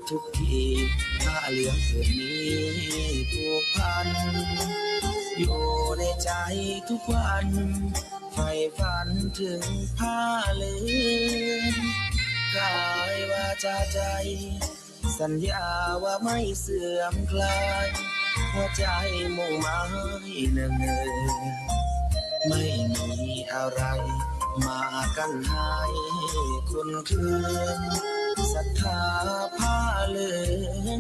ทุกทีผ้าเหลืองผืนนี้ผูกพันอยู่ในใจทุกวันใฝ่ฝันถึงผ้าเหลืองกายวาจาใจสัญญาว่าไม่เสื่อมคลายหัวใจมุ่งหมายเนิ่นไม่มีอะไรมากันให้คุณคืนศรัทธาผ้าเหลือง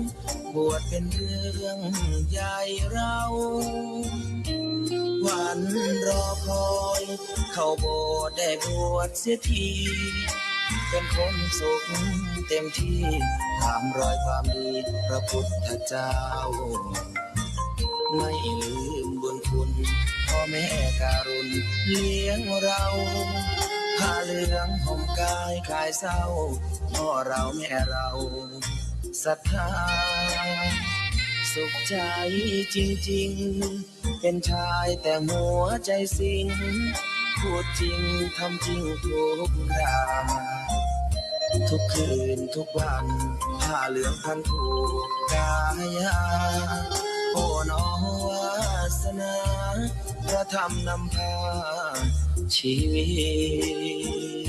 บวชเป็นเรื่องใหญ่เราวันรอคอยเข้าโบสถ์ได้บวชเสียทีเป็นคนสุขเต็มที่ตามรอยความดีพระพุทธเจ้าไม่ลืมบุญคุณพ่อแม่การุณเลี้ยงเราผ้าเหลืองห่มกายคลายเศร้าพ่อเราแม่เราศรัทธาสุขใจจริงๆเป็นชายแต่หัวใจสิงพูดจริงทำจริงทุกอย่างทุกคืนทุกวันผ้าเหลืองพันผูกกายาโอ้น้อวาสนาพระธรรมนำพาชีวิต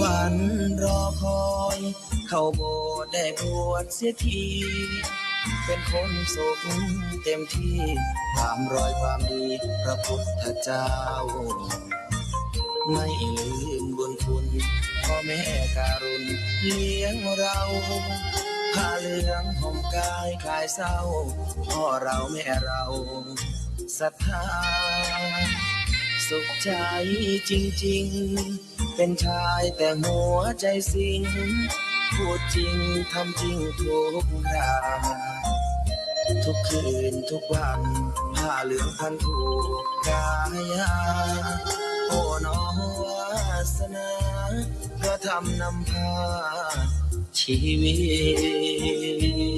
วันรอคอยเข้าโบสถ์ได้บวชเสียทีเป็นคนสุขเต็มที่ตามรอยความดีพระพุทธเจ้าไม่ลืมบุญคุณพ่อแม่การุณเลี้ยงเราผ้าเหลืองห่มกายคลายเศร้าพ่อเราแม่เราศรัทธาสุขใจจริงๆเป็นชายแต่หัวใจสิงพูดจริงทำจริงทุกอย่างทุกคืนทุกวันผ้าเหลืองพันผูกกายาโอ้น้อวาสนาพระธรรมนำพาชีวิต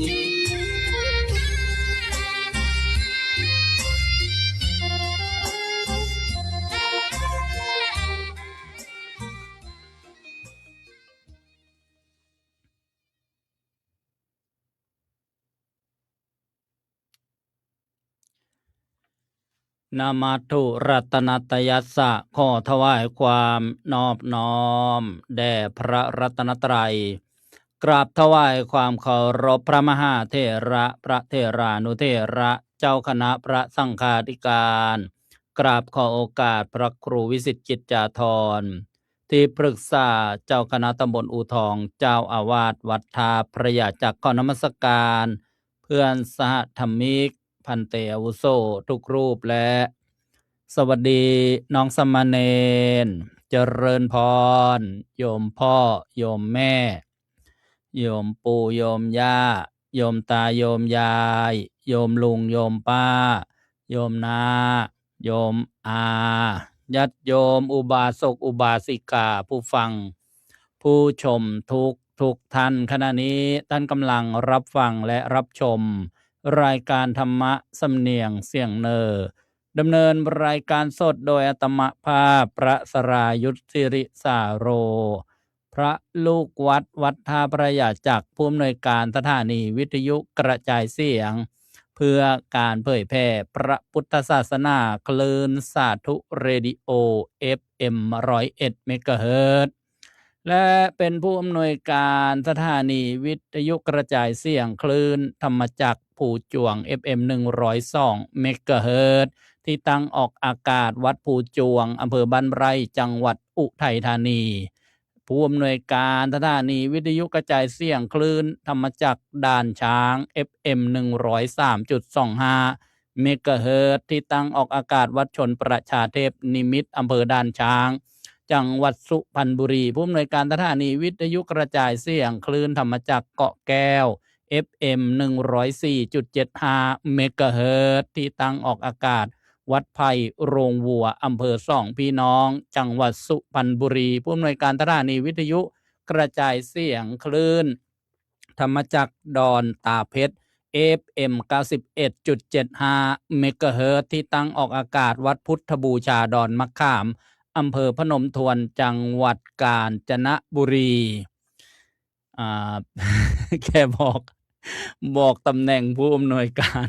นามาธุรัตนัตยัสสะขอถวายความนอบน้อมแด่พระรัตนตรัยกราบถวายความเคารพพระมหาเถระพระเถรานุเถระเจ้าคณะพระสังฆาธิการกราบขอโอกาสพระครูวิสิตกิจจาธรที่ปรึกษาเจ้าคณะตำบลอู่ทองเจ้าอาวาสวัดท่าพระยาจักรขอนมัสการเพื่อนสหธรรมิกพันเตอาวุโสทุกรูปและสวัสดีน้องสมณเณรเจริญพรโยมพ่อโยมแม่โยมปู่โยมย่าโยมตาโยมยายโยมลุงโยมป้าโยมนาโยมอาญาติโยมอุบาสกอุบาสิกาผู้ฟังผู้ชมทุกท่านขณะนี้ท่านกำลังรับฟังและรับชมรายการธรรมะสำเนียงเสียงเนอดำเนินรายการสดโดยอาตมาภาพพระสรายุทธสิริสาโรพระลูกวัดท่าพระยาจักรผู้อำนวยการสถานีวิทยุกระจายเสียงเพื่อการเผยแพร่พระพุทธศาสนาคลื่นสาธุเรดิโอ FM 101 เมกะเฮิรตซ์และเป็นผู้อำนวยการสถานีวิทยุกระจายเสียงคลื่นธรรมจักรผู้จวง FM 102 เมกะเฮิรตซ์ที่ตั้งออกอากาศวัดผู้จวงอำเภอบ้านไร่จังหวัดอุทัยธานีผู้อำนวยการสถานีวิทยุกระจายเสียงคลื่นธรรมจักรด่านช้าง FM 103.25 เมกะเฮิรตซ์ที่ตั้งออกอากาศวัดชนประชาเทพนิมิตรอำเภอด่านช้างจังหวัดสุพรรณบุรีผู้อำนวยการสถานีวิทยุกระจายเสียงคลื่นธรรมจักรเกาะแก้ว FM 104.75 เมกะเฮิรตซ์ที่ตั้งออกอากาศวัดไผ่โรงวัวอำเภอสองพี่น้องจังหวัดสุพรรณบุรีผู้อำนวยการสถานีวิทยุกระจายเสียงคลื่นธรรมจักรดอนตาเพชร FM 91.75 เมกะเฮิรตซ์ที่ตั้งออกอากาศวัดพุทธบูชาดอนมะขามอำเภอพนมทวนจังหวัดกาญจนบุรี แค่บอกตำแหน่งผู้อำนวยการ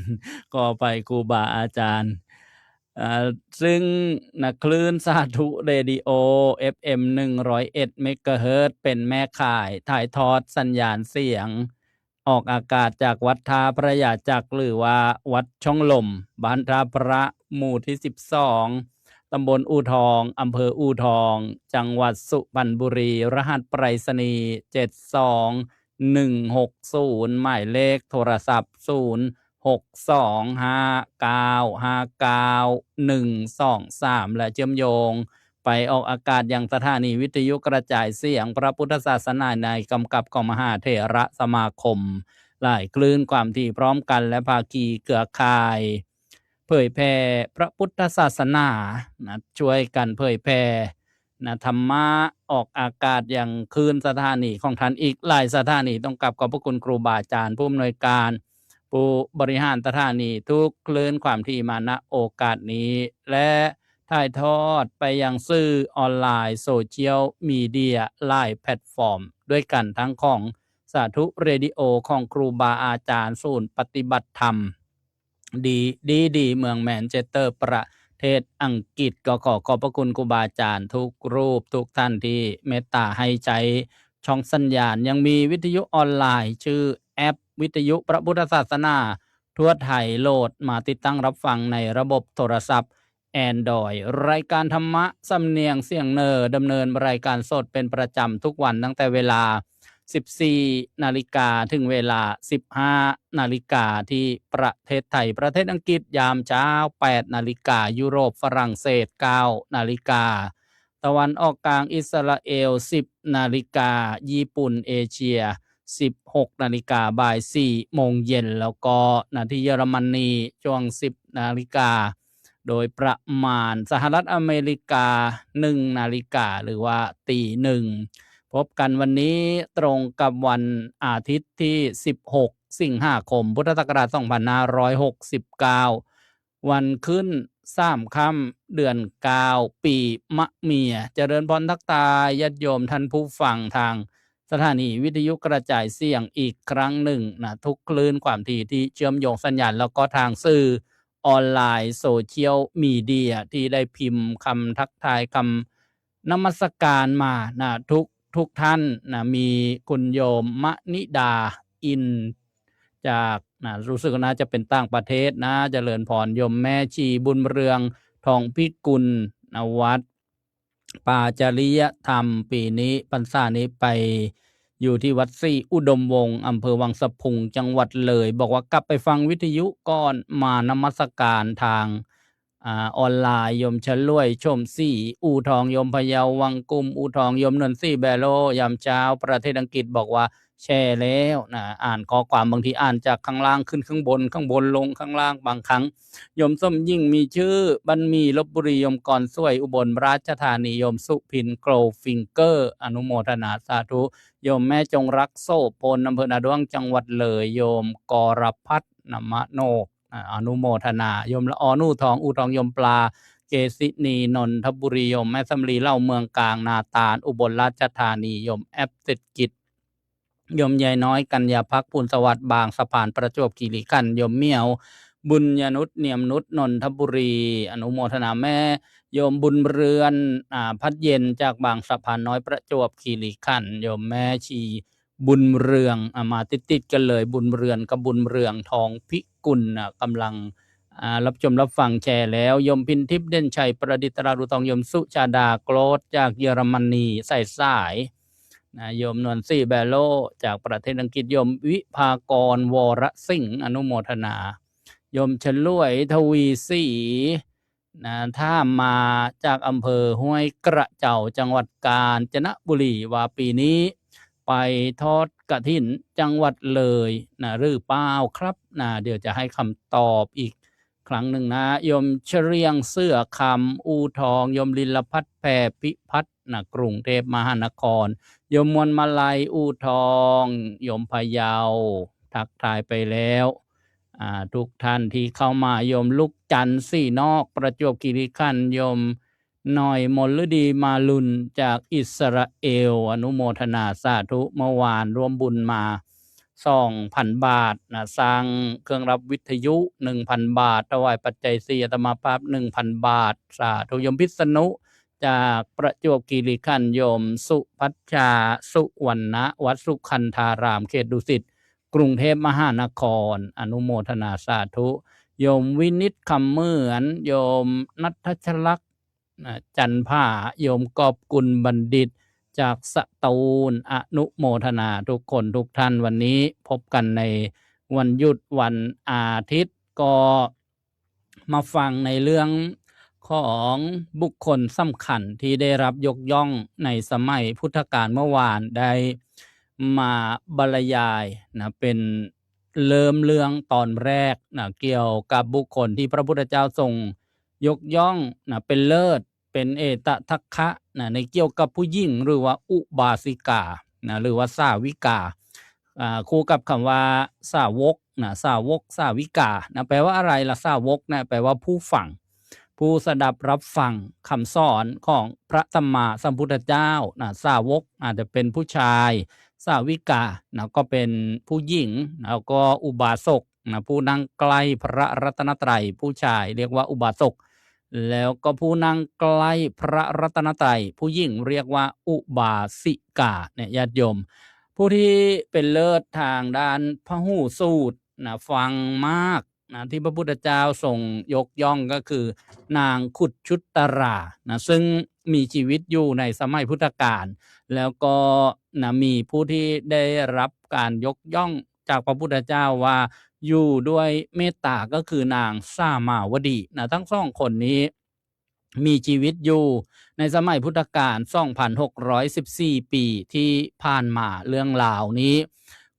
ก็ไปครูบาอาจารย์ซึ่งคลื่นสาธุเรดิโอ FM 101 เมกะเฮิรตซ์เป็นแม่ข่ายถ่ายทอดสัญญาณเสียงออกอากาศจากวัดท่าพระยาจักรหรือว่าวัดช่องลมบ้านท่าพระหมู่ที่12ตำบลอู่ทองอำเภออู่ทองจังหวัดสุพรรณบุรีรหัสไปรษณีย์72160หมายเลขโทรศัพท์0625959123และเชื่อมโยงไปออกอากาศยังสถานีวิทยุกระจายเสียงพระพุทธศาสนาในกำกับของมหาเถรสมาคมหลายคลื่นความถี่พร้อมกันและภาคีเครือข่ายเผยแผ่พระพุทธศาสนาช่วยกันเผยแผ่ธรรมะออกอากาศอย่างคลื่นสถานีของท่านอีกหลายสถานีต้องกราบขอบพระคุณครูบาอาจารย์ผู้อำนวยการผู้บริหารสถานีทุกคลื่นความถี่มาณโอกาสนี้และถ่ายทอดไปยังสื่อออนไลน์โซเชียลมีเดียหลายแพลตฟอร์มด้วยกันทั้งของสาธุเรดิโอของครูบาอาจารย์ศูนย์ปฏิบัติธรรมดีเมืองแมนเชสเตอร์ประเทศอังกฤษก็ขอบพระคุณครูบาอาจารย์ทุกรูปทุกท่านที่เมตตาให้ใจช่องสัญญาณยังมีวิทยุออนไลน์ชื่อแอปวิทยุพระพุทธศาสนาทั่วไทยโหลดมาติดตั้งรับฟังในระบบโทรศัพท์ Android รายการธรรมะสำเนียงเสียงเนอดำเนินรายการสดเป็นประจำทุกวันตั้งแต่เวลา14 นาฬิกาถึงเวลา15 นาฬิกาที่ประเทศไทยประเทศอังกฤษยามเช้า8 นาฬิกายุโรปฝรั่งเศส9 นาฬิกาตะวันออกกลางอิสราเอล10 นาฬิกาญี่ปุ่นเอเชีย16 นาฬิกาบ่าย4 โมงเย็นแล้วก็ที่เยอรมนีช่วง10 นาฬิกาโดยประมาณสหรัฐอเมริกา1 นาฬิกาหรือว่าตีหนึ่งพบกันวันนี้ตรงกับวันอาทิตย์ที่16 สิงหาคมพุทธศักราช2569วันขึ้น3 ค่ำเดือน9ปีมะเมียเจริญพรทักทายญาติโยมท่านผู้ฟังทางสถานีวิทยุกระจายเสียงอีกครั้งหนึ่งทุกคลื่นความถี่ที่เชื่อมโยงสัญญาณแล้วก็ทางสื่อออนไลน์โซเชียลมีเดียที่ได้พิมพ์คำทักทายคำนมัสการมาทุกท่านมีคุณโยมมณิดาอินจากรู้สึกน่าจะเป็นต่างประเทศเจริญพรโยมแม่ชีบุญเรืองทองพิกุลวัดป่าจริยธรรมปีนี้พรรษานี้ไปอยู่ที่วัดศรีอุดมวงศ์อำเภอวังสะพุงจังหวัดเลยบอกว่ากลับไปฟังวิทยุก่อนมานมัสการทางออนไลน์ยมฉลวยชมสี่อู่ทองยมพะเยาวังกุมอู่ทองยมนนทรีแบโลยามเช้าประเทศอังกฤษบอกว่าแชร์แล้วอ่านข้อความบางทีอ่านจากข้างล่างขึ้นข้างบนลงข้างล่างบางครั้งยมส้มยิ่งมีชื่อบันมีลพบุรียมกรสวยอุบลราชธานียมสุพินโกลฟิงเกอร์อนุโมทนาสาธุโยมแม่จงรักโซพลอำเภอนาด้วงจังหวัดเลยโยมกรพัฒน์นมโนอนุโมทนายมละออนูทองอูทองยมปลาเกษินีนนทบุรียมแม่สำลีเล่าเมืองกลางนาตาลอุบลราชธานียมแอปเศรษฐกิจยมยายน้อยกัญญาภักดิ์ภูลสวัสดิ์บางสะพานประจวบคีรีขันธ์ยมเมียวบุญญนุชเนียมนุชนนทบุรีอนุโมทนาแม่โยมบุญเรือนพัดเย็นจากบางสะพานน้อยประจวบคีรีขันธ์โยมแม่ชีบุญเรืองมาติดกันเลยบุญเรือนกับบุญเรืองทองพิกุลกำลังรับชมรับฟังแชร์แล้วยมพินทิพย์เด่นชัยประดิษฐราดุทองยมสุชาดาโกรธจากเยอรมนีใส่สายโยมนวลซี่แบโลจากประเทศอังกฤษโยมวิภากรวรสิงห์อนุโมทนาโยมฉลวยทวีศรีถ้ามาจากอำเภอห้วยกระเจ้าจังหวัดกาญจนบุรีว่าปีนี้ไปทอด กฐินจังหวัดเลยนะหรือเปล่าครับนะเดี๋ยวจะให้คำตอบอีกครั้งหนึ่งนะโยมเฉลียงเสื้อคำอูทองโยมลิลพัฒน์แผ่พิพัฒน์นะกรุงเทพมหานครโยมมวลมาลัยอูทองโยมพะเยาทักทายไปแล้วทุกท่านที่เข้ามาโยมลูกจันทร์สี่นอกประจวบคีรีขันธ์โยมหน่อยมลฤดีมาลุนจากอิสราเอลอนุโมทนาสาธุเมื่อวานร่วมบุญมา 2,000 บาทนะสร้างเครื่องรับวิทยุ 1,000 บาทถวายปัจจัย4อาตมาภาพ 1,000 บาทสาธุโยมพิษณุจากประจวบคีรีขันธ์โยมสุพัชชาสุวรรณะวัดสุขันธารามเขตดุสิตกรุงเทพมหานครอนุโมทนาสาธุโยมวินิจคำเหมือนโยมนัทชลักษณ์จันผ้าโยมกอบกุลบัณฑิตจากสตูลอนุโมทนาทุกคนทุกท่านวันนี้พบกันในวันหยุดวันอาทิตย์ก็มาฟังในเรื่องของบุคคลสำคัญที่ได้รับยกย่องในสมัยพุทธกาลเมื่อวานได้มาบรรยายนะเป็นเริ่มเรื่องตอนแรกนะเกี่ยวกับบุคคลที่พระพุทธเจ้าทรงยกย่องนะเป็นเลิศเป็นเอตทัคคะนะในเกี่ยวกับผู้หญิงหรือว่าอุบาสิกานะหรือว่าสาวิกาคู่กับคำว่าสาวกนะสาวกสาวิกานะแปลว่าอะไรล่ะสาวกนะแปลว่าผู้ฟังผู้สดับรับฟังคำสอนของพระสัมมาสัมพุทธเจ้านะสาวกอาจจะเป็นผู้ชายสาวิกานะก็เป็นผู้หญิงแล้วก็อุบาสกนะผู้นั่งใกล้พระรัตนตรัยผู้ชายเรียกว่าอุบาสกแล้วก็ผู้นั่งใกล้พระรัตนตรัยผู้หญิงเรียกว่าอุบาสิกาเนี่ยญาติโยมผู้ที่เป็นเลิศทางด้านพหูสูตรนะฟังมากนะที่พระพุทธเจ้าทรงยกย่องก็คือนางขุดชุตตรานะซึ่งมีชีวิตอยู่ในสมัยพุทธกาลแล้วก็นะมีผู้ที่ได้รับการยกย่องจากพระพุทธเจ้าว่าอยู่ด้วยเมตตาก็คือนางสามาวดีนะทั้งสองคนนี้มีชีวิตอยู่ในสมัยพุทธกาล 2,614 ปีที่ผ่านมาเรื่องราวนี้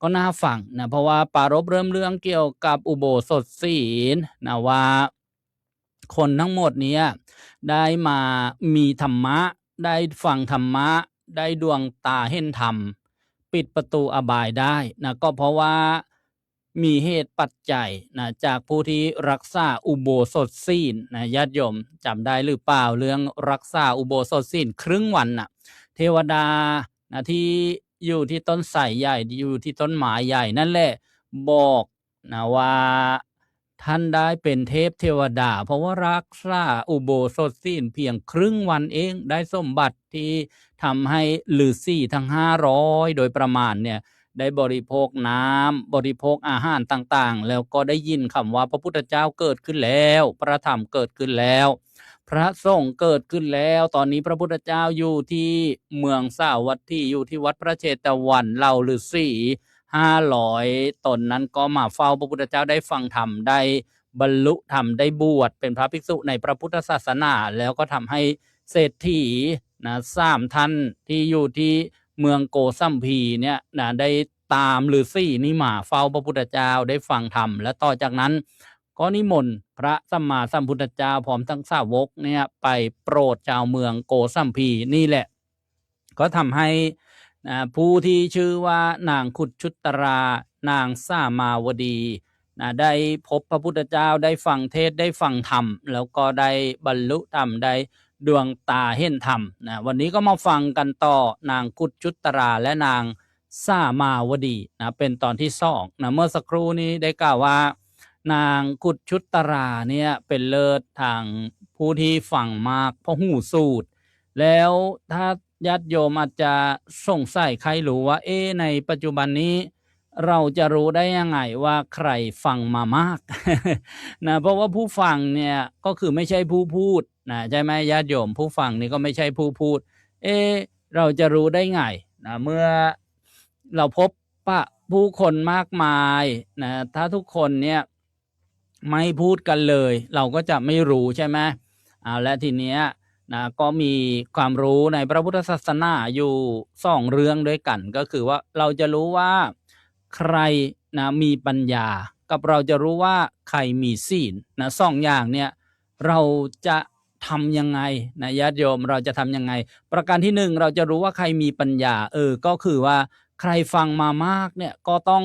ก็น่าฟังนะเพราะว่าปรารภเริ่มเรื่องเกี่ยวกับอุโบสถศีลนะว่าคนทั้งหมดนี้ได้มามีธรรมะได้ฟังธรรมะได้ดวงตาเห็นธรรมปิดประตูอบายได้นะก็เพราะว่ามีเหตุปัจจัยนะจากผู้ที่รักษาอุโบสถศีลนะญาติโยมจำได้หรือเปล่าเรื่องรักษาอุโบสถศีลครึ่งวันน่ะเทวดานะที่อยู่ที่ต้นไทรใหญ่อยู่ที่ต้นไม้ใหญ่นั่นแหละบอกนะว่าท่านได้เป็นเทพเทวดาเพราะว่ารักษาอุโบสถศีลเพียงครึ่งวันเองได้สมบัติที่ทำให้ฤาษีทั้ง500โดยประมาณเนี่ยได้บริโภคน้ำบริโภคอาหารต่างๆแล้วก็ได้ยินคำว่าพระพุทธเจ้าเกิดขึ้นแล้วพระธรรมเกิดขึ้นแล้วพระสงฆ์เกิดขึ้นแล้วตอนนี้พระพุทธเจ้าอยู่ที่เมืองสาวัตถีอยู่ที่วัดพระเชตวันเหล่าฤาษี500ตนนั้นก็มาเฝ้าพระพุทธเจ้าได้ฟังธรรมได้บรรลุธรรมได้บวชเป็นพระภิกษุในพระพุทธศาสนาแล้วก็ทำให้เศรษฐีนะ3ท่านที่อยู่ที่เมืองโกสัมพีเนี่ยนะได้ตามฤาษีนี่มาเฝ้าพระพุทธเจ้าได้ฟังธรรมและต่อจากนั้นก็นิมนต์พระสัมมาสัมพุทธเจ้าพร้อมทั้งสาวกเนี่ยไปโปรดชาวเมืองโกสัมพีนี่แหละก็ทำให้ผู้ที่ชื่อว่านางขุดชุตรานางสามาวดีได้พบพระพุทธเจ้าได้ฟังเทศได้ฟังธรรมแล้วก็ได้บรรลุธรรมได้ดวงตาเห็นธรรมนะวันนี้ก็มาฟังกันต่อนางขุดชุตราและนางสามาวดีนะเป็นตอนที่2นะเมื่อสักครู่นี้ได้กล่าวว่านางขุดชุตราเนี่ยเป็นเลิศทางผู้ที่ฟังมากพหูสูตรแล้วถ้าญาติโยมอาจจะสงสัยใครรู้ว่าในปัจจุบันนี้เราจะรู้ได้ยังไงว่าใครฟังมามาก นะเพราะว่าผู้ฟังเนี่ยก็คือไม่ใช่ผู้พูดนะใช่ไหมญาติโยมผู้ฟังนี่ก็ไม่ใช่ผู้พูดเราจะรู้ได้ไงนะเมื่อเราพบปะผู้คนมากมายนะถ้าทุกคนเนี่ยไม่พูดกันเลยเราก็จะไม่รู้ใช่ไหมและทีเนี้ย นะก็มีความรู้ในพระพุทธศาสนาอยู่2เรื่องด้วยกันก็คือว่าเราจะรู้ว่าใครนะมีปัญญากับเราจะรู้ว่าใครมีศีลนะ2อย่างเนี่ยเราจะทำยังไงนะญาติโยมเราจะทำยังไงประการที่1เราจะรู้ว่าใครมีปัญญาก็คือว่าใครฟังมามากเนี่ยก็ต้อง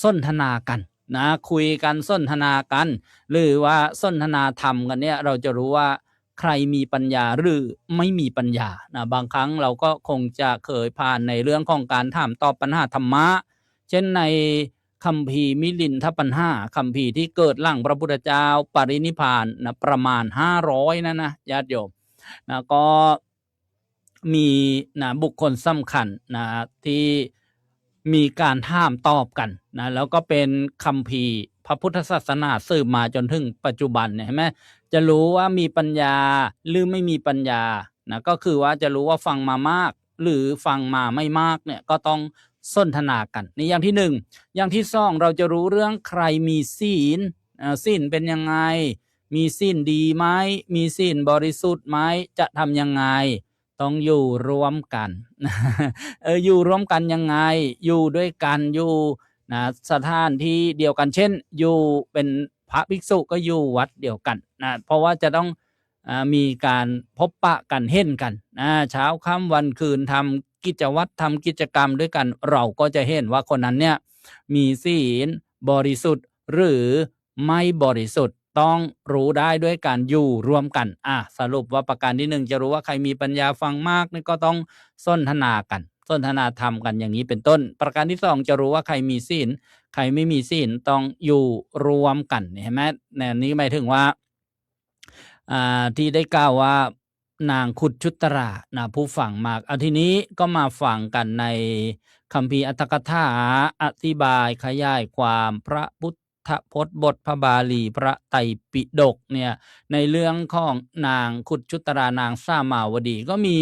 สนทนากันนะคุยกันสนทนากันหรือว่าสนทนาธรรมกันเนี่ยเราจะรู้ว่าใครมีปัญญาหรือไม่มีปัญญานะบางครั้งเราก็คงจะเคยผ่านในเรื่องของการถามตอบปัญหาธรรมะเช่นในคัมภีร์มิลินทปัญหาคัมภีร์ที่เกิดหลังพระพุทธเจ้าปรินิพพานนะประมาณ500นะญาติโยมนะก็มีนะบุคคลสำคัญนะที่มีการถามตอบกันนะแล้วก็เป็นคัมภีร์พระพุทธศาสนาสืบมาจนถึงปัจจุบันเนี่ยเห็นไหมจะรู้ว่ามีปัญญาหรือไม่มีปัญญานะก็คือว่าจะรู้ว่าฟังมามากหรือฟังมาไม่มากเนี่ยก็ต้องสนทนากันนี่อย่างที่1อย่างที่2เราจะรู้เรื่องใครมีศีลศีลเป็นยังไงมีศีลดีไหมมีศีลบริสุทธิ์ไหมจะทำยังไงต้องอยู่ร่วมกันอยู่ร่วมกันยังไงอยู่ด้วยกันอยู่นะสถานที่เดียวกันเช่นอยู่เป็นพระภิกษุก็อยู่วัดเดียวกันนะเพราะว่าจะต้องมีการพบปะกันเห็นกันเช้าค่ำวันคืนทำกิจวัตรทำกิจกรรมด้วยกันเราก็จะเห็นว่าคนนั้นเนี่ยมีศีลบริสุทธิ์หรือไม่บริสุทธิ์ต้องรู้ได้ด้วยการอยู่ร่วมกันสรุปว่าประการที่1จะรู้ว่าใครมีปัญญาฟังมากนี่ก็ต้องสนทนากันสนทนาธรรมกันอย่างนี้เป็นต้นประการที่2จะรู้ว่าใครมีศีลใครไม่มีศีลต้องอยู่รวมกันเห็นไหมนี้หมายถึงว่าที่ได้กล่าวว่านางขุดชุตรานะผู้ฟังมากทีนี้ก็มาฟังกันในคัมภีร์อรรถกถาอธิบายขยายความพระพุทธพจน์บทพระบาลีพระไตรปิฎกเนี่ยในเรื่องของนางขุดชุตรานางสามาวดีก็มี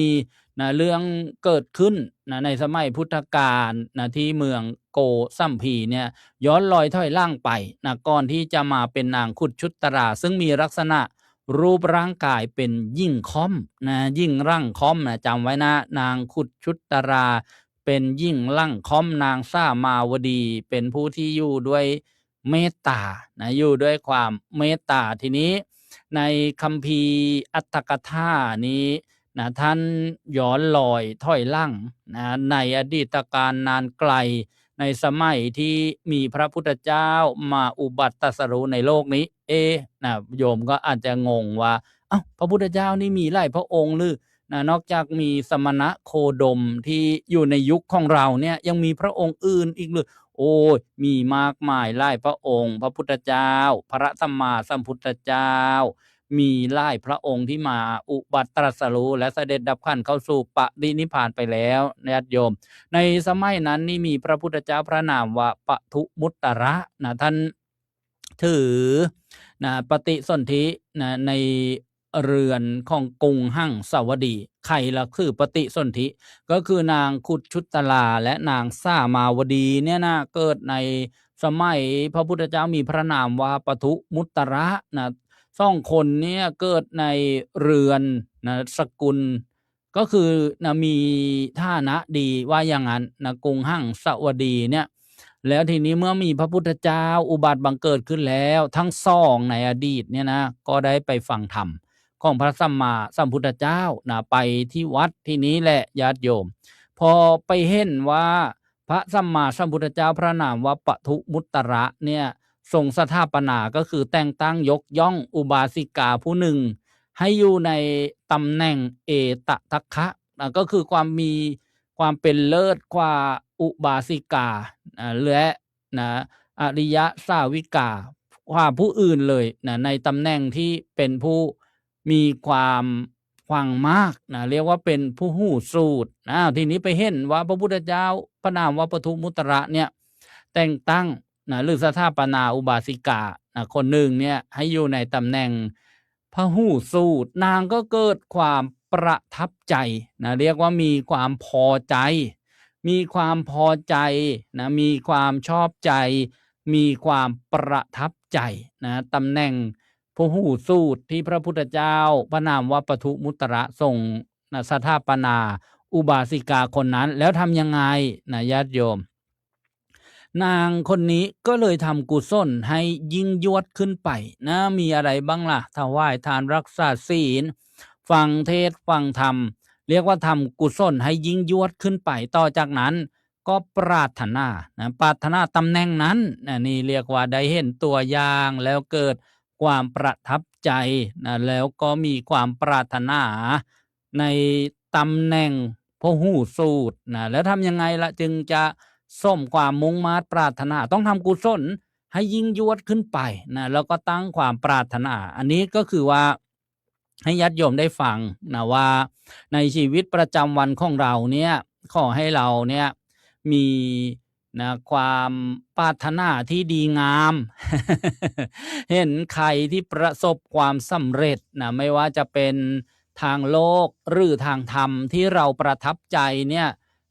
นะเรื่องเกิดขึ้นนะในสมัยพุทธกาลนะที่เมืองโกสัมพีเนี่ยย้อนรอยถอยล่างไปนะก่อนที่จะมาเป็นนางขุดชุตราซึ่งมีลักษณะรูปร่างกายเป็นยิ่งค่อมนะยิ่งร่างค่อมนะจำไว้นะนางขุดชุตราเป็นยิ่งร่างค่อมนางสามาวดีเป็นผู้ที่อยู่ด้วยเมตตานะอยู่ด้วยความเมตตาทีนี้ในคัมภีร์อรรถกถานี้นะท่านย้อนลอยถอยหลังนะในอดีตการนานไกลในสมัยที่มีพระพุทธเจ้ามาอุบัติตรัสรู้ในโลกนี้นะโยมก็อาจจะงงว่าพระพุทธเจ้านี่มีหลายพระองค์หรือนะนอกจากมีสมณะโคดมที่อยู่ในยุคของเราเนี่ยยังมีพระองค์อื่นอีกหรือโอ้ยมีมากมายหลายพระองค์พระพุทธเจ้าพระสัมมาสัมพุทธเจ้ามีหลายพระองค์ที่มาอุบัติตรัสรู้และเสด็จดับขันธ์เข้าสู่ปรินิพพานไปแล้วญาติโยมในสมัยนั้นนี่มีพระพุทธเจ้าพระนามว่าปทุมุตตระนะท่านถือนะปฏิสนธินะในเรือนของกรุงหั่งสาวดีใครล่ะคือปฏิสนธิก็คือนางขุดชุตราและนางสามาวดีเนี่ยนะเกิดในสมัยพระพุทธเจ้ามีพระนามว่าปทุมุตตระนะ2คนเนี่ยเกิดในเรือนนะสกุลก็คือนะมีฐานะดีว่าอย่างนั้นนะกรุงหั่งสาวดีเนี่ยแล้วทีนี้เมื่อมีพระพุทธเจ้าอุบัติบังเกิดขึ้นแล้วทั้งสองในอดีตเนี่ยนะก็ได้ไปฟังธรรมของพระสัมมาสัมพุทธเจ้านะไปที่วัดที่นี้แหละญาติโยมพอไปเห็นว่าพระสัมมาสัมพุทธเจ้าพระนามว่าปทุมุตตระเนี่ยทรงสถาปนาก็คือแต่งตั้งยกย่องอุบาสิกาผู้หนึ่งให้อยู่ในตำแหน่งเอตทัคคะนะก็คือความเป็นเลิศกว่าอุบาสิกาและนะอริยสาวิกาว่าผู้อื่นเลยนะในตำแหน่งที่เป็นผู้มีความฟังมากนะเรียกว่าเป็นผู้หูสูตรทีนี้ไปเห็นว่าพระพุทธเจ้าพระนามว่าปทุมุตตระเนี่ยแต่งตั้งนะหรือสถาปนาอุบาสิกานะคนหนึ่งเนี่ยให้อยู่ในตำแหน่งพระหูสูตรนางก็เกิดความประทับใจนะเรียกว่ามีความพอใจมีความพอใจนะมีความชอบใจมีความประทับใจนะตำแหน่ง พหูสูตรที่พระพุทธเจ้าพระนามว่าปทุมุตระทรงสถาปนาอุบาสิกาคนนั้นแล้วทำยังไงนะญาติโยมนางคนนี้ก็เลยทำกุศลให้ยิ่งยวดขึ้นไปนะมีอะไรบ้างล่ะถวายทานรักษาศีลฟังเทศน์ฟังธรรมเรียกว่าทำกุศลให้ยิ่งยวดขึ้นไปต่อจากนั้นก็ปรารถนาตำแหน่งนั้นนี่เรียกว่าได้เห็นตัวอย่างแล้วเกิดความประทับใจนะแล้วก็มีความปรารถนาในตำแหน่งพหูสูตรนะแล้วทำยังไงละจึงจะสมความมุ่งมา่ปรารถนาต้องทำกุศลให้ยิ่งยวดขึ้นไปนะแล้วก็ตั้งความปรารถนาอันนี้ก็คือว่าให้ญาติโยมได้ฟังนะว่าในชีวิตประจำวันของเราเนี่ยขอให้เราเนี่ยมีนะความปรารถนาที่ดีงาม เห็นใครที่ประสบความสำเร็จนะไม่ว่าจะเป็นทางโลกหรือทางธรรมที่เราประทับใจเนี่ย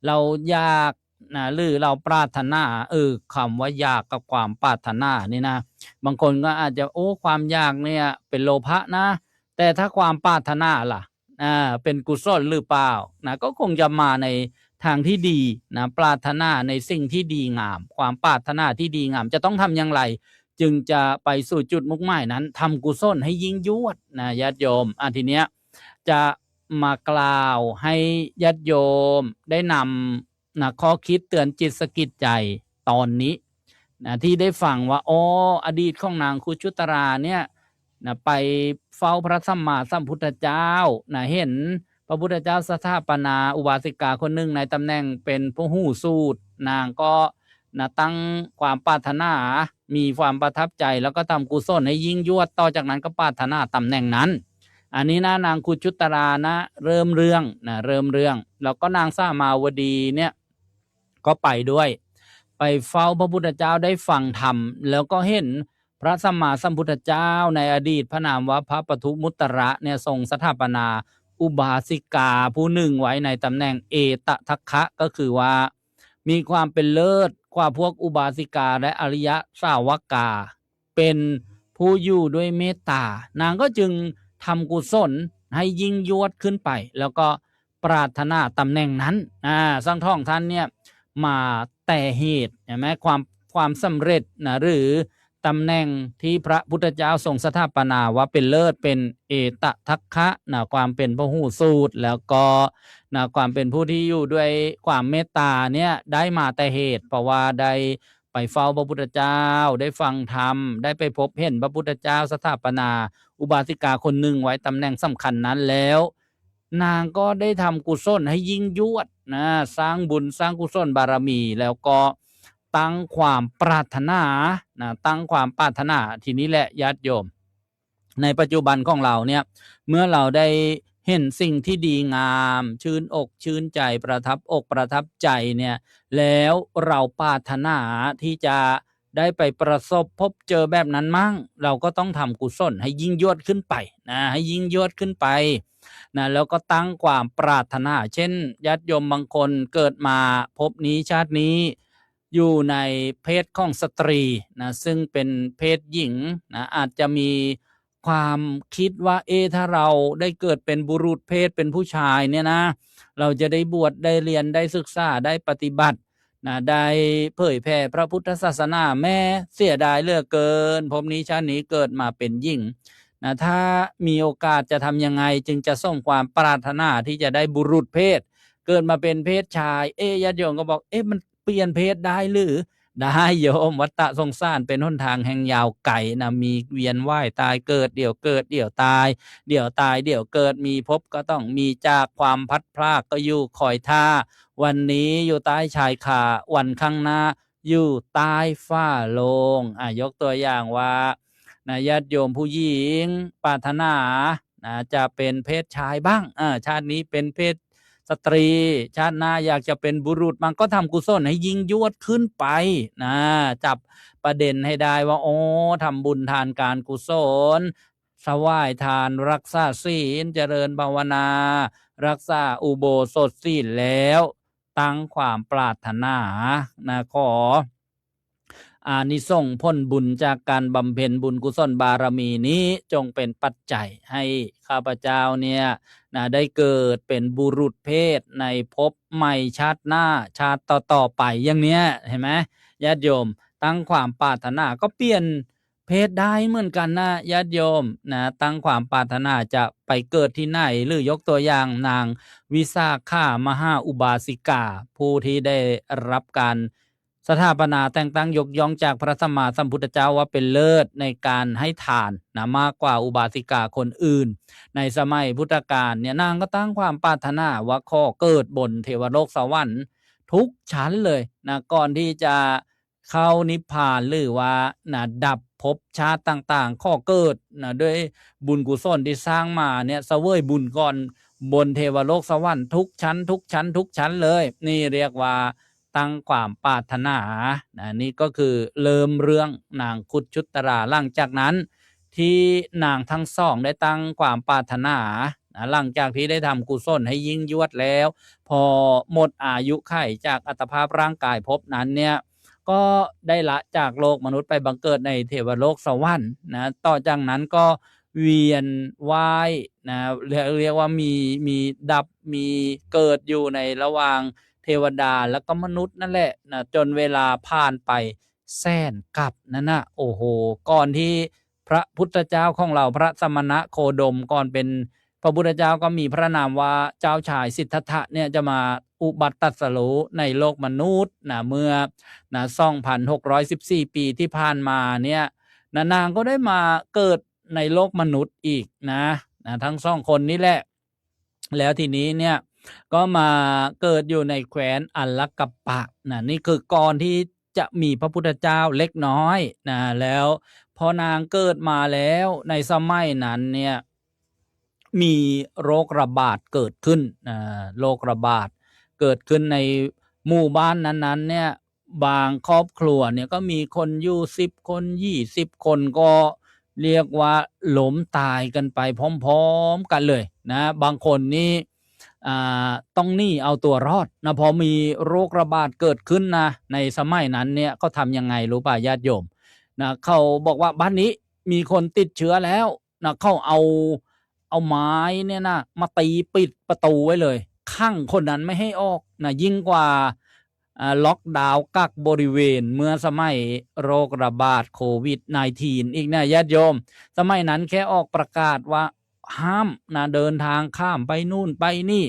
เราอยากนะหรือเราปรารถนาคำว่าอยากกับความปรารถนานี่นะบางคนก็อาจจะความอยากเนี่ยเป็นโลภะนะแต่ถ้าความปรารถนาล่ะเป็นกุศลหรือเปล่านะก็คงจะมาในทางที่ดีนะปรารถนาในสิ่งที่ดีงามความปรารถนาที่ดีงามจะต้องทำอย่างไรจึงจะไปสู่จุดมุ่งหมายนั้นทำกุศลให้ยิ่งยวดนะญาติโยมทีเนี้ยจะมากล่าวให้ญาติโยมได้นำนะข้อคิดเตือนจิตสะกิดใจตอนนี้นะที่ได้ฟังว่าอดีตของนางคุชุตราเนี่ยนะไปเฝ้าพระสัมมาสัมพุทธเจ้านะเห็นพระพุทธเจ้าสถาปนาอุบาสิกาคนหนึ่งในตำแหน่งเป็นพหูสูตรนางก็นะตั้งความปรารถนามีความประทับใจแล้วก็ทำกุศลให้ยิ่งยวดต่อจากนั้นก็ปรารถนาตำแหน่งนั้นอันนี้นะนางคุชุตรานะเริ่มเรื่องแล้วก็นางสามาวดีเนี่ยก็ไปด้วยไปเฝ้าพระพุทธเจ้าได้ฟังธรรมแล้วก็เห็นพระสัมมาสัมพุทธเจ้าในอดีตพระนามว่าพระปทุมุตระเนี่ยทรงสถาปนาอุบาสิกาผู้หนึ่งไว้ในตำแหน่งเอตทัคคะก็คือว่ามีความเป็นเลิศกว่าพวกอุบาสิกาและอริยสาวกาเป็นผู้อยู่ด้วยเมตตานางก็จึงทำกุศลให้ยิ่งยวดขึ้นไปแล้วก็ปรารถนาตำแหน่งนั้นสังท่องท่านเนี่ยมาแต่เหตุเห็นไหมความสำเร็จนะหรือตำแหน่งที่พระพุทธเจ้าทรงสถาปนาว่าเป็นเลิศเป็นเอตทัคคะนะความเป็นพหูสูตรแล้วก็นะความเป็นผู้ที่อยู่ด้วยความเมตตาเนี่ยได้มาแต่เหตุเพราะว่าได้ไปเฝ้าพระพุทธเจ้าได้ฟังธรรมได้ไปพบเห็นพระพุทธเจ้าสถาปนาอุบาสิกาคนหนึ่งไว้ตำแหน่งสำคัญนั้นแล้วนางก็ได้ทำกุศลให้ยิ่งยวดนะสร้างบุญสร้างกุศลบารมีแล้วก็ตั้งความปรารถนาตั้งความปรารถนาทีนี้แหละญาติโยมในปัจจุบันของเราเนี่ยเมื่อเราได้เห็นสิ่งที่ดีงามชื่นอกชื่นใจประทับอกประทับใจเนี่ยแล้วเราปรารถนาที่จะได้ไปประสบพบเจอแบบนั้นมั่งเราก็ต้องทำกุศลให้ยิ่งยวดขึ้นไปนะให้ยิ่งยวดขึ้นไปนะแล้วก็ตั้งความปรารถนาเช่นญาติโยมบางคนเกิดมาพบนี้ชาตินี้อยู่ในเพศของสตรีนะซึ่งเป็นเพศหญิงนะอาจจะมีความคิดว่าถ้าเราได้เกิดเป็นบุรุษเพศเป็นผู้ชายเนี่ยนะเราจะได้บวชได้เรียนได้ศึกษาได้ปฏิบัตินะได้เผยแผ่พระพุทธศาสนาแม่เสียดายเหลือเกินพบนี้ชาตินี้เกิดมาเป็นหญิงนะถ้ามีโอกาสจะทำยังไงจึงจะส่งความปรารถนาที่จะได้บุรุษเพศเกิดมาเป็นเพศชายญาติโยมก็บอกมันเปลี่ยนเพศได้หรือได้โยมวัฏฏะสงสารเป็นหนทางแห่งยาวไกลนะมีเวียนว่ายตายเกิดเดี๋ยวเกิดเดี๋ยวตายเดี๋ยวตายเดี๋ยวเกิดมีพบก็ต้องมีจากความพัดพรากก็อยู่คอยท่าวันนี้อยู่ใต้ชายคาวันข้างหน้าอยู่ใต้ฝ้าโลงยกตัวอย่างว่านะญาติโยมผู้หญิงปรารถนานะจะเป็นเพศชายบ้างชาตินี้เป็นเพศสตรีชาติหน้าอยากจะเป็นบุรุษมันก็ทำกุศลให้ยิ่งยวดขึ้นไปนะจับประเด็นให้ได้ว่าทำบุญทานการกุศลถวายทานรักษาศีลเจริญภาวนารักษาอุโบสถศีลแล้วตั้งความปรารถนานะขอ อานิสงส์ผลบุญจากการบำเพ็ญบุญกุศลบารมีนี้จงเป็นปัจจัยให้ข้าพเจ้าเนี่ยได้เกิดเป็นบุรุษเพศในภพใหม่ชาติหน้าชาติต่อๆไปอย่างเนี้ยเห็นไหมญาติโยมตั้งความปรารถนาก็เปลี่ยนเพศได้เหมือนกันนะญาติโยมตั้งความปรารถนาจะไปเกิดที่ไหนหรือยกตัวอย่างนางวิสาขามหาอุบาสิกาผู้ที่ได้รับการสถาปนาแต่งตั้งยกย่องจากพระสัมมาสัมพุทธเจ้าว่าเป็นเลิศในการให้ทานมากกว่าอุบาสิกาคนอื่นในสมัยพุทธกาลเนี่ยนางก็ตั้งความปรารถนาว่าขอเกิดบนเทวโลกสวรรค์ทุกชั้นเลยก่อนที่จะเข้านิพพานหรือว่าดับภพชาติต่างๆขอเกิดด้วยบุญกุศลที่สร้างมาเนี่ยเสวยบุญก่อนบนเทวโลกสวรรค์ทุกชั้นทุกชั้นทุกชั้นเลยนี่เรียกว่าตั้งความปรารถนานี่ก็คือเริ่มเรื่องนางคุดชุตราหลังจากนั้นที่นางทั้งสองได้ตั้งความปรารถนาหลังจากที่ได้ทำกุศลให้ยิ่งยวดแล้วพอหมดอายุไขจากอัตภาพร่างกายภพนั้นเนี่ยก็ได้ละจากโลกมนุษย์ไปบังเกิดในเทวโลกสวรรค์ต่อจากนั้นก็เวียนว่ายเรียกว่ามีดับมีเกิดอยู่ในระหว่างเทวดาแล้วก็มนุษย์นั่นแหละจนเวลาผ่านไปแสนกับนั่นนะโอ้โหก่อนที่พระพุทธเจ้าของเราพระสมณะโคดมก่อนเป็นพระพุทธเจ้าก็มีพระนามว่าเจ้าชายสิทธัตถะเนี่ยจะมาอุบัติตรัสรู้ในโลกมนุษย์เมื่อ2,614 ปีที่ผ่านมาเนี่ยนางก็ได้มาเกิดในโลกมนุษย์อีกทั้งสองคนนี้แหละแล้วทีนี้เนี่ยก็มาเกิดอยู่ในแคว้นอัลลกัปปะนี่คือก่อนที่จะมีพระพุทธเจ้าเล็กน้อยแล้วพอนางเกิดมาแล้วในสมัยนั้นเนี่ยมีโรคระบาดเกิดขึ้นโรคระบาดเกิดขึ้นในหมู่บ้านนั้นๆเนี่ยบางครอบครัวเนี่ยก็มีคนอยู่10 คน20 คนก็เรียกว่าล้มตายกันไปพร้อมๆกันเลยบางคนนี่ต้องหนีเอาตัวรอดพอมีโรคระบาดเกิดขึ้นในสมัยนั้นเนี่ยเขาทำยังไงรู้ป่ะญาติโยมเขาบอกว่าบ้านนี้มีคนติดเชื้อแล้วเขาเอาไม้เนี่ยมาตีปิดประตูไว้เลยขังคนนั้นไม่ให้ออกยิ่งกว่าล็อกดาวน์กักบริเวณเมื่อสมัยโรคระบาดโควิด -19 อีกญาติโยมสมัยนั้นแค่ออกประกาศว่าห้ามเดินทางข้ามไปนู่นไปนี่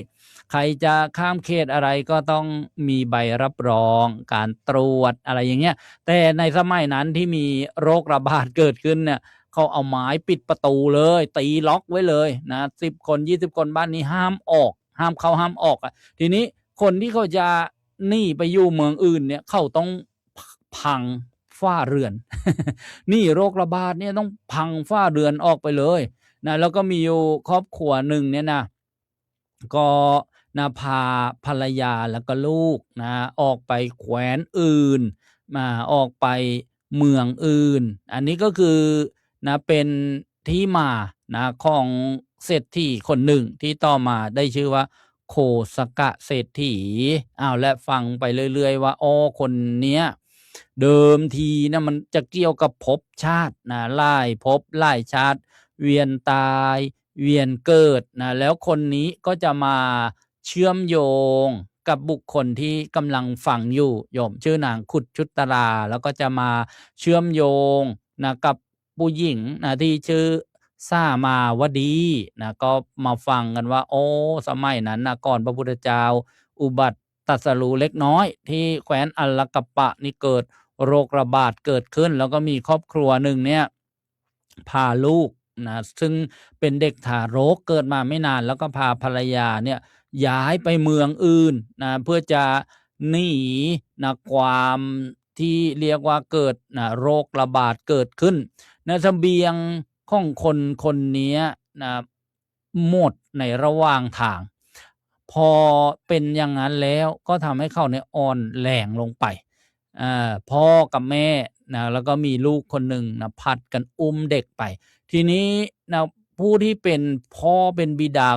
ใครจะข้ามเขตอะไรก็ต้องมีใบรับรองการตรวจอะไรอย่างเงี้ยแต่ในสมัยนั้นที่มีโรคระบาดเกิดขึ้นเนี่ยเขาเอาไม้ปิดประตูเลยตีล็อกไว้เลย10 คน20 คนบ้านนี้ห้ามออกห้ามเข้าห้ามออกทีนี้คนที่เขาจะหนีไปอยู่เมืองอื่นเนี่ยเขาต้องพังฝ้าเรือน นี่โรคระบาดเนี่ยต้องพังฝ้าเรือนออกไปเลยแล้วก็มีอยู่ครอบครัวหนึ่งเนี่ยก็พาภรรยาแล้วก็ลูกออกไปแคว้นอื่นออกไปเมืองอื่นอันนี้ก็คือเป็นที่มาของเศรษฐีคนหนึ่งที่ต่อมาได้ชื่อว่าโคสกะเศรษฐีและฟังไปเรื่อยๆว่าคนเนี้ยเดิมทีมันจะเกี่ยวกับภพชาติหลายภพหลายชาติเวียนตายเวียนเกิดแล้วคนนี้ก็จะมาเชื่อมโยงกับบุคคลที่กำลังฟังอยู่โยมชื่อนางคุดชุตราแล้วก็จะมาเชื่อมโยงกับผู้หญิงที่ชื่อสามาวดีก็มาฟังกันว่าสมัยนั้นก่อนพระพุทธเจ้าอุบัติตรัสรู้เล็กน้อยที่แคว้นอัลลกัปปะนี่เกิดโรคระบาดเกิดขึ้นแล้วก็มีครอบครัวหนึ่งเนี่ยพาลูกซึ่งเป็นเด็กทารกเกิดมาไม่นานแล้วก็พาภรรยาเนี่ยย้ายไปเมืองอื่นเพื่อจะหนีความที่เรียกว่าเกิดโรคระบาดเกิดขึ้นเสบียงของคนนี้หมดในระหว่างทางพอเป็นอย่างนั้นแล้วก็ทำให้เขาเนี่ยอ่อนแรงลงไปพ่อกับแม่แล้วก็มีลูกคนหนึ่งผัดกันอุ้มเด็กไปทีนี้ผู้ที่เป็นพ่อเป็นบิดา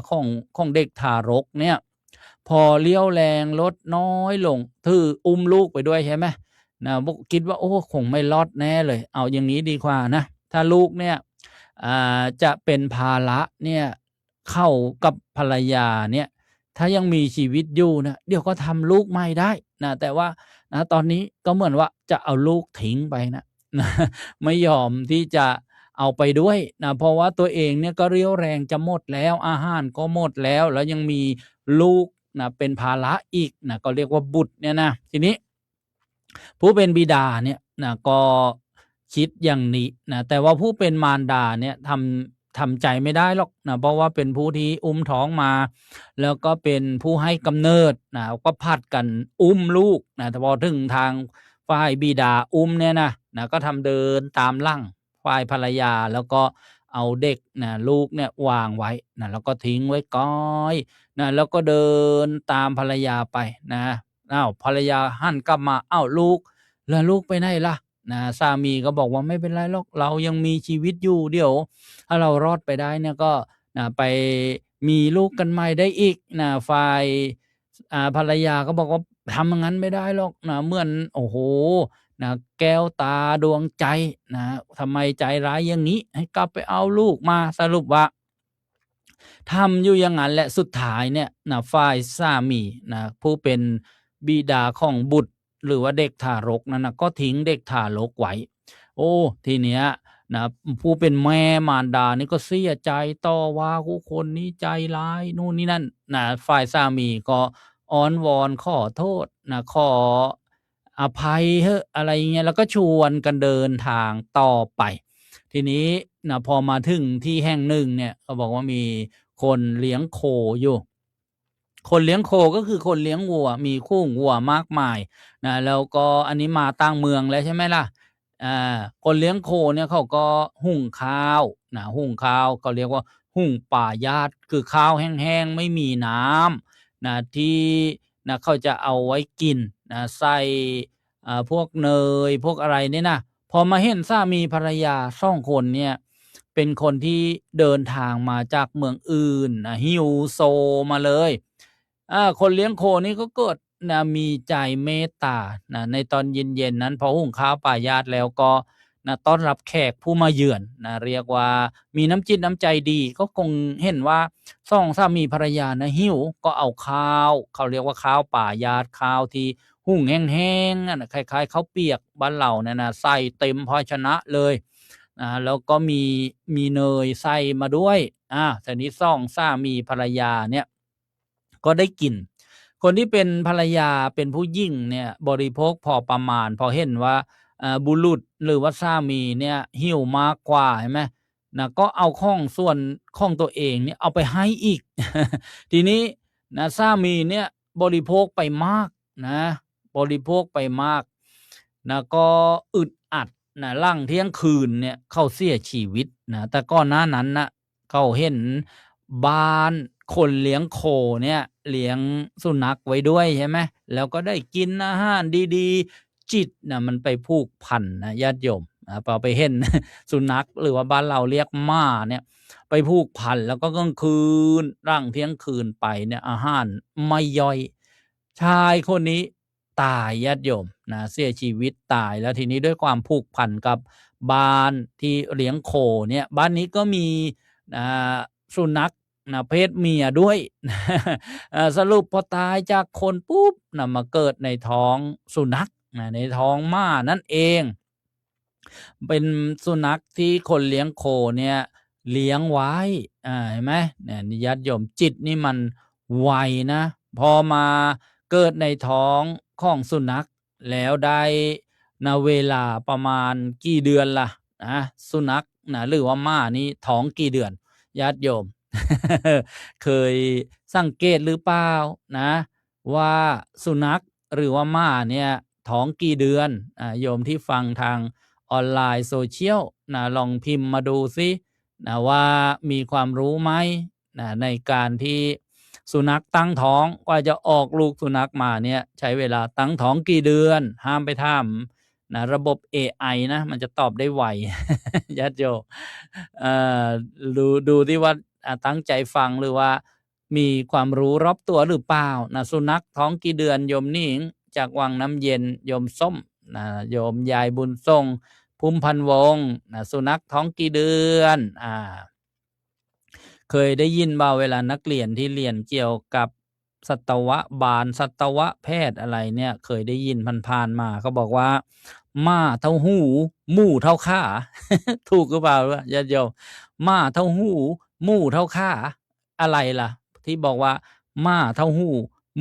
ของเด็กทารกเนี่ยพอเลี้ยวแรงลดน้อยลงถืออุ้มลูกไปด้วยใช่ไหม นะคิดว่าโอ้คงไม่รอดแน่เลยเอาอย่างนี้ดีกว่านะถ้าลูกเนี่ยจะเป็นภาระเนี่ยเข้ากับภรรยาเนี่ยถ้ายังมีชีวิตอยู่นะเดี๋ยวก็ทำลูกใหม่ได้นะแต่ว่านะตอนนี้ก็เหมือนว่าจะเอาลูกทิ้งไปนะนะไม่ยอมที่จะเอาไปด้วยนะเพราะว่าตัวเองเนี่ยก็เรี่ยวแรงจะหมดแล้วอาหารก็หมดแล้วแล้วยังมีลูกนะเป็นภาระอีกนะก็เรียกว่าบุตรเนี่ยนะทีนี้ผู้เป็นบิดาเนี่ยนะก็คิดอย่างนี้นะแต่ว่าผู้เป็นมารดาเนี่ยทำใจไม่ได้หรอกนะเพราะว่าเป็นผู้ที่อุ้มท้องมาแล้วก็เป็นผู้ให้กำเนิดนะก็ผัดกันอุ้มลูกนะแต่พอถึงทางฝ่ายบิดาอุ้มเนี่ยนะก็ทำเดินตามหลังฝ่ายภรรยาแล้วก็เอาเด็กนะลูกเนี่ยวางไว้นะแล้วก็ทิ้งไว้ก้อยนะแล้วก็เดินตามภรรยาไปนะอ้าวภรรยาหันกลับมาอ้าวแล้วลูกไปไหนล่ะนะสามีก็บอกว่าไม่เป็นไรหรอกเรายังมีชีวิตอยู่เดี๋ยวถ้าเรารอดไปได้เนี่ยก็นะไปมีลูกกันใหม่ได้อีกนะฝ่ายภรรยาก็บอกว่าทำอย่างนั้นไม่ได้หรอกนะเหมือนโอ้โหนะแก้วตาดวงใจนะทำไมใจร้ายอย่างนี้ให้กลับไปเอาลูกมาสรุปว่าทำอยู่อย่างนั้นแหละสุดท้ายเนี่ยนะฝ่ายสามีนะผู้เป็นบิดาของบุตรหรือว่าเด็กทารกนั้นนะก็ทิ้งเด็กทารกไว้โอ้ทีเนี้ยนะผู้เป็นแม่มารดานี่ก็เสียใจต่อว่าคนนี้ใจร้ายนู่นนี่นั่นนะฝ่ายสามีก็อ้อนวอนขอโทษนะขออภัยเถอะอะไรเงี้ยแล้วก็ชวนกันเดินทางต่อไปทีนี้นะพอมาถึงที่แห่งหนึ่งเนี่ยเขาบอกว่ามีคนเลี้ยงโคอยู่คนเลี้ยงโคก็คือคนเลี้ยงวัวมีคู่วัวมากมายนะแล้วก็อันนี้มาตั้งเมืองแล้วใช่ไหมล่ะคนเลี้ยงโคเนี่ยเขาก็หุงข้าวนะหุงข้าวเขาเรียกว่าหุงป่ายาตคือข้าวแห้งๆไม่มีน้ำนะที่นะเขาจะเอาไว้กินนะใส่พวกเนยพวกอะไรเนี่ยนะพอมาเห็นสามีภรรยาสองคนเนี่ยเป็นคนที่เดินทางมาจากเมืองอื่นนะหิวโซมาเลยคนเลี้ยงโคนี่ก็เกิดนะมีใจเมตตานะในตอนเย็นๆนั้นพอหุงข้าวป่ายาตแล้วก็นะต้อนรับแขกผู้มาเยือนนะเรียกว่ามีน้ำจิตน้ำใจดีก็คงเห็นว่าสองสามีภรรยานะหิวก็เอาข้าวเขาเรียกว่าข้าวป่ายาตข้าวที่หุงแห้งๆนะคล้ายๆข้าวเปียกบ้านเราเนี่ยนะใส่เต็มภาชนะเลยแล้วก็มีเนยใส่มาด้วยแต่นี้สองสามีภรรยาเนี่ยก็ได้กินคนที่เป็นภรรยาเป็นผู้หญิงเนี่ยบริโภคพอประมาณพอเห็นว่าบุรุษหรือว่าสามีเนี่ยหิวมากกว่าใช่ไหมนะก็เอาของส่วนของตัวเองเนี่ยเอาไปให้อีก ทีนี้นะสามีเนี่ยบริโภคไปมากนะบริโภคไปมากนะก็อึดอัดนะหลังเที่ยงคืนเนี่ยเขาเสียชีวิตนะแต่ก่อนหน้านั้นนะเขาเห็นบ้านคนเลี้ยงโคเนี่ยเลี้ยงสุนัขไว้ด้วยใช่ไหมแล้วก็ได้กินอาหารดีๆจิตนะมันไปผูกพันนะญาติโยมพอไปเห็น สุนัขหรือว่าบ้านเราเรียกหมาเนี่ยไปผูกพันแล้วก็กลางคืนร่างเที่ยงคืนไปเนี่ยอาหารไม่ย่อยชายคนนี้ตายญาติโยมนะเสียชีวิตตายแล้วทีนี้ด้วยความผูกพันกับบ้านที่เลี้ยงโคเนี่ยบ้านนี้ก็มีสุนัขนะเพศเมียด้วย สรุปพอตายจากคนปุ๊บนะมาเกิดในท้องสุนัขนะในท้องม้านั่นเองเป็นสุนัขที่คนเลี้ยงโคเนี่ยเลี้ยงไว้เห็นไหมเนี่ยญาติโยมจิตนี่มันไวนะพอมาเกิดในท้องของสุนัขแล้วได้นะเวลาประมาณกี่เดือนล่ะนะสุนัขนะหรือว่าม้านี่ท้องกี่เดือนญาติโยม เคยสังเกตหรือเปล่านะว่าสุนัขหรือว่าม้าเนี่ยท้องกี่เดือนโยมที่ฟังทางออนไลน์โซเชียลนะลองพิมพ์มาดูซินะว่ามีความรู้ไหมนะในการที่สุนัขตั้งท้องกว่าจะออกลูกสุนัขมาเนี่ยใช้เวลาตั้งท้องกี่เดือนห้ามไปถามนะระบบ AI นะมันจะตอบได้ไว ญาติโยมเอ่อดูที่ว่าตั้งใจฟังหรือว่ามีความรู้รอบตัวหรือเปล่านะสุนัขท้องกี่เดือนโยมนิ่งจากวังน้ำเย็นโยมส้ม นะโยมยายบุญทรงภูมิพันธ์วงศ์นะสุนัขท้องกี่เดือนเคยได้ยินบ่าเวลานักเรียนที่เรียนเกี่ยวกับสัตวบาลสัตวแพทย์อะไรเนี่ยเคยได้ยินผ่านๆมาเขาบอกว่าม้าเท่าหูหมูเท่าขา ถูกหรือเปล่าวะญาติโยมม้าเท่าหูหมูเท่าขาอะไรล่ะที่บอกว่าม้าเท่าหู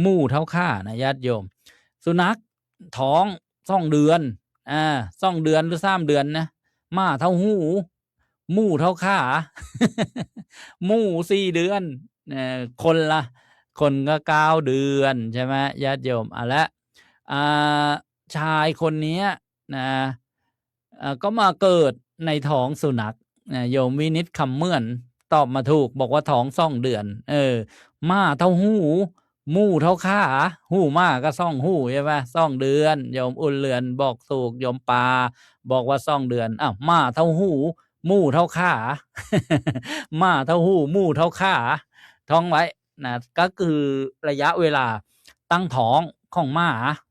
หมูเท่าขานะญาติโยมสุนัขท้อง2 เดือน2 เดือนหรือ3 เดือนนะม้าเท่าหูหมูเท่าขา หมู4 เดือนคนละคนก็9 เดือนใช่ไหมญาติโยมและชายคนนี้นะก็มาเกิดในท้องสุนัขโยมวินิจคำเมื่อนตอบมาถูกบอกว่าท้อง2 เดือนม้าเท่าหูหมูเท่าขาหูม้าก็2 หูใช่ไหม2 เดือนโยมอุ่นเรือนบอกถูกโยมปาบอกว่า2 เดือนม้าเท่าหูหมูเท่าขา ม้าเท่าหูหมูเท่าขาท้องไว้นะก็คือระยะเวลาตั้งท้องของม้า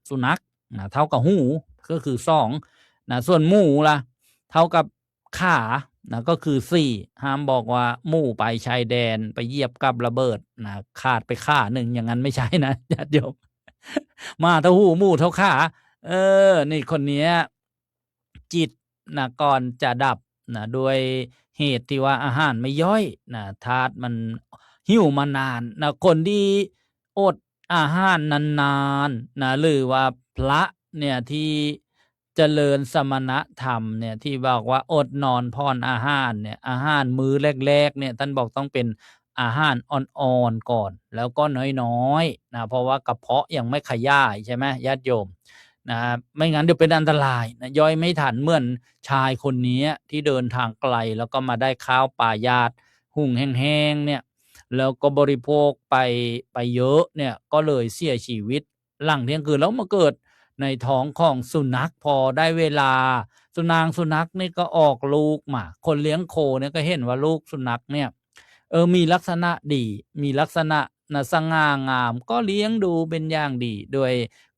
สุนัขนะเท่ากับหูก็คือ2นะส่วนหมูล่ะเท่ากับขานะก็คือ4ห้ามบอกว่าหมูไปชายแดนไปเหยียบกับระเบิดนะขาดไปขาหนึ่งอย่างนั้นไม่ใช่นะญาติโยม ม้าเท่าหูหมูเท่าขานี่คนเนี้ยจิตนะก่อนจะดับนะด้วยเหตุที่ว่าอาหารไม่ย่อยนะธาตุมันหิวมานานนะคนที่อดอาหารนานๆนะหรือว่าพระเนี่ยที่เจริญสมณธรรมเนี่ยที่บอกว่าอดนอนพรอาหารเนี่ยอาหารมื้อแรกๆเนี่ยท่านบอกต้องเป็นอาหารอ่อนๆก่อนแล้วก็น้อยๆนะเพราะว่ากระเพาะยังไม่ขยายใช่ไหมญาติโยมนะไม่งั้นเดี๋ยวเป็นอันตรายนะย่อยไม่ทันเหมือนชายคนนี้ที่เดินทางไกลแล้วก็มาได้ข้าวป่ายาดหุ่งแห้งๆเนี่ยแล้วก็บริโภคไปเยอะเนี่ยก็เลยเสียชีวิตหลังเที่ยงคืนแล้วมาเกิดในท้องของสุนัขพอได้เวลาสุนัขนี่ก็ออกลูกมาคนเลี้ยงโคเนี่ยก็เห็นว่าลูกสุนัขเนี่ยมีลักษณะดีมีลักษณะสง่างามก็เลี้ยงดูเป็นอย่างดีโดย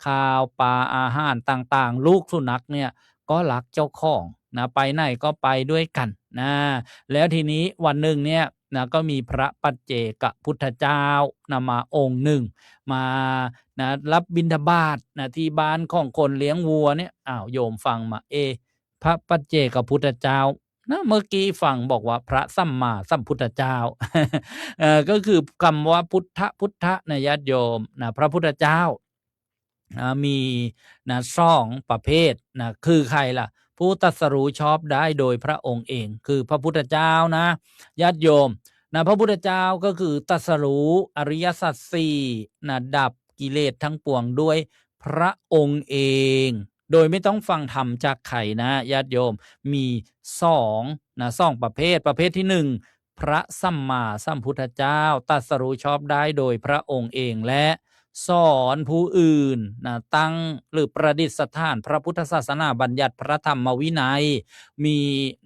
ข้าวปลาอาหารต่างๆลูกสุนัขเนี่ยก็รักเจ้าของนะไปไหนก็ไปด้วยกันนะแล้วทีนี้วันหนึ่งเนี่ยนะก็มีพระปัจเจกพุทธเจ้านะมาองค์หนึ่งมานะรับบิณฑบาตนะที่บ้านของคนเลี้ยงวัวเนี่ยโยมฟังมาพระปัจเจกพุทธเจ้านะเมื่อกี้ฟังบอกว่าพระสัมมาสัมพุทธเจ้า ก็คือคำว่าพุทธนะญาติโยมนะพระพุทธเจ้ามีนะ2 ประเภทนะคือใครล่ะผู้ตรัสรู้ชอบได้โดยพระองค์เองคือพระพุทธเจ้านะญาติโยมนะพระพุทธเจ้าก็คือตรัสรู้อริยสัจ4นะดับกิเลสทั้งปวงด้วยพระองค์เองโดยไม่ต้องฟังธรรมจากใครนะญาติโยมมี2นะ2 ประเภทที่1พระสัมมาสัมพุทธเจ้าตรัสรู้ชอบได้โดยพระองค์เองและสอนผู้อื่นนะตั้งหรือประดิษฐานพระพุทธศาสนาบัญญัติพระธรรมวินัยมี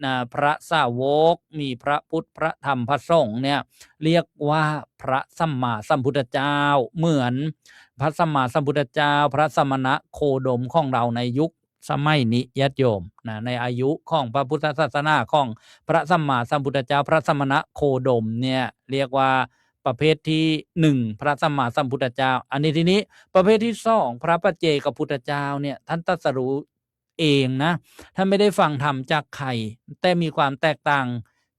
นะพระสาวกมีพระพุทธพระธรรมพระสงฆ์เนี่ยเรียกว่าพระสัมมาสัมพุทธเจ้าเหมือนพระสัมมาสัมพุทธเจ้าพระสมณะโคดมของเราในยุคสมัยนี้ญาติโยมนะในอายุของพระพุทธศาสนาของพระสัมมาสัมพุทธเจ้าพระสมณะโคดมเนี่ยเรียกว่าประเภทที่1พระสัมมาสัมพุทธเจ้าอันนี้ทีนี้ประเภทที่2พระปัจเจกพุทธเจ้าเนี่ยท่านตรัสรู้เองนะท่านไม่ได้ฟังธรรมจากใครแต่มีความแตกต่าง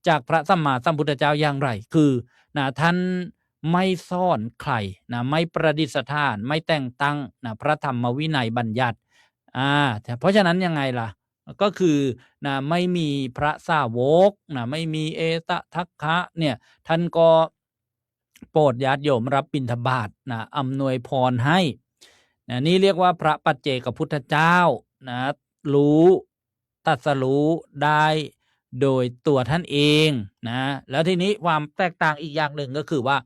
จากพระสัมมาสัมพุทธเจ้าอย่างไรคือนะท่านไม่ซ่อนใครนะไม่ประดิษฐานไม่แต่งตั้งนะพระธรรมวินัยบัญญัติเพราะฉะนั้นยังไงล่ะก็คือนะไม่มีพระสาวกนะไม่มีเอตทัคคะเนี่ยท่านก็โปรดญาติโยมรับบิณฑบาตนะอำนวยพรให้นะนี่เรียกว่าพระปัจเจกพุทธเจ้านะรู้ตรัสรู้ได้โดยตัวท่านเองนะแล้วทีนี้ความแตกต่างอีกอย่างหนึ่งก็คือว่า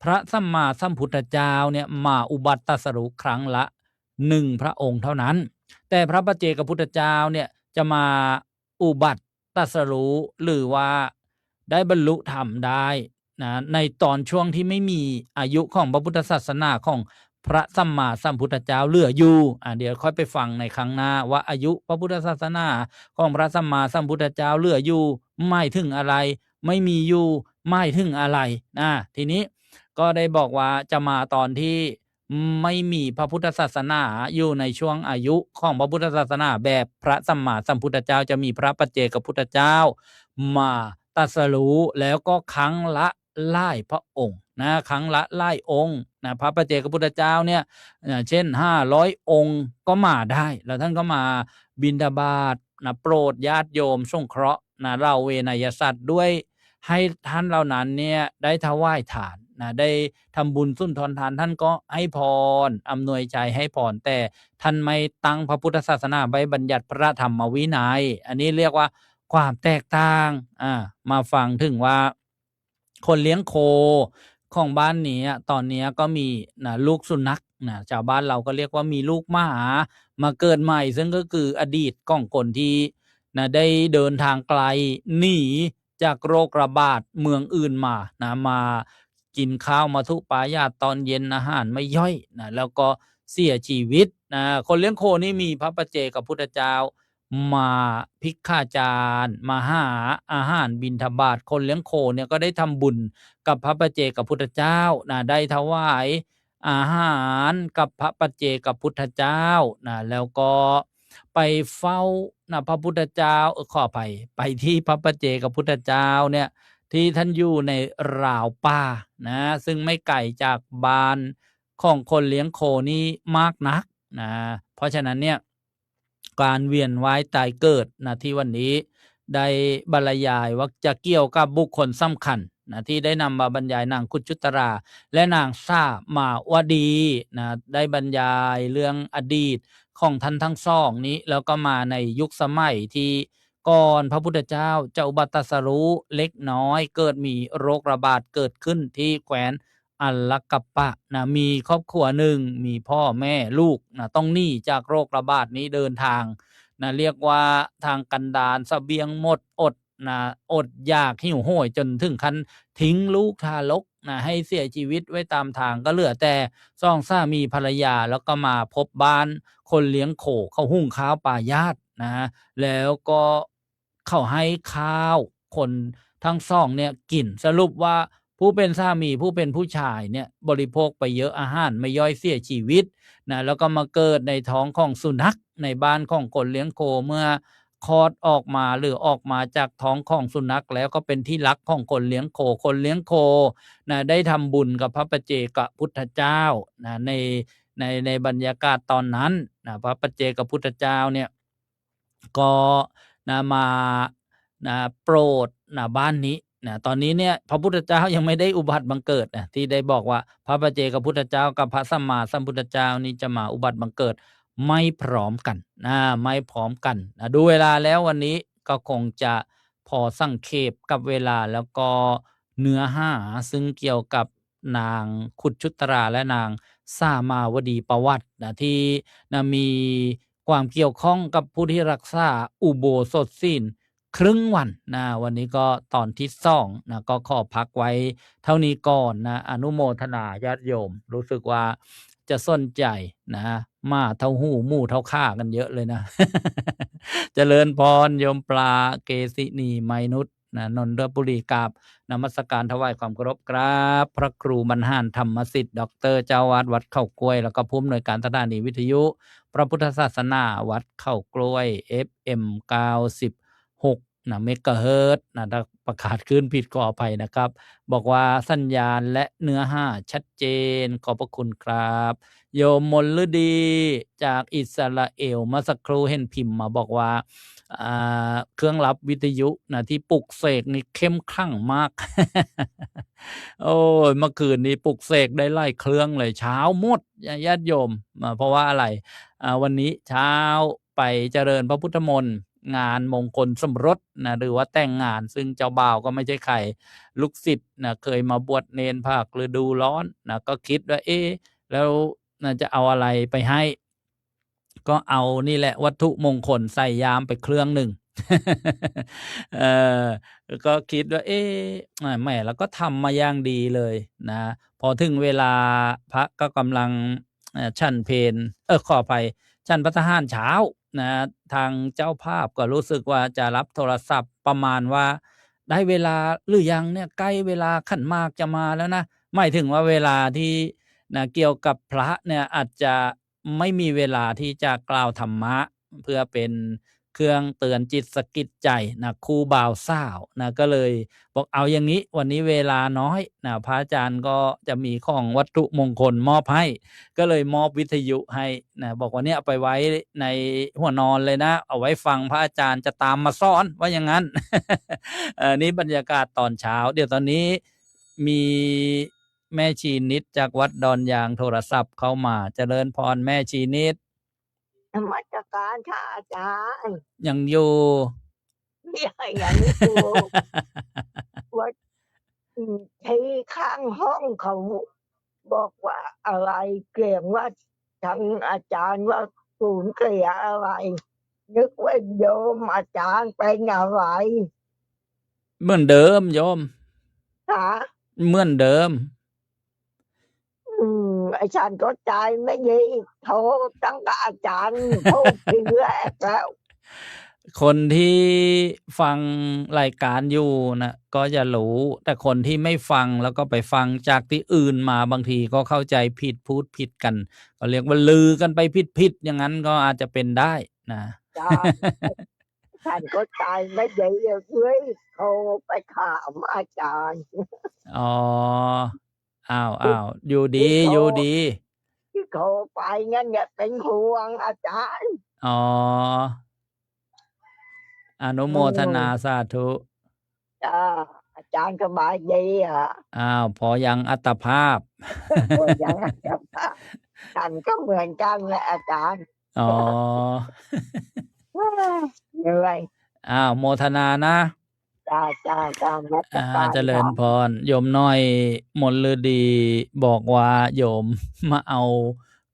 พระสัมมาสัมพุทธเจ้าเนี่ยมาอุบัติตรัสรู้ครั้งละ1 พระองค์เท่านั้นแต่พระปัจเจกพุทธเจ้าเนี่ยจะมาอุบัติตรัสรู้หรือว่าได้บรรลุธรรมได้นะในตอนช่วงที่ไม่มีอายุของพระพุทธศาสนาของ พระสัมมาสัมพุทธเจ้าเหลืออยู่เดี๋ยวค่อยไปฟังในครั้งหน้าว่าอายุพระพุทธศาสนาของพระสัมมาสัมพุทธเจ้าเหลืออยู่หมายถึงอะไรไม่มีอยู่หมายถึงอะไรทีนี้ก็ได้บอกว่าจะมาตอนที่ไม่มีพระพุทธศาสนาอยู่ในช่วงอายุของพระพุทธศาสนาแบบพระสัมมาสัมพุทธเจ้าจะมีพระปัจเจกพุทธเจ้ามาตรัสรู้แล้วก็ครั้งละหลายพระองค์ครั้งละหลายองค์พระปัจเจกพุทธเจ้าเนี่ยเช่น500องค์ก็มาได้แล้วท่านก็มาบิณฑบาตโปรดญาติโยมสงเคราะห์เราเวนยสัตว์ด้วยให้ท่านเหล่านั้นเนี่ยได้ถวายทานได้ทำบุญสุนทรทานท่านก็ให้พรอำนวยใจให้พรแต่ท่านไม่ตั้งพระพุทธศาสนาไว้บัญญัติพระธรรมวินัยอันนี้เรียกว่าความแตกต่างมาฟังถึงว่าคนเลี้ยงโคของบ้านนี้ตอนนี้ก็มีลูกสุนัขชาวบ้านเราก็เรียกว่ามีลูกหมามาเกิดใหม่ซึ่งก็คืออดีตของคนที่ได้เดินทางไกลหนีจากโรคระบาดเมืองอื่นมามากินข้าวมาทุปายาตอนเย็นอาหารไม่ย่อยแล้วก็เสียชีวิตคนเลี้ยงโคนี่มีพระปัจเจกพุทธเจ้ามาภิกขาจารย์มาหาอาหารบิณฑบาตคนเลี้ยงโคเนี่ยก็ได้ทำบุญกับพระปัจเจกพุทธเจ้าได้ถวายอาหารกับพระปัจเจกพุทธเจ้าแล้วก็ไปเฝ้าพระพุทธเจ้าขอไปที่พระปัจเจกพุทธเจ้าเนี่ยที่ท่านอยู่ในราวป่าซึ่งไม่ไกลจากบ้านของคนเลี้ยงโคนี่มากนักเพราะฉะนั้นเนี่ยการเวียนว่ายตายเกิดที่วันนี้ได้บรรยายว่าจะเกี่ยวกับบุคคลสำคัญที่ได้นำมาบรรยายนางคุชุตราและนางสามาวดีได้บรรยายเรื่องอดีตของท่านทั้งสองนี้แล้วก็มาในยุคสมัยที่ก่อนพระพุทธเจ้าจะอุบัติตรัสรู้เล็กน้อยเกิดมีโรคระบาดเกิดขึ้นที่แคว้นอัลลักกัปปะมีครอบครัวหนึ่งมีพ่อแม่ลูกต้องหนีจากโรคระบาดนี้เดินทางเรียกว่าทางกันดารเสบียงหมดอดอยากหิวโหยจนถึงขั้นทิ้งลูกทารกให้เสียชีวิตไว้ตามทางก็เหลือแต่สองสามีภรรยาแล้วก็มาพบบ้านคนเลี้ยงโคเขาหุงข้าวปลายาตแล้วก็เขาให้ข้าวคนทั้งสองเนี่ยกินสรุปว่าผู้เป็นสามีผู้เป็นผู้ชายเนี่ยบริโภคไปเยอะอาหารไม่ย่อยเสียชีวิตแล้วก็มาเกิดในท้องของสุนัขในบ้านของคนเลี้ยงโคเมื่อคลอดออกมาหรือออกมาจากท้องของสุนัขแล้วก็เป็นที่รักของคนเลี้ยงโคคนเลี้ยงโคได้ทำบุญกับพระปัจเจกพุทธเจ้าในบรรยากาศตอนนั้นพระปัจเจกพุทธเจ้าเนี่ยก็มาโปรดบ้านนี้ตอนนี้เนี่ยพระพุทธเจ้ายังไม่ได้อุบัติบังเกิดที่ได้บอกว่าพระปัจเจกพุทธเจ้ากับพระสัมมาสัมพุทธเจ้านี่จะมาอุบัติบังเกิดไม่พร้อมกันไม่พร้อมกันดูเวลาแล้ววันนี้ก็คงจะพอสังเขปกับเวลาแล้วก็เนื้อหาซึ่งเกี่ยวกับนางคุชุตราและนางสามาวดีประวัติที่มีความเกี่ยวข้องกับผู้ที่รักษาอุโบสถศีลครึ่งวันวันนี้ก็ตอนที่2ก็ขอพักไว้เท่านี้ก่อนอนุโมทนาญาติโยมรู้สึกว่าจะสนใจมาเท่าหูหมู่เท่าข้ากันเยอะเลยนะ เจริญพรโยมปลาเกษินีไมนุษย์นนทบุรีกราบนมัสการถวายความเคารพครับพระครูบรรหารธรรมสิทธิ์ดร.เจ้าวาดวัดเข้ากล้วยแล้วก็ผู้อำนวยการสถานีวิทยุพระพุทธศาสนาวัดเข้ากล้วย FM 96เมกะเฮิรตซ์ถ้าประกาศขึ้นผิดขออภัยนะครับบอกว่าสัญญาณและเนื้อหาชัดเจนขอบพระคุณครับโยมมลฤดีจากอิสราเอลมาสักครู่เห็นพิมพ์มาบอกว่าเครื่องรับวิทยุที่ปลุกเสกนี่เข้มข้นมาก โอ้ยเมื่อคืนนี้ปลุกเสกได้ไล่เครื่องเลยเช้าหมดญาติโยมเพราะว่าอะไรวันนี้เช้าไปเจริญพระพุทธมนต์งานมงคลสมรสหรือว่าแต่งงานซึ่งเจ้าบ่าวก็ไม่ใช่ใครลูกศิษย์เคยมาบวชเนนภาคฤดูร้อนก็คิดว่าแล้วจะเอาอะไรไปให้ก็เอานี่แหละวัตถุมงคลใส่ยามไปเครื่องหนึ่ง ก็คิดว่าแม่แล้วก็ทำมาอย่างดีเลยนะพอถึงเวลาพระก็กำลัง ฉันเพลขออภัยฉันภัตตาหารเช้านะทางเจ้าภาพก็รู้สึกว่าจะรับโทรศัพท์ประมาณว่าได้เวลาหรือยังเนี่ยใกล้เวลาขันหมากจะมาแล้วนะหมายถึงว่าเวลาที่นะเกี่ยวกับพระเนี่ยอาจจะไม่มีเวลาที่จะกล่าวธรรมะเพื่อเป็นเครื่องเตือนจิตสะกิดใจนะครูบ่าวสาวนะก็เลยบอกเอาอย่างนี้วันนี้เวลาน้อยนะพระอาจารย์ก็จะมีของวัตถุมงคลมอบให้ก็เลยมอบวิทยุให้นะบอกว่าเนี่ยเอาไปไว้ในหัวนอนเลยนะเอาไว้ฟังพระอาจารย์จะตามมาสอนว่าอย่างนั้น นี่บรรยากาศตอนเช้าเดี๋ยวตอนนี้มีแม่ชีนิดจากวัดดอนยางโทรศัพท์เข้ามาเจริญพรแม่ชีนิด นมัสการค่ะอาจารย์ ยังอยู่ อย่างนี้กูว่าที่ข้างห้องเขาบอกว่าอะไรเกี่ยงว่าทางอาจารย์ว่าสูญเสียอะไร นึกว่าโยมอาจารย์เป็นอะไร เหมือนเดิมโยม คะ เหมือนเดิม อาจารย์ก็ใจไม่ดีโทรตั้งกับอาจารย์พูดทีแรกแล้ว คนที่ฟังรายการอยู่นะก็จะรู้แต่คนที่ไม่ฟังแล้วก็ไปฟังจากที่อื่นมาบางทีก็เข้าใจผิดพูดผิดกันก็เรียกว่าลือกันไปผิดๆอย่างนั้นก็อาจจะเป็นได้นะ จ้า ท่านก็ใจไม่ดีเลยโทรไปถามอาจารย์ อ๋ออ้าวอยู่ดี ที่โทร อยู่ดี ที่โทรไปงั้นอย่าเป็นห่วงอาจารย์ อ๋ออนุโมทนาสาธุ จ้าอาจารย์สบายดีอ่ะ อ้าวพอยังอัตภาพ พูดอย่างนั้นครับท่านก็เหมือนกันแหละอาจารย์ อ๋อ เหนื่อย อ้าวโมทนานะ จ้านัก เจริญพรโยมน้อยมนฤดีบอกว่าโยม มาเอา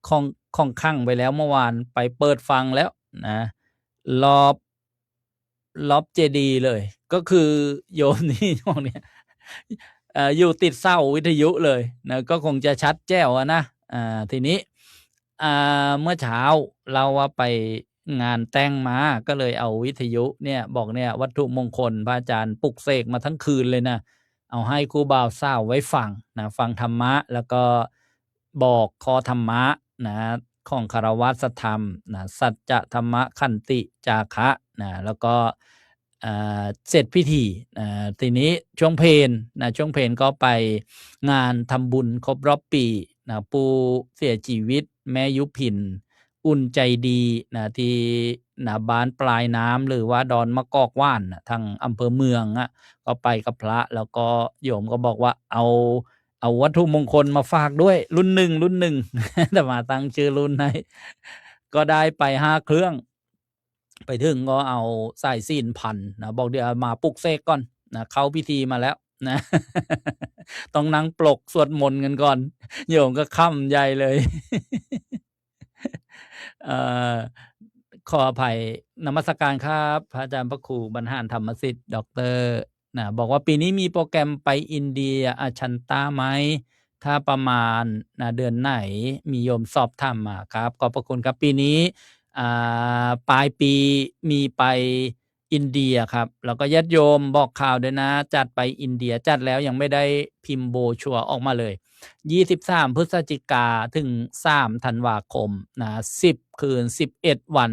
ของข้างไปแล้วเมื่อวานไปเปิดฟังแล้วนะรอบเจดีย์เลย ก็คือโยมนี่พวกเนี้ยอยู่ติดเสาวิทยุเลยนะก็คงจะชัดแจ้วอะนะทีนี้เมื่อเช้าเราว่าไปงานแต่งมาก็เลยเอาวิทยุเนี่ยบอกเนี่ยวัตถุมงคลพระอาจารย์ปลุกเสกมาทั้งคืนเลยนะเอาให้ครูบ่าวสาวไว้ฟังนะฟังธรรมะแล้วก็บอกข้อธรรมะนะของคารวะธรรมนะสัจจะธรรมะขันติจาคะนะแล้วก็เสร็จพิธีทีนี้ช่วงเพลช่วงเพลก็ไปงานทำบุญครบรอบปีนะปูเสียชีวิตแม่ยุพินอุ่นใจดีนะที่บ้านปลายน้ำหรือว่าดอนมะกอกว่านทางอำเภอเมืองก็ไปกับพระแล้วก็โยมก็บอกว่าเอาวัตถุมงคลมาฝากด้วยรุ่นหนึ่ง แต่มาตั้งชื่อรุ่นให้ก็ได้ไป5 เครื่อง ไปถึงก็เอาสายศีลพันนะบอกเดี๋ยวมาปลุกเสกก่อนนะเข้าพิธีมาแล้วนะ ต้องนั่งปลกสวดมนต์กันก่อนโยมก็ค่ำใหญ่เลย ขออภัยนมัสการครับพระอาจารย์พระครูบรรหารธรรมสิทธิ์ดอกเตอรนะบอกว่าปีนี้มีโปรแกรมไปอินเดียอาชันตาไหมถ้าประมาณเดือนไหนมีโยมสอบถามมาครับขอบพระคุณครับปีนี้ปลายปีมีไปอินเดียครับแล้วก็ญาติโยมบอกข่าวด้วยนะจัดไปอินเดียจัดแล้วยังไม่ได้พิมพ์โบชัวร์ออกมาเลย23 พฤศจิกาถึง3 ธันวาคมนะ10 คืน 11 วัน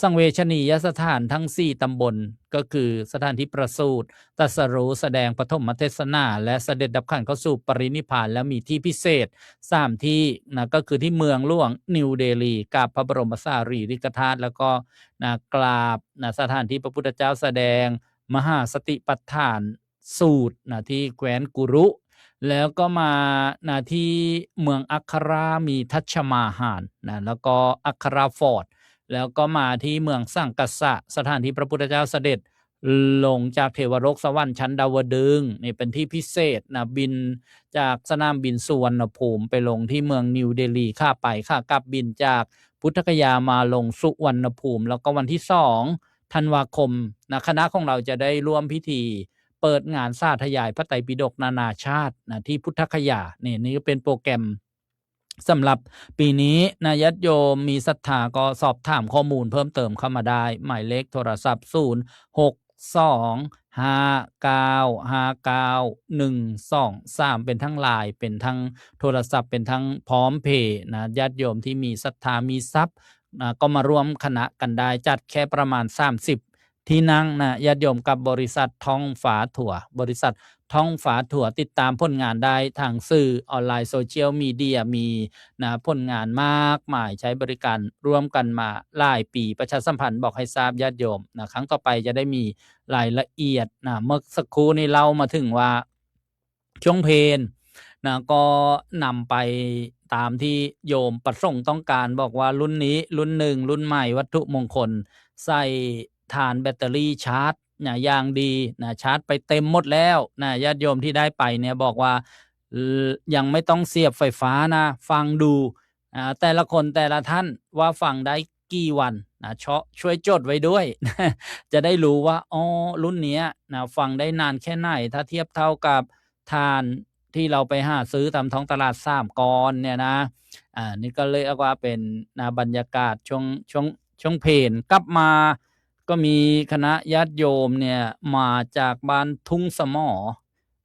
สังเวชนียสถานทั้ง4 ตำบลก็คือสถานที่ประสูติตรัสรู้แสดงปฐมเทศนาและเสด็จดับขันเข้าสู่ปรินิพพานแล้วมีที่พิเศษ3 ที่นะก็คือที่เมืองหลวงนิวเดลีกับพระบรมสารีริกธาตุแล้วก็นะกราบนะสถานที่พระพุทธเจ้าแสดงมหาสติปัฏฐานสูตรนะที่แคว้นกุรุแล้วก็มาที่เมืองอัครามีทัชมาหารนะแล้วก็อัคราฟอร์ดแล้วก็มาที่เมืองสังกัสสะสถานที่พระพุทธเจ้าเสด็จลงจากเทวโลกสวรรค์ชั้นดาวดึงส์นี่เป็นที่พิเศษนะบินจากสนามบินสุวรรณภูมิไปลงที่เมืองนิวเดลีค่าไปค่ากลับบินจากพุทธคยามาลงสุวรรณภูมิแล้วก็วันที่2 ธันวาคมนะคณะของเราจะได้ร่วมพิธีเปิดงานสาธยายพระไตรปิฎกนานาชาตินะที่พุทธคยานี่ก็เป็นโปรแกรม สำหรับปีนี้นะญาติโยมมีศรัทธาก็สอบถามข้อมูลเพิ่มเติมเข้ามาได้ หมายเลขโทรศัพท์ 0625959123 เป็นทั้งไลน์เป็นทั้งโทรศัพท์เป็นทั้งพร้อมเพย์นะญาติโยมที่มีศรัทธามีทรัพย์ก็มาร่วมคณะกันได้จัดแค่ประมาณ30ที่นั่งนะญาติโยมกับบริษัทท่องฝาถั่วบริษัทท่องฝาถั่วติดตามผลงานได้ทางสื่อออนไลน์โซเชียลมีเดียมีนะผลงานมากมายใช้บริการร่วมกันมาหลายปีประชาสัมพันธ์บอกให้ทราบญาติโยมนะครั้งต่อไปจะได้มีรายละเอียดนะเมื่อสักครู่นี้เล่ามาถึงว่าช่วงเพลนะก็นำไปตามที่โยมประสงค์ต้องการบอกว่ารุ่นนี้รุ่นหนึ่งรุ่นใหม่วัตถุมงคลใส่ฐานแบตเตอรี่ชาร์จนะอย่างดีนะชาร์จไปเต็มหมดแล้วนะญาติโยมที่ได้ไปเนี่ยบอกว่ายังไม่ต้องเสียบไฟฟ้านะฟังดูแต่ละคนแต่ละท่านว่าฟังได้กี่วันนะช่วยจดไว้ด้วย จะได้รู้ว่าอ๋อรุ่นเนี้ยนะฟังได้นานแค่ไหนถ้าเทียบเท่ากับทานที่เราไปหาซื้อตามท้องตลาด3 กรเนี่ยนะนี่ก็เลยเรียกว่าเป็นนะบรรยากาศช่วงเพลนกลับมาก็มีคณะญาติโยมเนี่ยมาจากบ้านทุ่งสมอ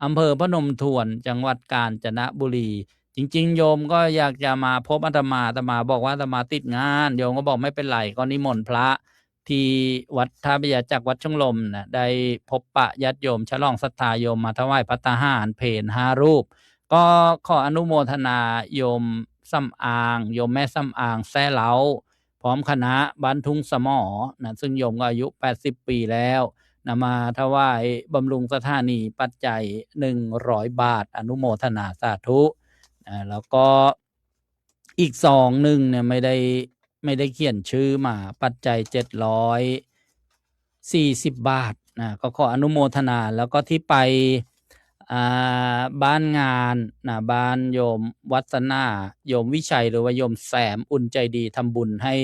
อำเภอพนมทวนจังหวัดกาญจนบุรีจริงๆโยมก็อยากจะมาพบอาตมาบอกว่าอาตมาติดงานโยมก็บอกไม่เป็นไรก็นิมนต์พระที่วัดท่าพระยาจากวัดช่องลมนะได้พบปะญาติโยมฉลองศรัทธาโยมมาถวายภัตตาหารเพล5 รูปก็ขออนุโมทนาโยมสำอางโยมแม่สำอางแซ่เหลาพร้อมคณะบ้านทุ่งสมอนะซึ่งโยมก็อายุ80 ปีแล้วนะมาถวายบำรุงสถานีปัจจัย100 บาทอนุโมทนาสาธุแล้วก็อีก2นึงเนี่ยไม่ได้เขียนชื่อมาปัจจัย740 บาทนะก็ขออนุโมทนาแล้วก็ที่ไปบ้านงานนะบ้านโยมวัฒนาโยมวิชัยหรือว่าโยมแสมอุ่นใจดีทำบุญให้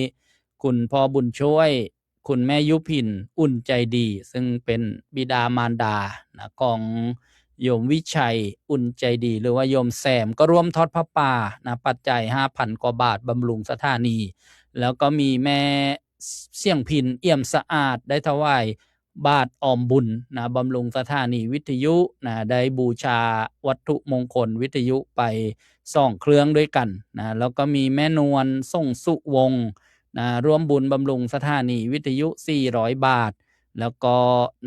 คุณพ่อบุญช่วยคุณแม่ยุพินอุ่นใจดีซึ่งเป็นบิดามารดานะของโยมวิชัยอุ่นใจดีหรือว่าโยมแสมก็ร่วมทอดผ้าป่านะปัจจัย 5,000 กว่าบาทบำรุงสถานีแล้วก็มีแม่เสี่ยงพินเอี่ยมสะอาดได้ถวายบาทออมบุญนะบำรุงสถานีวิทยุนะได้บูชาวัตถุมงคลวิทยุไป2 เครื่องด้วยกันนะแล้วก็มีแม่นวลส่งสุวงศ์นะร่วมบุญบำรุงสถานีวิทยุ400 บาทแล้วก็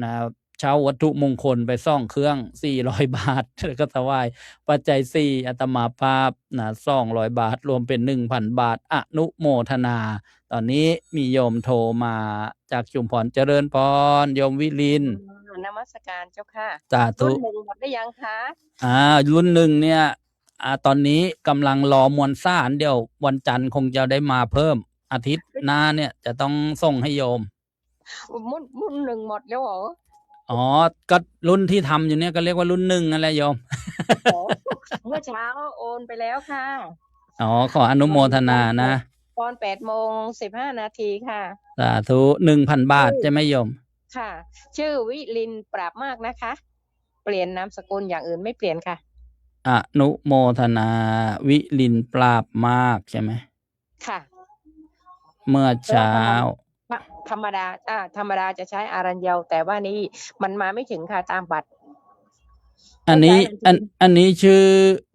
นะเช่าวัตถุมงคลไป2 เครื่อง400 บาทแล้วก็ถวายปัจจัย4อาตมาภาพนะ200 บาทรวมเป็น 1,000 บาทอนุโมทนาตอนนี้มีโยมโทรมาจากชุมพรเจริญพรโยมวิรินทร์นมัสการเจ้าค่ะสาธุรุ่นหนึ่งหมดได้ยังคะรุ่นหนึ่งเนี่ยตอนนี้กำลังรอมวลสารเดี๋ยววันจันทร์คงจะได้มาเพิ่มอาทิตย์หน้าเนี่ยจะต้องส่งให้โยมรุ่นหนึ่งหมดแล้วเหรอก็รุ่นที่ทำอยู่เนี่ยก็เรียกว่ารุ่น1นั่นแหละโยมเมื่อเช้าโอนไปแล้วค่ะขออนุโมทนานะตอน 8:15 นาทีค่ะสาธุ 1,000 บาทใช่ไหมโยมค่ะชื่อวิรินทร์ปราบมากนะคะเปลี่ยนนามสกุลอย่างอื่นไม่เปลี่ยนค่ะอนุโมทนาวิรินทร์ปราบมากใช่ไหมค่ะเมื่อเช้าธรรมดาจะใช้อารัญเยาแต่ว่านี้มันมาไม่ถึงค่ะตามบัตรอันนี้ชื่อ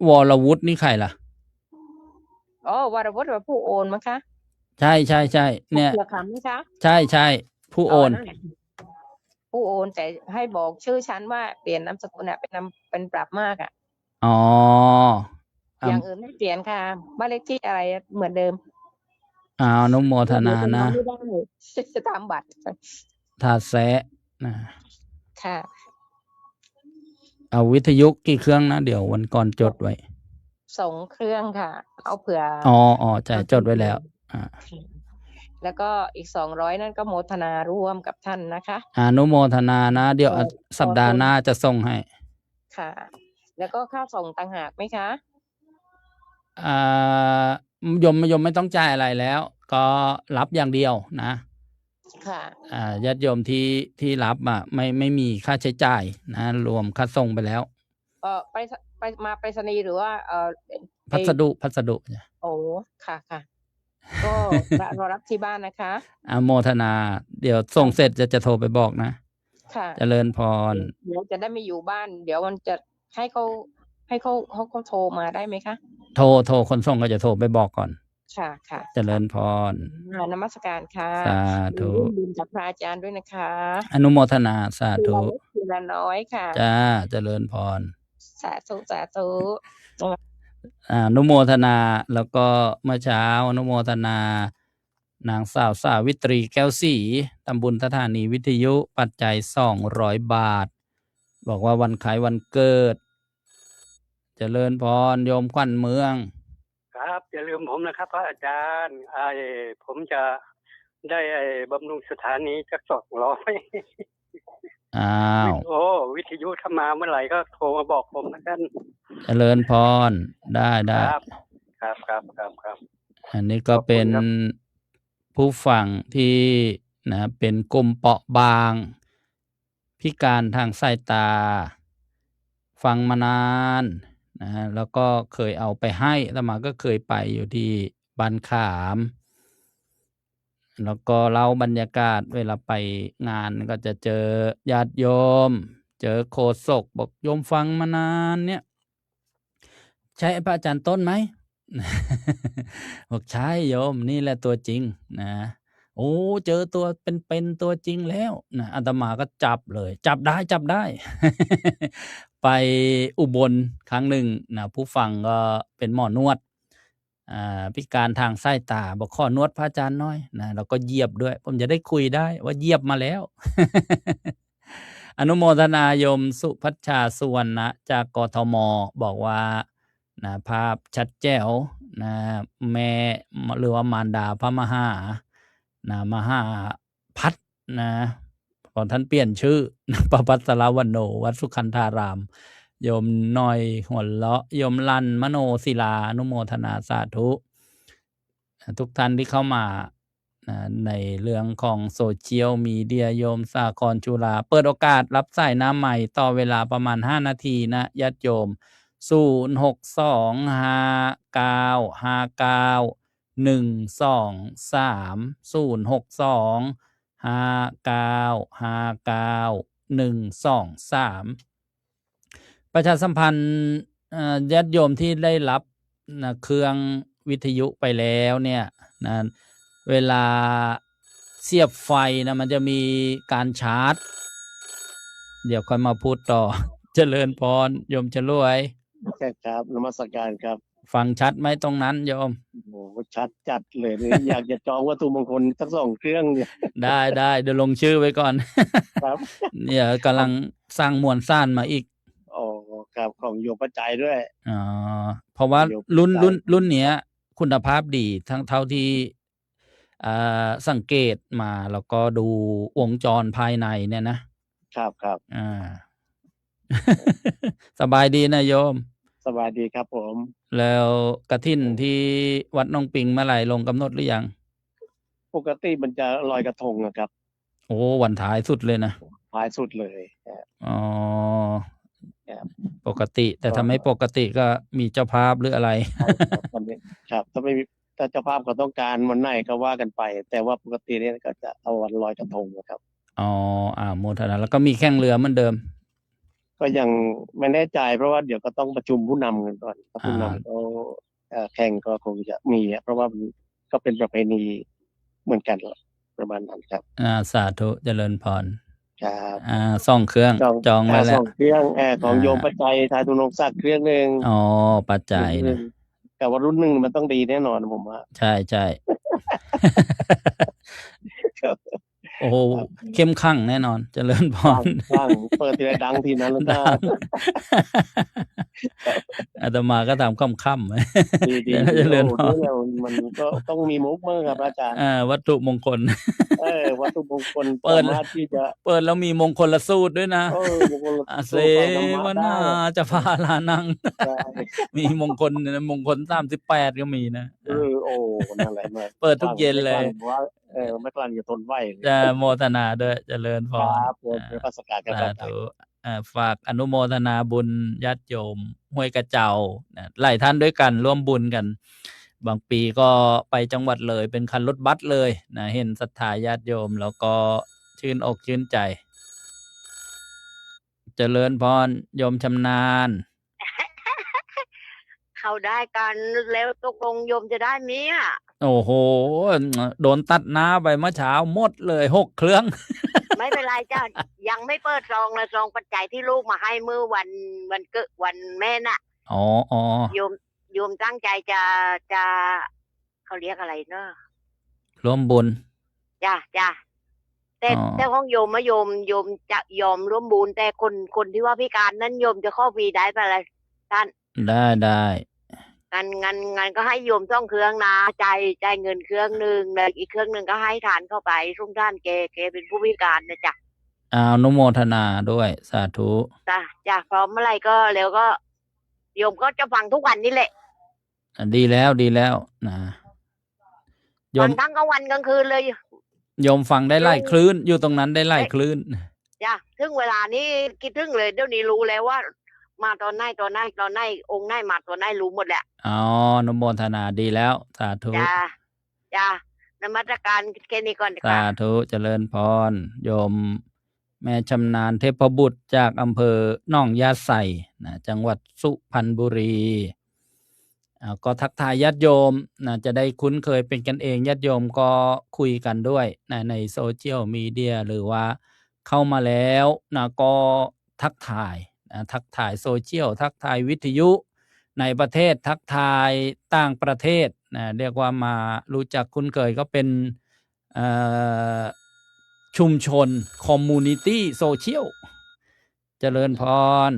วรวุฒินี่ใครล่ะวรวุฒิว่าผู้โอนมั้งคะใช่เนี่ยเสือขำมั้งคะใช่ผู้โอนแต่ให้บอกชื่อฉันว่าเปลี่ยนนามสกุลเป็นปรับมากอย่างอื่นไม่เปลี่ยนค่ะบ้านเลขที่อะไรเหมือนเดิมอนุโมทนานะไม่ได้จะตามบัตรทาแซะนะค่ะเอาวิทยุกี่เครื่องนะเดี๋ยววันก่อนจดไว้2 เครื่องค่ะเอาเผื่อใช่จดไว้แล้วแล้วก็อีก200นั่นก็โมทนาร่วมกับท่านนะคะอนุโมทนานะเดี๋ยวสัปดาห์หน้าจะส่งให้ค่ะแล้วก็ค่าส่งต่างหากไหมคะยมไม่ต้องจ่ายอะไรแล้วก็รับอย่างเดียวนะค่ะญาติโยมที่รับไม่มีค่าใช้จ่ายนะรวมค่าส่งไปแล้วไปมาไปรษณีย์หรือว่า พัสดุจ้ะ โอ้ค่ะค่ะ ก็รอรับที่บ้านนะคะ อนุโมทนา เดี๋ยวส่งเสร็จจะโทรไปบอกนะ ค่ะ เจริญพร เดี๋ยวจะได้ไม่อยู่บ้าน เดี๋ยวมันจะให้เขาโทรมาได้ไหมคะ โทรคนส่งก็จะโทรไปบอกก่อน ค่ะค่ะ เจริญพร นมัสการค่ะ สาธุ ร่วมบุญกับพระอาจารย์ด้วยนะคะ อนุโมทนาสา ที ธุ ละเล็กทีละน้อยค่ะ จ้าเจริญพร สาธุสาธุ อนุโมทนาแล้วก็เมื่อเช้าอนุโมทนานางสาวสาวิตรีแก้วศรีตำบลสถานีวิทยุปัจจัย200 บาท บอกว่าวันคล้ายวันเกิด เจริญพรโยมขวัญเมือง ครับอย่าลืมผมนะครับพระอาจารย์ผมจะได้บำรุงสถานีจัก200 อ้าว โอ้วิทยุถ้ามาเมื่อไหร่ก็โทรมาบอกผมนะท่าน เจริญพรได้ ครับครับ อันนี้ก็เป็น ขอบคุณครับ ผู้ฟังที่นะเป็นกลุ่มเปราะบาง พิการทางสายตา ฟังมานานนะแล้วก็เคยเอาไปให้แล้วมาก็เคยไปอยู่ที่บ้านขาม แล้วก็เล่าบรรยากาศเวลาไปงานก็จะเจอญาติโยม เจอโฆษกบอกโยมฟังมานานเนี่ย ใช่พระอาจารย์ต้นไหม บอกใช่โยมนี่แหละตัวจริงนะโอ้เจอตัวเป็นตัวจริงแล้วนะอาตมาก็จับเลย จับได้ ไปอุบลครั้งหนึ่งนะผู้ฟังก็เป็นหมอนวดพิการทางสายตาบอกขอนวดพระอาจารย์น้อยนะแล้วก็เยียบด้วย ผมจะได้คุยได้ว่าเยียบมาแล้ว อนุโมทนายมสุพัชชาสุวรรณะจากกทมบอกว่านะภาพชัดแจ๋วนะแม่หรือว่ามารดาพระมหานะมหาพัฒนะขอท่านเปลี่ยนชื่อ ประภัสรวันโนวัดสุขันธาราม โยมน้อยหัวเราะโยมลันมโนศิลาอนุโมทนาสาธุทุกท่านที่เข้ามาในเรื่องของโซเชียลมีเดียโยมสาครจุฬาเปิดโอกาสรับสายน้ำใหม่ต่อเวลาประมาณ5นาทีนะญาติโยม062595123 ประชาสัมพันธ์ญาติโยมที่ได้รับนะเครื่องวิทยุไปแล้วเนี่ยนะเวลาเสียบไฟนะมันจะมีการชาร์จ เดี๋ยวค่อยมาพูดต่อ เจริญพรโยมจะรวย ใช่ครับนมัสการครับ ฟังชัดไหมตรงนั้นโยม โอ้โหชัดจัดเลยเนี่ย อยากจะจองวัตถุมงคลทั้ง2 เครื่องเนี่ย ได้เดี๋ยวลงชื่อไว้ก่อน ครับ เนี่ยกำลังสร้างมวลสร้างมาอีก อ๋อครับของโยมปัจจัยด้วย อ๋อเพราะว่า โยม รุ่นเนี้ย คุณภาพดีทั้งเท่าที่สังเกตมาแล้วก็ดูวงจรภายในเนี่ยนะครับ สบายดีนะโยม สบายดีครับผม แล้วกฐินที่วัดหนองปิงเมื่อไหร่ลงกำหนดหรือยัง ปกติมันจะลอยกระทงนะครับ โอ้วันท้ายสุดเลยนะ ท้ายสุดเลย อ๋อ ครับ ปกติ แต่ถ้าไม่ปกติก็มีเจ้าภาพหรืออะไร ตอนนี้ครับถ้าไม่มีถ้าเจ้าภาพเขาต้องการวันไหนก็ว่ากันไป แต่ว่าปกติเนี่ยก็จะเอาวันลอยกระทงนะครับ อ๋อโมทนาแล้วก็มีแข่งเรือเหมือนเดิม ก็ยังไม่แน่ใจเพราะว่าเดี๋ยวก็ต้องประชุมผู้นำกันก่อนถ้าผู้นำเขาแข่งก็คงจะมีเพราะว่ามันก็เป็นประเพณีเหมือนกันประมาณนั้นครับ สาธุเจริญพร ครับ 2 เครื่องจองไว้แล้ว 2 เครื่องของโยมปัจจัยทายทุนงศักดิ์เครื่องนึง อ๋อปัจจัยนะ แต่ว่ารุ่นหนึ่งมันต้องดีแน่นอนผมว่า ใช่ โอ้โหเข้มขังแน่นอนเจริญพร ฟังเปิดทีไรดังทีนั้นแล้วก็ อาตมาก็ทำค่ำๆ ดี เจริญพร มันก็ต้องมีมุกเมื่อครับอาจารย์ วัตถุมงคล วัตถุมงคล เปิด สามารถที่จะ เปิดแล้วมีมงคลละสูตรด้วยนะ มงคล เสวนาจะพาลานัง ได้ มีมงคล38ก็มีนะ โอ้นั่นแหละ เปิดทุกเย็นเลย ว่าไม่กล้าจะทนไหวเลย จะโมทนาด้วยเจริญพร ครับผมเป็นภาษาการกัน สาธุ ฝากอนุโมทนาบุญญาติโยมห้วยกระเจ้าหลายท่านด้วยกันร่วมบุญกันบางปีก็ไปจังหวัดเลยเป็นคันรถบัสเลยนะเห็นศรัทธาญาติโยมแล้วก็ชื่นอกชื่นใจเจริญพรโยมชำนาญ เขาได้กันแล้วตกลงโยมจะได้ไหมอ่ะ โอ้โหโดนตัดหน้าไปเมื่อเช้าหมดเลย6 เครื่อง ไม่เป็นไรจ้า ยังไม่เปิดซองเลยซองปัจจัยที่ลูกมาให้เมื่อวันเกิดวันแม่น่ะ อ๋อโยมตั้งใจจะเขาเรียกอะไรเนอะ ร่วมบุญ จ้าแต่ห้องโยมจะยอมร่วมบุญแต่คนที่ว่าพิการนั้นโยมจะเข้าฟรีได้ปะล่ะท่าน ได้งั้นก็ให้โยม2 เครื่องนะจ่ายเงินเครื่องนึงแล้วอีกเครื่องนึงก็ให้ทานเข้าไปรุ่งท่านแกเป็นผู้พิการนะจ๊ะ อนุโมทนาด้วยสาธุ จ้ะพร้อมเมื่อไหร่ก็แล้วก็โยมก็จะฟังทุกวันนี่แหละ ดีแล้วนะโย ฟั ม งทั้งกลางวันกลางคืนเลย โยมฟังได้หลายคลื่นอยู่ตรงนั้นได้หลายคลื่น จ้ะถึงเวลานี้คิดถึงเลยเดี๋ยวนี้รู้แล้วว่ามาตอนไหนองค์ไหนมาตอนไหนรู้หมดแหละ อ๋ออนุโมทนาดีแล้วสาธุ จ้านมัสการแค่นี้ก่อนดีก สา ว่า ธุเจริญพรโยมแม่ชำนาญเทพบุตรจากอำเภอหนองยาไสนะจังหวัดสุพรรณบุรีก็ทักทายญาติโยมนะจะได้คุ้นเคยเป็นกันเองญาติโยมก็คุยกันด้วยนะในโซเชียลมีเดียหรือว่าเข้ามาแล้วนะก็ทักทายโซเชียลทักทายวิทยุในประเทศทักทายต่างประเทศนะเรียกว่ามารู้จักคุ้นเคยก็เป็นชุมชนคอมมูนิตี้โซเชียลเจริญพร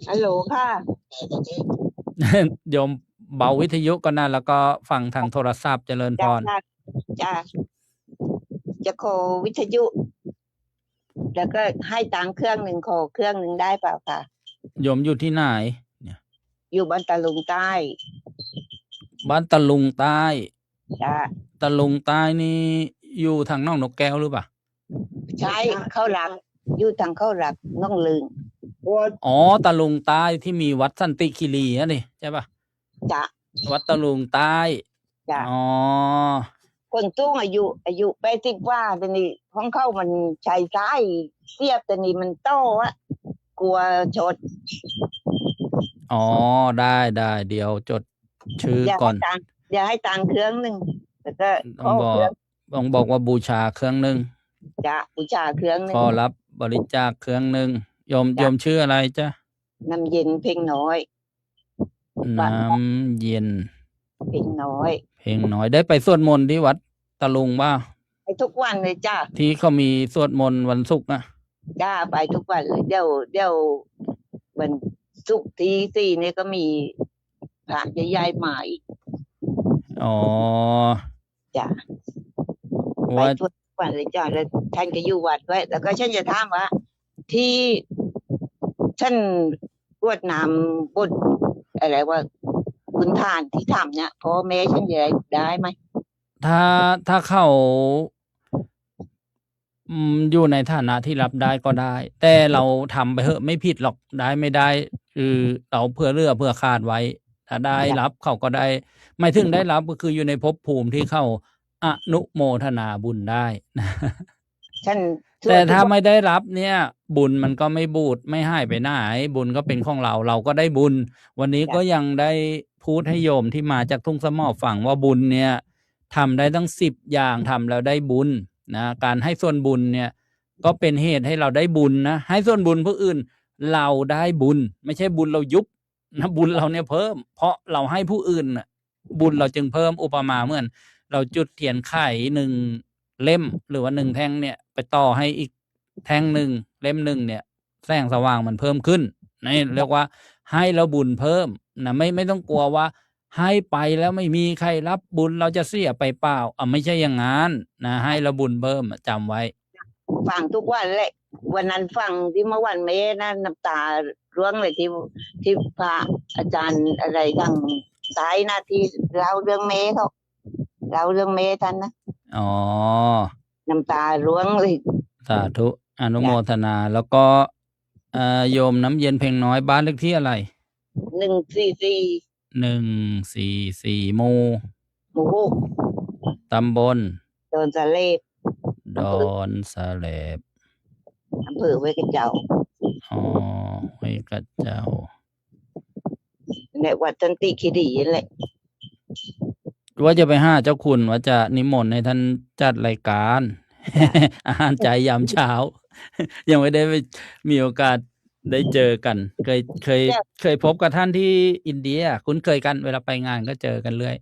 ฮัลโหลค่ะ โยมเบาวิทยุก็น่าแล้วก็ฟังทางโทรศัพท์เจริญพร จ้าจะขอวิทยุ แล้วก็ให้ตังค์เครื่องหนึ่งขอเครื่องหนึ่งได้เปล่าค่ะ โยมอยู่ที่ไหนเนี่ย อยู่บ้านตะลุงใต้ บ้านตะลุงใต้ จ้า ตะลุงใต้นี่อยู่ทางน่องนกแก้วหรือเปล่า ใช่เข้าหลักอยู่ทางเข้าหลักน้องลึง อ๋อตะลุงใต้ที่มีวัดสันติคีรีนะนี่ใช่ป่ะ จ้ะ วัดตะลุงใต้ จ้ะ อ๋อ คนตู้อายุ80 ว่าแต่นี่ของเข้ามันใช้ซ้ายเสียบแต่นี่มันโตอะกลัวชด อ๋อได้เดี๋ยวจดชื่อก่อน อย่าให้ตังค์เครื่องหนึ่งแล้วก็ ต้องบอกว่าบูชาเครื่องหนึ่ง จะบูชาเครื่องหนึ่ง ขอรับบริจาคเครื่องหนึ่งโยมชื่ออะไรจ๊ะ น้ำเย็นเพ่งน้อย น้ำเย็น เพ่งน้อย เพลงน้อยได้ไปสวดมนต์ที่วัดตะลุงบ้า ไปทุกวันเลยจ้า ที่เขามีสวดมนต์วันศุกร์นะ จ้าไปทุกวันเลยเดี๋ยววันศุกร์ที่4นี่ก็มีพระใหญ่ๆมาอีก อ๋อ จ้า ไป ว่า ทุกวันเลยจ้าแล้วท่านก็อยู่วัดไว้แล้วก็ฉันจะถามว่า ที่ฉันกรวดน้ำบนอะไรว่าคุณทานที่ทำเนี่ยพ่อแม่ฉันจะได้ไหม ถ้าเขาอยู่ในฐานะที่รับได้ก็ได้ แต่เราทำไปเถอะไม่ผิดหรอกได้ไม่ได้คือเราเพื่อเพื่อขาดไว้ ถ้าได้รับเขาก็ได้ ไม่ถึงได้รับก็คืออยู่ในภพภูมิที่เขาอนุโมทนาบุญได้นะ ฉัน แต่ถ้าไม่ได้รับเนี่ย บุญมันก็ไม่บูดไม่หายไปไหนบุญก็เป็นของเราเราก็ได้บุญ วันนี้ก็ยังได้พูดให้โยมที่มาจากทุ่งสมอฟังว่าบุญเนี่ยทำได้ตั้ง10 อย่างทำแล้วได้บุญนะการให้ส่วนบุญเนี่ยก็เป็นเหตุให้เราได้บุญนะให้ส่วนบุญผู้อื่นเราได้บุญ ไม่ใช่บุญเรายุบนะบุญเราเนี่ยเพิ่ม เพราะเราให้ผู้อื่นน่ะบุญเราจึงเพิ่มอุปมาเหมือนเราจุดเทียนไข่1 เล่มหรือว่า1 แท่งเนี่ยไปต่อให้อีกแท่งหนึ่งเล่มหนึ่งเนี่ยแสงสว่างมันเพิ่มขึ้นนี่เรียกว่าให้แล้วบุญเพิ่มนะไม่ต้องกลัวว่าให้ไปแล้วไม่มีใครรับบุญเราจะเสียไปเปล่าไม่ใช่อย่างนั้นนะให้แล้วบุญเพิ่มจำไว้ ฟังทุกวันเลยวันนั้นฟังที่เมื่อวันเมนะน้ำตาร่วงเลยที่พระอาจารย์อะไรทางซ้ายนะที่เล่าเรื่องเมเขาเล่าเรื่องเมท่านนะ อ๋อ น้ำตาร่วงเลย สาธุอนุโมทนาแล้วก็ โยมน้ำเย็นเพ็งน้อยบ้านเลขที่อะไร 144 144หมู่ หมู่ ตำบล 6 โดนสะเลบ ดอนสะเลบ อำเภอห้วยกระเจ้า อ๋อห้วยกระเจ้า ในวัดสันติคีรีนั่นแหละ ว่าจะไปหาเจ้าคุณว่าจะนิมนต์ให้ท่านจัดรายการ อาหารใจยามเช้า ยังไม่ได้ไปมีโอกาสได้เจอกัน เคยพบกับท่านที่อินเดียคุ้นเคยกันเวลาไปงานก็เจอกันเรื่อย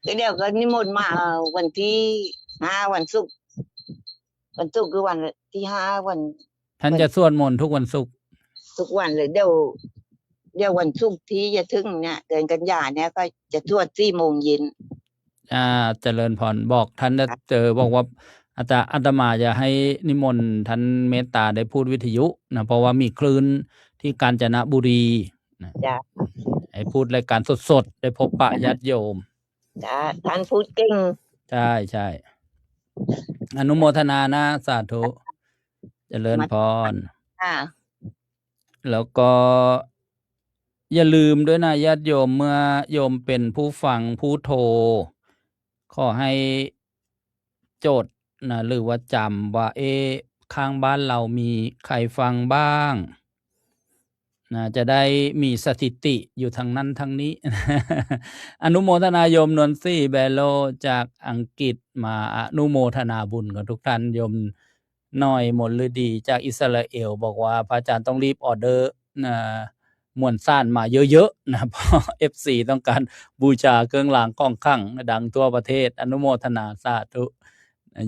เดี๋ยวก็นิมนต์มาวันที่5วันศุกร์คือวันที่5วัน ท่านจะสวดมนต์ทุกวันศุกร์ ทุกวันเลยเดี๋ยววันศุกร์ที่จะถึงเนี่ยเดือนกันยาเนี่ยก็จะสวด4 โมงเย็น เจริญพรบอกท่านจะเจอบอกว่าอาตมาจะให้นิมนต์ท่านเมตตาได้พูดวิทยุนะเพราะว่ามีคลื่นที่กาญจนบุรีนะ จ้ะ ให้พูดรายการสดๆได้พบปะญาติโยม จ้ะท่านพูดเก่ง ใช่ใช่อนุโมทนานะสาธุเจริญพร ค่ะ แล้วก็อย่าลืมด้วยนะญาติโยมเมื่อโยมเป็นผู้ฟังผู้โทรขอให้โจทย์นะหรือว่าจำว่าข้างบ้านเรามีใครฟังบ้างนะจะได้มีสถิติอยู่ทางนั้นทางนี้ อนุโมทนาโยมนวลซี่แบโลจากอังกฤษมาอนุโมทนาบุญกับทุกท่านโยมน้อยมนฤดีจากอิสราเอลบอกว่าพระอาจารย์ต้องรีบออเดอร์มวลซ่านมาเยอะๆนะเพราะ FC ต้องการบูชาเครื่องรางของขลังดังทั่วประเทศอนุโมทนาสาธุ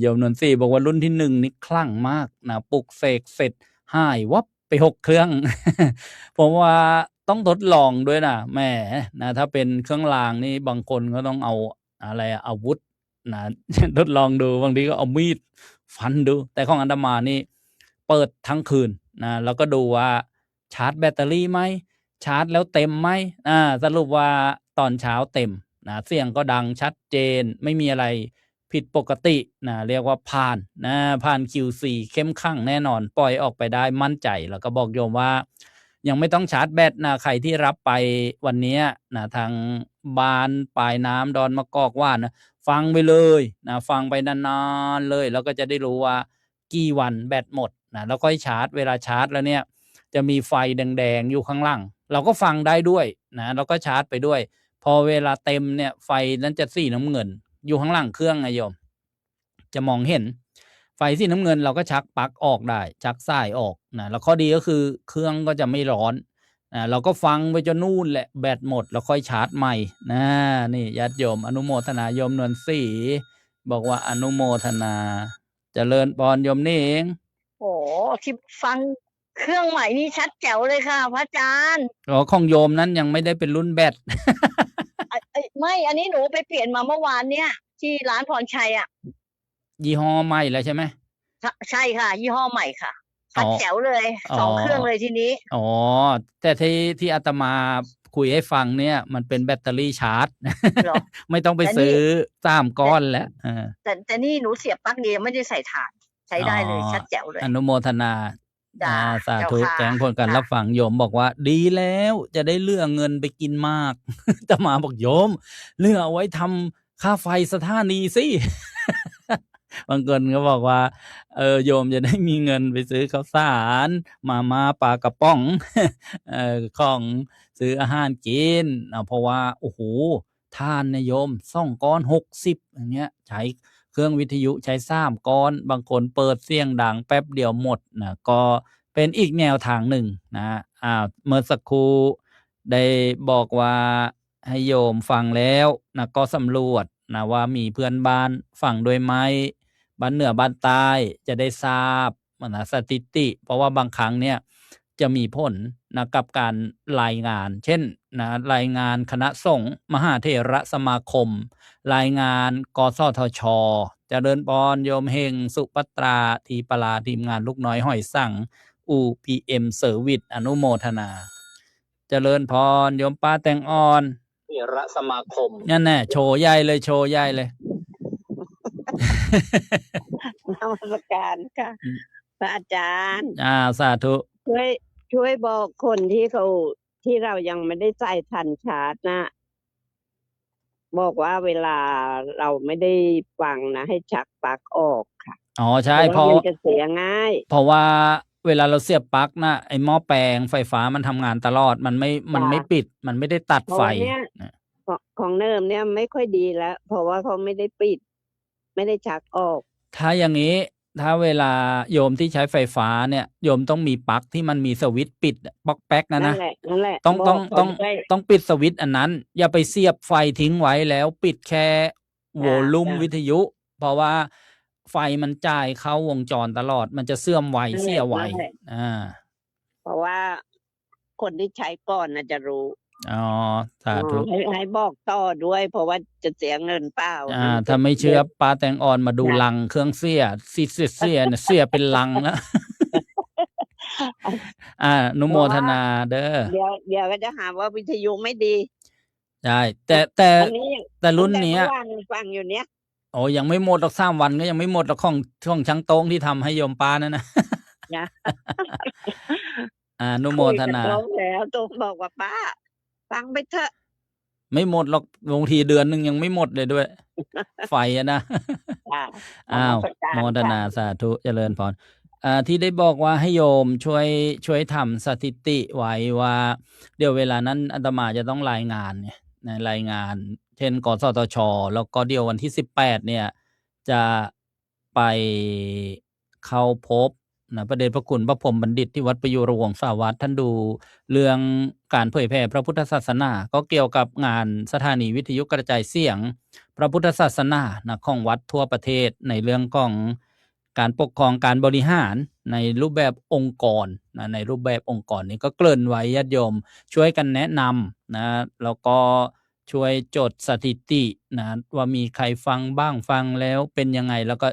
โยมนวลซี่บอกว่ารุ่นที่1นี่คลั่งมากนะปลุกเสกเสร็จหายวับไป6เครื่อง ผมว่าต้องทดลองด้วยนะแหมนะถ้าเป็นเครื่องรางนี่บางคนก็ต้องเอาอะไรอาวุธนะ ทดลองดูบางทีก็เอามีดฟันดูแต่ของอาตมานี่เปิดทั้งคืนนะแล้วก็ดูว่าชาร์จแบตเตอรี่ไหมชาร์จแล้วเต็มไหมสรุปว่าตอนเช้าเต็มนะเสียงก็ดังชัดเจนไม่มีอะไรผิดปกตินะเรียกว่าผ่านนะผ่าน QC เข้มข้นแน่นอนปล่อยออกไปได้มั่นใจแล้วก็บอกโยมว่ายังไม่ต้องชาร์จแบตนะใครที่รับไปวันนี้นะทางบ้านปลายน้ำดอนมะกอกว่านะฟังไปเลยนะฟังไปนานๆเลยแล้วก็จะได้รู้ว่ากี่วันแบตหมดนะแล้วค่อยชาร์จเวลาชาร์จแล้วเนี่ยจะมีไฟแดงๆอยู่ข้างล่างเราก็ฟังได้ด้วยนะแล้วก็ชาร์จไปด้วยพอเวลาเต็มเนี่ยไฟนั้นจะสีน้ำเงินอยู่ข้างหลังเครื่องไงโยมจะมองเห็นไฟสีน้ำเงินเราก็ชักปลั๊กออกได้ชักสายออกนะแล้วข้อดีก็คือเครื่องก็จะไม่ร้อนเราก็ฟังไปจนนู่นแหละแบตหมดแล้วค่อยชาร์จใหม่นี่ญาติโยมอนุโมทนาโยมนวลศรีบอกว่าอนุโมทนาเจริญพรโยมนี่เอง โอ้ที่ฟังเครื่องใหม่นี่ชัดแจ๋วเลยค่ะพระอาจารย์ ของโยมนั้นยังไม่ได้เป็นรุ่นแบต ไม่อันนี้หนูไปเปลี่ยนมาเมื่อวานเนี่ยที่ร้านพรชัยอ่ะ ยี่ห้อใหม่แล้วใช่ไหม ใช่ค่ะ ยี่ห้อใหม่ค่ะ อ๋อ ชัดแจ๋วเลย2เครื่องเลยทีนี้ อ๋อแต่ที่อาตมาคุยให้ฟังเนี่ยมันเป็นแบตเตอรี่ชาร์จ เหรอ ไม่ต้องไป แต่นี่ ซื้อ3ก้อนแล้วแต่นี่หนูเสียบปลั๊กเดียวไม่ได้ใส่ถ่านใช้ได้เลย ชัดแจ๋วเลย อนุโมทนา จ้า สาธุ เจ้าค่ะ แจ้งผลการ จ้า รับฟังโยมบอกว่าดีแล้วจะได้เลือกเงินไปกินมาก อาตมาบอกโยมเลือกเอาไว้ทำค่าไฟสถานีสิ บางคนก็บอกว่าโยมจะได้มีเงินไปซื้อข้าวสารมาปลากระป๋อง ของซื้ออาหารกินเพราะว่าโอ้โหทานเนี่ยโยม2ก้อน60อย่างเงี้ยใช้เครื่องวิทยุใช้3ก้อนบางคนเปิดเสียงดังแป๊บเดียวหมดนะก็เป็นอีกแนวทางหนึ่งนะเมื่อสักครู่ได้บอกว่าให้โยมฟังแล้วนะก็สำรวจนะว่ามีเพื่อนบ้านฟังด้วยไหมบ้านเหนือบ้านใต้จะได้ทราบนะสถิติเพราะว่าบางครั้งเนี่ยจะมีผลนะกับการรายงานเช่นนะรายงานคณะสงฆ์มหาเถรสมาคมรายงานกสทช.เจริญพรโยมเฮงสุภัตราทีปลาทีมงานลูกน้อยห้อยสั่ง UPM Service อนุโมทนาเจริญพรโยมป้าแตงอ่อนเถรสมาคมนั่นแน่โชว์ใหญ่เลยโชว์ใหญ่เลย นมัสการค่ะพระอาจารย์ สาธุ ช่วยบอกคนที่เรายังไม่ได้ใส่ทันชาร์จนะ บอกว่าเวลาเราไม่ได้ฟังนะ ให้ชักปลั๊กออกค่ะ อ๋อ เพ ใช่ ราะ เพ ว่า ราะ มันจะเสียง่าย เพราะว่าเวลาเราเสียบปลั๊กนะไอ้หม้อแปลงไฟฟ้ามันทำงานตลอด มันไม่ มัน จ้ะ ไม่ปิด มันไม่ได้ตัด เพราะ ไฟ ว่าเนี่ย นะ ของเนิมเนี่ยไม่ค่อยดีแล้ว เพราะว่าเขาไม่ได้ปิด ไม่ได้ชักออก ถ้าอย่างงี้ ถ้าเวลาโยมที่ใช้ไฟฟ้าเนี่ย โยมต้องมีปลั๊กที่มันมีสวิตช์ปิดป๊อกแป๊กนะ นั่ นะ นแหละ นั่นแหละ ต้อง บ ต้ อ อง กเขา ต้อง ด้วย ต้องปิดสวิตช์อันนั้น อย่าไปเสียบไฟทิ้งไว้แล้วปิดแค่โว จ้ะ ลลุม จ้ะ วิทยุ เพราะว่าไฟมันจ่ายเข้าวงจรตลอด มันจะเสื่อมไว นั่น เสี แหละ ยไว นั่นแหละ อา เพราะว่าคนที่ใช้ก่อนน่ะจะรู้ อ๋อ สา อ๋อ ธุ ให้บอกต่อด้วย เพราะว่าจะเสียเงินเปล่า นะมัน ถ้าไม่เชื่ เย อ อะ ป้าแตงอ่อนมาดู จ้ะ ลังเครื่องเสีย เสียเนี่ย เสียเป็นลังแล้ว อนุ เพ โม ราะ ท ว่า นาเด้อ เดี๋ยวก็จะหาว่าวิทยุไม่ดี ใช่ แต่ อันนี้ แต่ ตั้ รุ่ ง น แต่ เนี้ เมื่ ย อวานฟังอยู่เนี่ย อ๋อ ยังไม่หมดหรอก 3 วันก็ยังไม่หมดหรอก ของช่างโต้งที่ทำให้โยมป้านั่นนะ นะ อนุโม คุย ท กับ นา โต้งแล้ว โต้งบอกว่า "ป้า ฟังไปเถอะ" ไม่หมดหรอก บางทีเดือนหนึ่งยังไม่หมดเลยด้วย ไฟอะนะ จ้ะ น อ้า มั ว สการ โมท ค่ะ นา สาธุ เจริญพร ที่ได้บอกว่าให้โยมช่วยทำสถิติไว้ว่า เดี๋ยวเวลานั้นอาตมาจะต้องรายงานไง รายงาน เช่น กสทช. แล้วก็เดี๋ยววันที่ 18 เนี่ย จะไปเข้าพบนะพระเดชพระคุณพระพรหมบัณฑิตที่วัดประยูรวงศาวัตร ท่านดูเรื่องการเผยแผ่พระพุทธศาสนา ก็เกี่ยวกับงานสถานีวิทยุกระจายเสียงพระพุทธศาสนานะของวัดทั่วประเทศ ในเรื่องของการปกครองการบริหารในรูปแบบองค์กรนะในรูปแบบองค์กรนี้ก็เกริ่นไว้ญาติโยมช่วยกันแนะนำนะ แล้วก็ช่วยจดสถิตินะว่ามีใครฟังบ้าง ฟังแล้วเป็นยังไง แล้วก็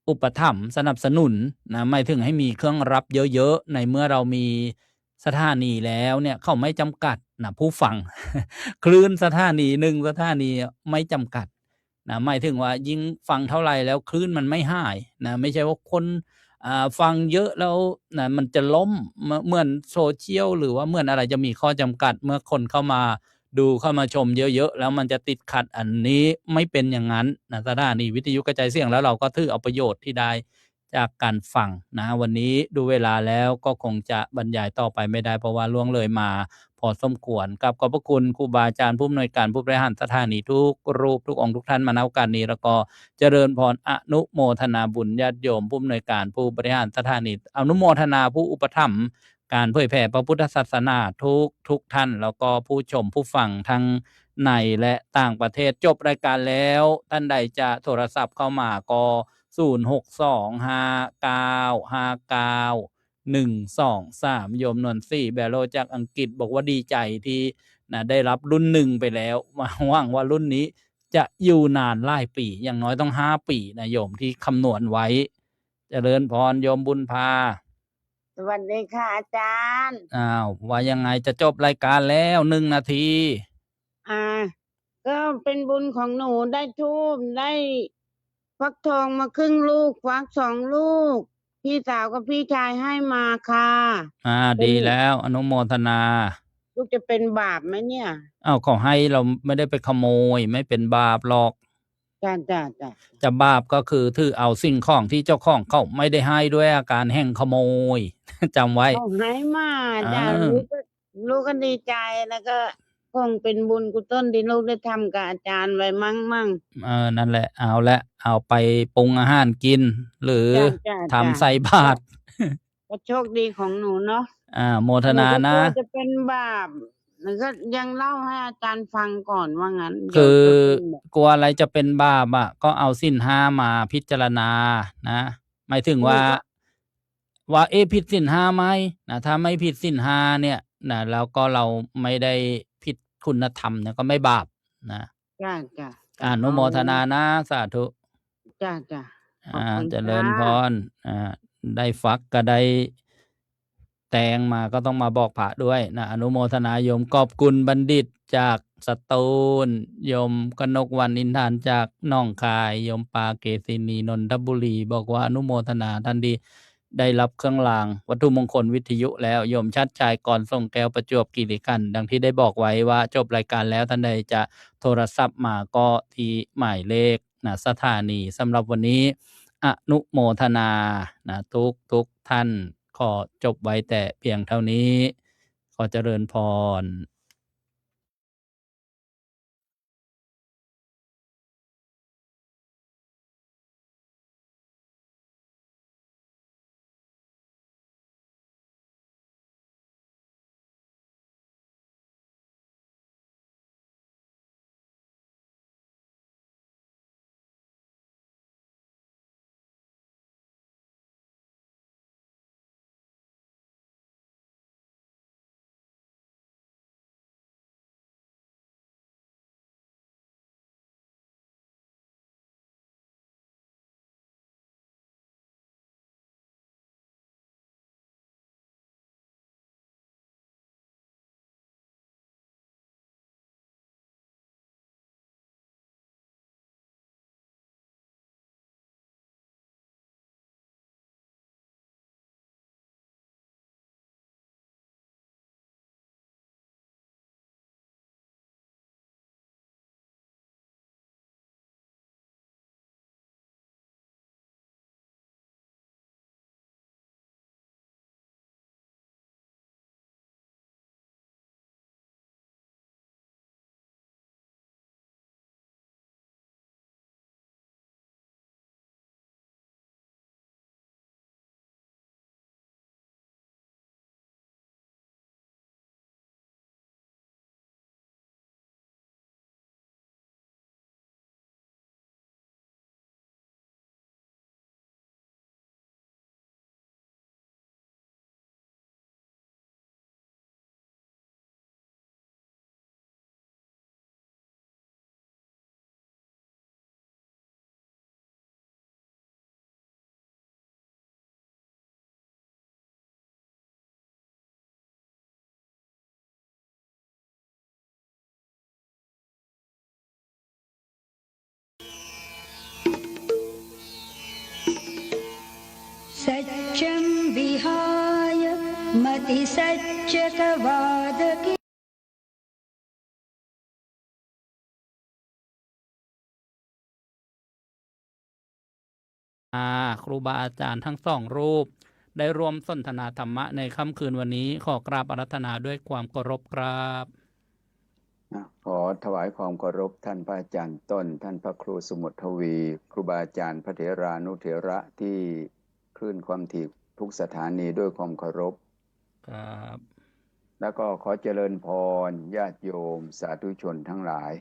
อุปถัมภ์สนับสนุนนะหมายถึงให้มีเครื่องรับเยอะๆ ในเมื่อเรามีสถานีแล้วเนี่ยเขาไม่จำกัดนะผู้ฟัง คลื่นสถานี1สถานีไม่จำกัดนะหมายถึงว่ายิ่งฟังเท่าไรแล้วคลื่นมันไม่หายนะไม่ใช่ว่าคนฟังเยอะแล้วนะมันจะล้มเหมือนโซเชียล หรือว่าเหมือนอะไรจะมีข้อจำกัดเมื่อคนเข้ามาดูเข้ามาชมเยอะๆแล้วมันจะติดขัด อันนี้ไม่เป็นอย่างนั้นนะสถานีวิทยุกระจายเสียงแล้วเราก็ถือเอาประโยชน์ที่ได้จากการฟังนะวันนี้ดูเวลาแล้วก็คงจะบรรยายต่อไปไม่ได้เพราะว่าล่วงเลยมาพอสมควรกับขอบพระคุณครูบาอาจารย์ผู้อำนวยการผู้บริหารสถานีทุกรูปทุกองค์ทุกท่านมาณโอกาสนี้แล้วก็เจริญพรอนุโมทนาบุญญาติโยมผู้อำนวยการผู้บริหารสถานีอนุโมทนาผู้อุปถัมภ์การเผยแผ่พระพุทธศาสนาทุกท่านแล้วก็ผู้ชมผู้ฟังทั้งในและต่างประเทศจบรายการแล้วท่านใดจะโทรศัพท์เข้ามาก็0625959123โยมนวลศรีแบโรจากอังกฤษบอกว่าดีใจที่นะได้รับรุ่น1ไปแล้วหวังว่ารุ่นนี้จะอยู่นานหลายปีอย่างน้อยต้อง5ปีนะโยมที่คำนวณไว้เจริญพรโยมบุญพา สวัสดีค่ะอาจารย์ อ้าวว่ายังไงจะจบรายการแล้ว1นาที ก็เป็นบุญของหนูได้ทูปได้ฟักทองมาครึ่งลูกฟัก2 ลูก พี่สาวกับพี่ชายให้มาค่ะ เป็ ดี น แล้วอนุโมทนา ลูกจะเป็นบาปไหมเนี่ย อ้าวเขาให้เราไม่ได้ไปขโมยไม่เป็นบาปหรอก จ้ะ จะบาปก็คือถือเอาสิ่งของที่เจ้าของเขาไม่ได้ให้ด้วยอาการแห่งขโมย จำไว้ เขาให้มาจ้ะ เออ ลูกก็ดีใจแล้วก็คงเป็นบุญกุศลที่ลูกได้ทำกับอาจารย์ไว้มั่ง นั่นแหละเอาละเอาไปปรุงอาหารกิน หรือ จ้ะ ทำใส่บาตร ก็โชคดีของหนูเนาะ โมทนานะ หก็กลัวจะเป็นบาปแล้วก็ยังเล่าให้อาจารย์ฟังก่อนว่างั้น คื เดี๋ยว อ จะเป็นแบบ กลัวอะไรจะเป็นบาปก็เอาศีล5มาพิจารณานะหมายถึงว่าผิดศีล5ไหมนะถ้าไม่ผิดศีล5เนี่ยนะแล้วก็เราไม่ได้ผิดคุณธรรมเนี่ยก็ไม่บาปนะ จ้ะ อนุโมทนานะสาธุ จ้ะขอบคุณ เจริญพ ค่ะ รได้ฟักก็ได้แตงมาก็ต้องมาบอกพระด้วยนะอนุโมทนาโยมกอบกุลบัณฑิตจากสตูลโยมกนกวรรณอินทานจากหนองคายโยมปาเกษินีนนทบุรีบอกว่าอนุโมทนาท่าน ได้รับเครื่องรางวัตถุมงคลวิทยุแล้วโยมชัดชัยก่อนส่งแก้วประจวบคีรีขันธ์ดังที่ได้บอกไว้ว่าจบรายการแล้วท่านใดจะโทรศัพท์มาก็ที่หมายเลขสถานีสำหรับวันนี้อนุโมทนาทุกท่านขอจบไว้แต่เพียงเท่านี้ขอเจริญพรसत्यं विहाय मतिसच्चकवादकीครูบาอาจารย์ทั้งสองรูปได้ร่วมสนทนาธรรมะในค่ำคืนวันนี้ขอกราบอาราธนาด้วยความเคารพครับขอถวายความเคารพท่านพระอาจารย์ต้นท่านพระครูสมุทรทวีครูบาอาจารย์พระเถรานุเถระที่คลื่นความถี่ทุกสถานีด้วยความเคารพครับแล้วก็ขอเจริญพรญาติโยมสาธุชนทั้งหลาย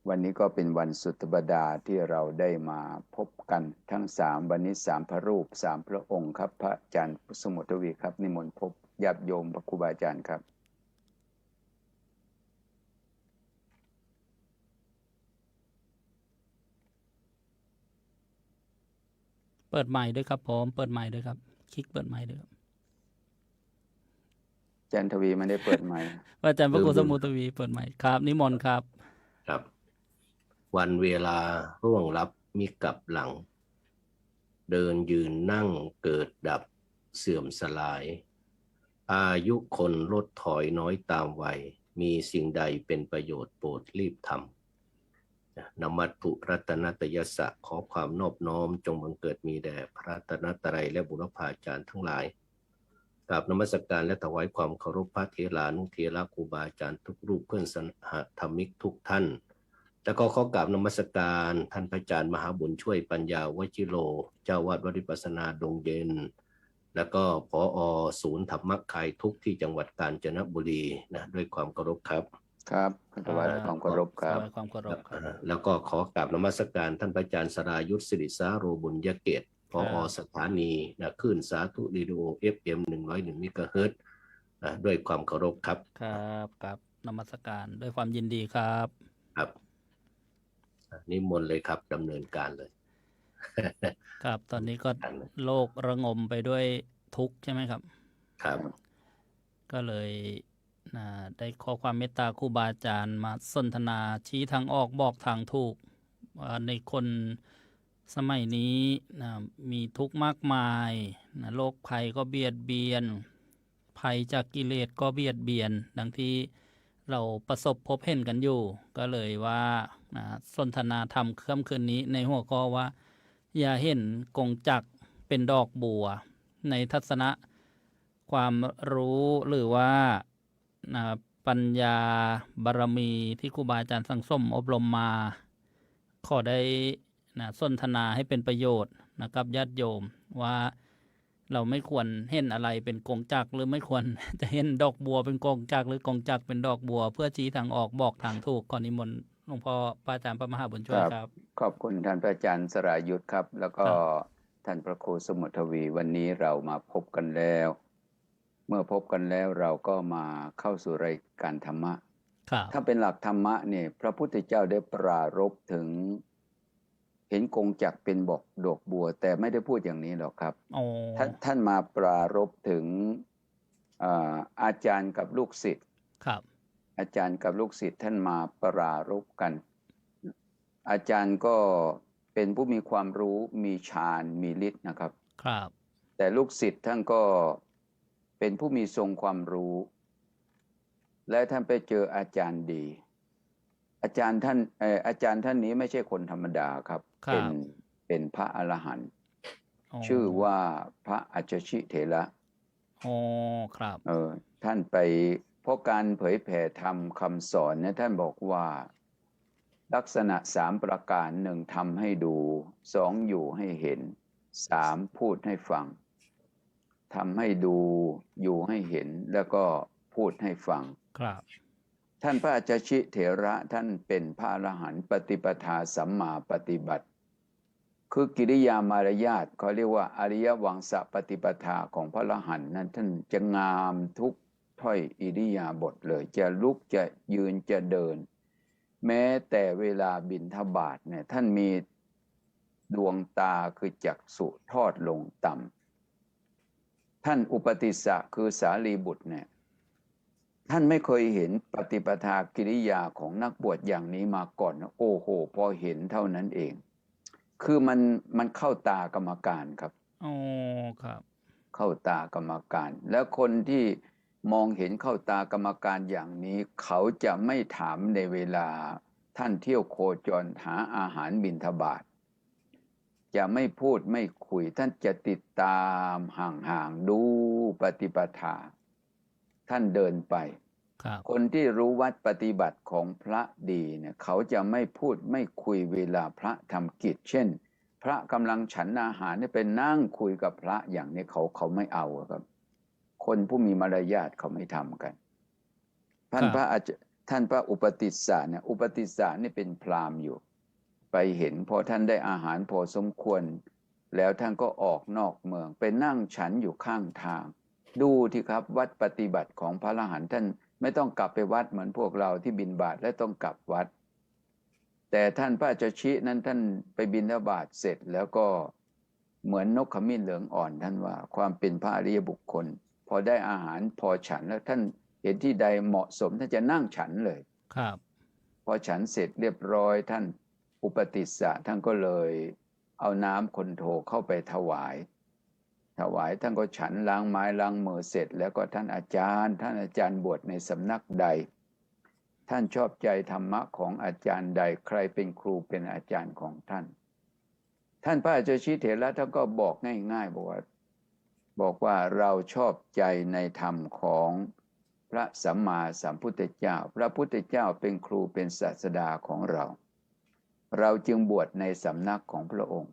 วันนี้ก็เป็นวันสุตบดาที่เราได้มาพบกันทั้ง3วันนี้3พระรูป3พระองค์ครับพระอาจารย์สมุทรทวีครับนิมนต์พบญาติโยมพระครูบาอาจารย์ครับเปิดไมค์ด้วยครับผมเปิดไมค์ด้วยครับคลิกเปิดไมค์ด้วยครับอาจารย์ทวีไม่ได้เปิดไมค์อาจารย์พระครูสมุทรทวีเปิดไมค์ครับนิมนต์ครับครับวันเวลาร่วงลับมิกลับหลังเดินยืนนั่งเกิดดับเสื่อมสลายอายุคนลดถอยน้อยตามวัยมีสิ่งใดเป็นประโยชน์โปรดรีบทำนมัตถุรัตนตยสะขอความนอบน้อมจงบังเกิดมีแด่พระรัตนตรัยและบุรพาจารย์ทั้งหลายกราบนมัสการและถวายความเคารพพระเถรานุเถระครูบาอาจารย์ทุกรูปเพื่อนสหธรรมิกทุกท่านแล้วก็ขอกราบนมัสการท่านพระอาจารย์มหาบุญช่วยปัญญาวชิโรเจ้าวาดวัดวิปัสสนาดงเย็นแล้วก็ผอ.ศูนย์ธรรมคายทุกที่จังหวัดกาญจนบุรีนะด้วยความเคารพครับครับถวายความเคารพครับแล้วก็ขอกราบนมัสการท่านพระอาจารย์สรายุทธสิริสาโรบุญยเกตผอ.สถานีนะคลื่นสาธุเรดิโอ FM 101 เมกะเฮิรตซ์ด้วยความเคารพครับครับนมัสการด้วยความยินดีครับครับนิมนต์เลยครับดำเนินการเลยครับตอนนี้ก็โลกระงมไปด้วยทุกข์ใช่ไหมครับครับก็เลยได้ขอความเมตตาครูบาอาจารย์มาสนทนาชี้ทางออกบอกทางถูกในคน สมัยนี้นะมีทุกข์มากมายนะโรคภัยก็เบียดเบียนภัยจากกิเลสก็เบียดเบียน ดังที่เราประสบพบเห็นกันอยู่ ก็เลยว่านะสนทนาธรรมค่ำคืนนี้ในหัวข้อว่า อย่าเห็นกงจักรเป็นดอกบัว ในทัศนะความรู้หรือว่านะปัญญาบารมีที่ครูบาอาจารย์สั่งสมอบรมมา ขอได้นะสนทนาให้เป็นประโยชน์นะครับญาติโยมว่าเราไม่ควรเห็นอะไรเป็นกงจักรหรือไม่ควร จะเห็นดอกบัวเป็นกงจักรหรือกงจักรเป็นดอกบัว เพื่อชี้ทางออกบอกทางถูกขอนิมนต์หลวงพ่อพระอาจารย์พระมหาบุญช่วยครับ ขอบคุณท่านพระอาจารย์สรายุทธครับ แล้วก็ท่านพระครูสมุทรทวีวันนี้เรามาพบกันแล้ว เมื่อพบกันแล้วเราก็มาเข้าสู่รายการธรรมะถ้าเป็นหลักธรรมะเนี่ยพระพุทธเจ้าได้ปรารภถึงเห็นกงจักรเป็นบอกดอกบัว แต่ไม่ได้พูดอย่างนี้หรอกครับท่านมาปรารภถึงอาจารย์กับลูกศิษย์อาจารย์กับลูกศิษย์ท่านมาปรารภกันอาจารย์ก็เป็นผู้มีความรู้มีฌานมีฤทธิ์นะครับแต่ลูกศิษย์ท่านก็เป็นผู้มีทรงความรู้และท่านไปเจออาจารย์ดีอาจารย์ท่านนี้ไม่ใช่คนธรรมดาครับเป็นพระอรหันต์ชื่อว่าพระอัจฉริเถระครับท่านไปเพราะการเผยแผ่ธรรมคำสอนเนี่ยท่านบอกว่าลักษณะ3ประการ1ทำให้ดู2อยู่ให้เห็น3พูดให้ฟังทำให้ดูอยู่ให้เห็นแล้วก็พูดให้ฟังท่านพระอัจฉริเถระท่านเป็นพระอรหันต์ปฏิปทาสัมมาปฏิบัติคือกิริยามารยาทเขาเรียกว่าอริยวังสปฏิปทาของพระอรหันต์นั้นท่านจะงามทุกถ้อยอิริยาบถเลยจะลุกจะยืนจะเดินแม้แต่เวลาบิณฑบาตเนี่ยท่านมีดวงตาคือจักษุทอดลงต่ำท่านอุปติสสะคือสารีบุตรเนี่ยท่านไม่เคยเห็นปฏิปทากิริยาของนักบวชอย่างนี้มาก่อนโอ้โหพอเห็นเท่านั้นเองคือมันเข้าตากรรมการครับครับเข้าตากรรมการแล้วคนที่มองเห็นเข้าตากรรมการอย่างนี้เขาจะไม่ถามในเวลาท่านเที่ยวโคจรหาอาหารบิณฑบาตจะไม่พูดไม่คุยท่านจะติดตามห่างๆดูปฏิปทาท่านเดินไปคนที่รู้วัดปฏิบัติของพระดีเนี่ยเขาจะไม่พูดไม่คุยเวลาพระทำกิจเช่นพระกำลังฉันอาหารเนี่ยไปนั่งคุยกับพระอย่างนี้เขาไม่เอาครับคนผู้มีมารยาทเขาไม่ทำกันท่านพระอุปติสสะเนี่ยอุปติสสะนี่เป็นพราหมณ์อยู่ไปเห็นพอท่านได้อาหารพอสมควรแล้วท่านก็ออกนอกเมืองไปนั่งฉันอยู่ข้างทางดูที่ครับวัดปฏิบัติของพระอรหันต์ท่านไม่ต้องกลับไปวัดเหมือนพวกเราที่บิณฑบาตและต้องกลับวัดแต่ท่านพระอัจฉรินั้นท่านไปบิณฑบาตเสร็จแล้วก็เหมือนนกขมิ้นเหลืองอ่อนท่านว่าความเป็นพระอริยบุคคลพอได้อาหารพอฉันแล้วท่านเห็นที่ใดเหมาะสมท่านจะนั่งฉันเลยพอฉันเสร็จเรียบร้อยท่านอุปติสสะท่านก็เลยเอาน้ำคนโทเข้าไปถวายท่านก็ฉันล้างไม้ล้างมือเสร็จแล้วก็ท่านอาจารย์บวชในสำนักใดท่านชอบใจธรรมะของอาจารย์ใดใครเป็นครูเป็นอาจารย์ของท่านพระอัจฉริเถระท่านก็บอกง่ายๆบอกว่าเราชอบใจในธรรมของพระสัมมาสัมพุทธเจ้าพระพุทธเจ้าเป็นครูเป็นศาสดาของเราจึงบวชในสำนักของพระองค์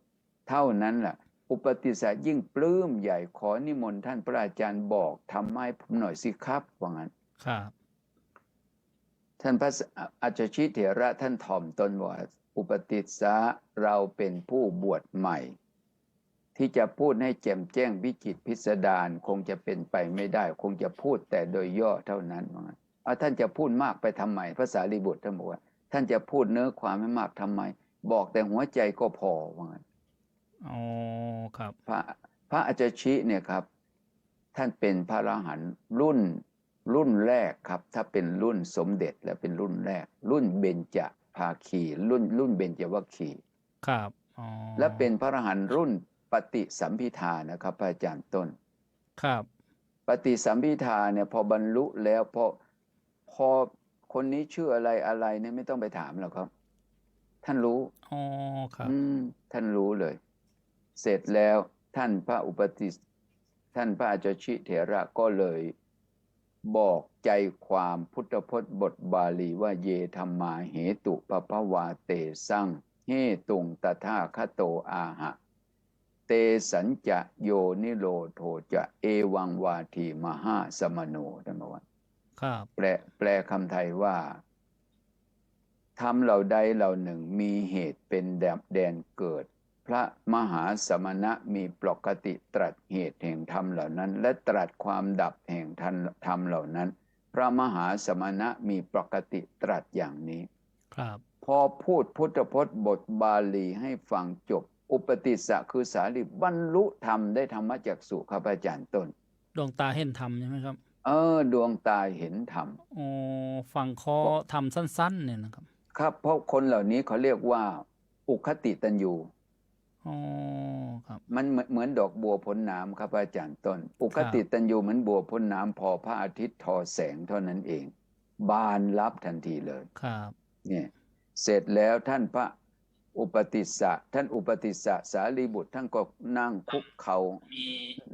เท่านั้นแหละอุปติสสะยิ่งปลื้มใหญ่ขอนิมนต์ท่านพระอาจารย์บอกทำให้ผมหน่อยสิครับว่างั้นท่านพระอัจฉริเถระท่านถ่อมตนว่าอุปติสสะเราเป็นผู้บวชใหม่ที่จะพูดให้แจ่มแจ้งวิจิตรพิสดารคงจะเป็นไปไม่ได้คงจะพูดแต่โดยย่อเท่านั้นว่างั้นท่านจะพูดมากไปทำไมพระสารีบุตรท่านบอกว่าท่านจะพูดเนื้อความให้มากทำไมบอกแต่หัวใจก็พอว่างั้นครับพระอัจฉริเนี่ยครับท่านเป็นพระอรหันต์รุ่นแรกครับถ้าเป็นรุ่นสมเด็จแล้วเป็นรุ่นแรกรุ่นเบญจภาคีรุ่นเบญจวัคคีย์ อ๋อ และเป็นพระอรหันต์รุ่นปฏิสัมภิทานะครับพระอาจารย์ต้น ครับ ปฏิสัมภิทาเนี่ยพอบรรลุแล้วพอคนนี้ชื่ออะไรเนี่ยไม่ต้องไปถามหรอกครับ ท่านรู้ อ๋อ ครับ ท่านรู้เลย เสร็จแล้วท่านพระท่านพระอาจารย์ชิเถระก็เลยบอกใจความพุทธพจน์บทบาลีว่าเยธัมมาเหตุปภวาเตสังเหตุงตถาคโตอาหะเตสัญจะโยนิโรโธจะเอวังวาทีมหาสมโนท่านบอกว่า ครับ แปลคำไทยว่าธรรมเหล่าใดเหล่าหนึ่งมีเหตุเป็นแดนเกิด พระมหาสมณะมีปกติตรัสเหตุแห่งธรรมเหล่านั้นและตรัสความดับแห่งธรรมเหล่านั้นพระมหาสมณะมีปกติตรัสอย่างนี้ ครับ พอพูดพุทธพจน์บทบาลีให้ฟังจบอุปติสสะคือสารีบรรลุธรรมได้ธรรมจักษุครับอาจารย์ต้น ดวงตาเห็นธรรมใช่ไหมครับ ดวงตาเห็นธรรม อ๋อ ฟังข้อธรรมสั้นๆเนี่ยนะครับ ครับเพราะคนเหล่านี้เขาเรียกว่าอุคติตัญญู อ๋อ ครับ มันเหมือนดอกบัวพ้นน้ำครับอาจารย์ต้น อุคติตัญญูเหมือนบัวพ้นน้ำพอพระอาทิตย์ทอแสงเท่านั้นเอง บานรับทันทีเลย ครับ เนี่ยเสร็จแล้วท่านพระอุปติสสะท่านอุปติสสะสารีบุตรท่านก็นั่งคุกเข่า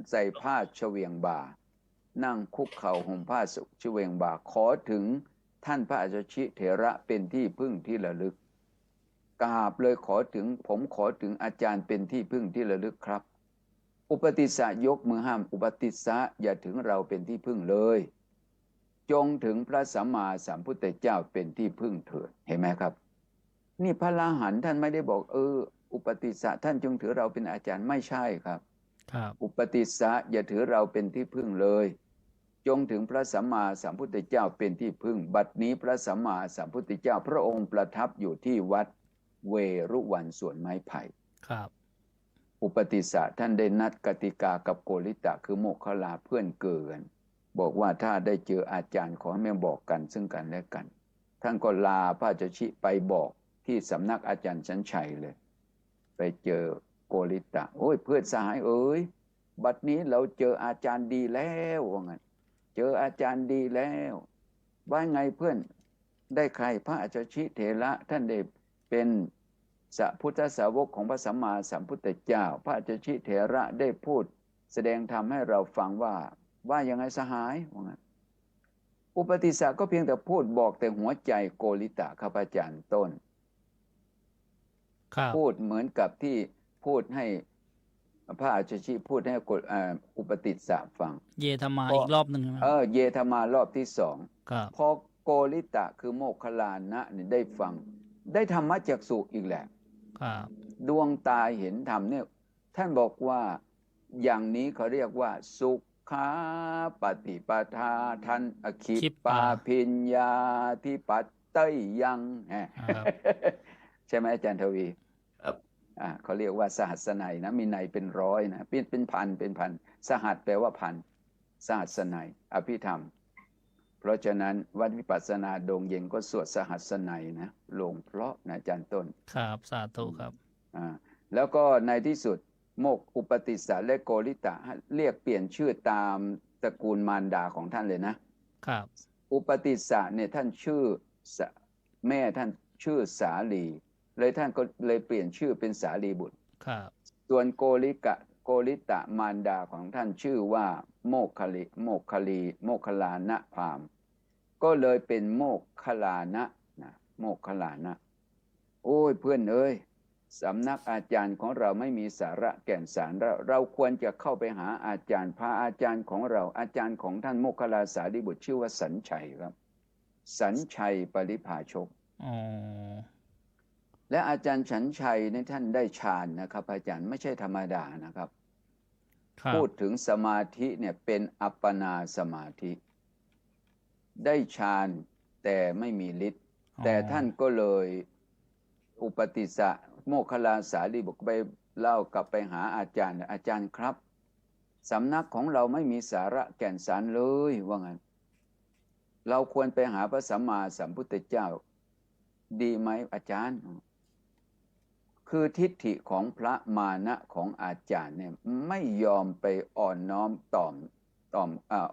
ใส่ผ้าเฉวียงบ่านั่งคุกเข่าห่มผ้าเฉวียงบ่าขอถึงท่านพระอาจารย์ชิเถระเป็นที่พึ่งที่ระลึกกราบเลยผมขอถึงอาจารย์เป็นที่พึ่งที่ระลึกครับ อุปติสสะยกมือห้ามอุปติสสะอย่าถึงเราเป็นที่พึ่งเลยจงถึงพระสัมมาสัมพุทธเจ้าเป็นที่พึ่งเถิดเห็นไหมครับนี่พระอรหันต์ท่านไม่ได้บอกอุปติสสะท่านจงถือเราเป็นอาจารย์ไม่ใช่ครับ ครับ อุปติสสะอย่าถือเราเป็นที่พึ่งเลยจงถึงพระสัมมาสัมพุทธเจ้าเป็นที่พึ่งบัดนี้พระสัมมาสัมพุทธเจ้าพระองค์ประทับอยู่ที่วัดเวรุวันสวนไม้ไผ่ ครับ อุปติสสะท่านได้นัดกติกากับโกริตะคือโมคคัลลาเพื่อนเกินบอกว่าถ้าได้เจออาจารย์ขอให้แม่บอกกันซึ่งกันและกันท่านก็ลาพระเจ้าชิไปบอกที่สำนักอาจารย์ชั้นชัยเลยไปเจอโกริตะโอ้ยเพื่อนสหายบัดนี้เราเจออาจารย์ดีแล้วว่างั้นเจออาจารย์ดีแล้วว่าไงเพื่อนได้ใครพระอาจารย์ชิเถระท่านได้เป็นสัพพุทธสาวกของพระสัมมาสัมพุทธเจ้าพระอาจารย์ชิเถระได้พูดแสดงธรรมให้เราฟังว่ายังไงสหายว่างั้นอุปติสสะก็เพียงแต่พูดบอกแต่หัวใจโกริตะครับอาจารย์ต้นพูดเหมือนกับที่พูดให้พระอาจารย์ชิพูดให้อุปติสสะฟังเยธรรมาอีกรอบหนึ่งใช่ไหมเยธรรมารอบที่สองพอโกริตะคือโมคคัลลานะเนี่ยได้ฟังได้ธรรมจักษุอีกแหละดวงตาเห็นธรรมเนี่ยท่านบอกว่าอย่างนี้เขาเรียกว่าสุขาปฏิปทาทันอคิปาพิญญาทิปัตเตยยังใช่ไหมอาจารย์ทวีเขาเรียกว่าสหัสนัยนะมีนัยเป็นร้อยนะเป็นพันสหัสแปลว่าพันสหัสนัยอภิธรรมเพราะฉะนั้นวัดวิปัสสนาดงเย็นก็สวดสหัสนัยนะลงเพราะนะอาจารย์ต้นครับสาธุครับแล้วก็ในที่สุดโมกอุปติสสะและโกริตะเรียกเปลี่ยนชื่อตามตระกูลมารดาของท่านเลยนะครับอุปติสสะเนี่ยท่านชื่อแม่ท่านชื่อสาลีเลยท่านก็เลยเปลี่ยนชื่อเป็นสาลีบุตรส่วนโกริตะมารดาของท่านชื่อว่าโมคคัลลานะพราหมณ์ก็เลยเป็นโมคคัลลานะโมคคัลลานะโอ้ยเพื่อนสำนักอาจารย์ของเราไม่มีสาระแก่นสารเราควรจะเข้าไปหาอาจารย์พาอาจารย์ของเราอาจารย์ของท่านโมคคัลลาสารีบุตรชื่อว่าสัญชัยครับสัญชัยปริภาชกและอาจารย์สัญชัยในท่านได้ฌานนะครับอาจารย์ไม่ใช่ธรรมดานะครับพูดถึงสมาธิเนี่ยเป็นอัปปนาสมาธิได้ฌานแต่ไม่มีฤทธิ์แต่ท่านก็เลยอุปติสสะโมคคัลลาสารีบุตรไปเล่ากลับไปหาอาจารย์ครับสำนักของเราไม่มีสาระแก่นสารเลยว่างั้นเราควรไปหาพระสัมมาสัมพุทธเจ้าดีไหมอาจารย์ คือทิฏฐิของพระมานะของอาจารย์เนี่ยไม่ยอมไปอ่อนน้อม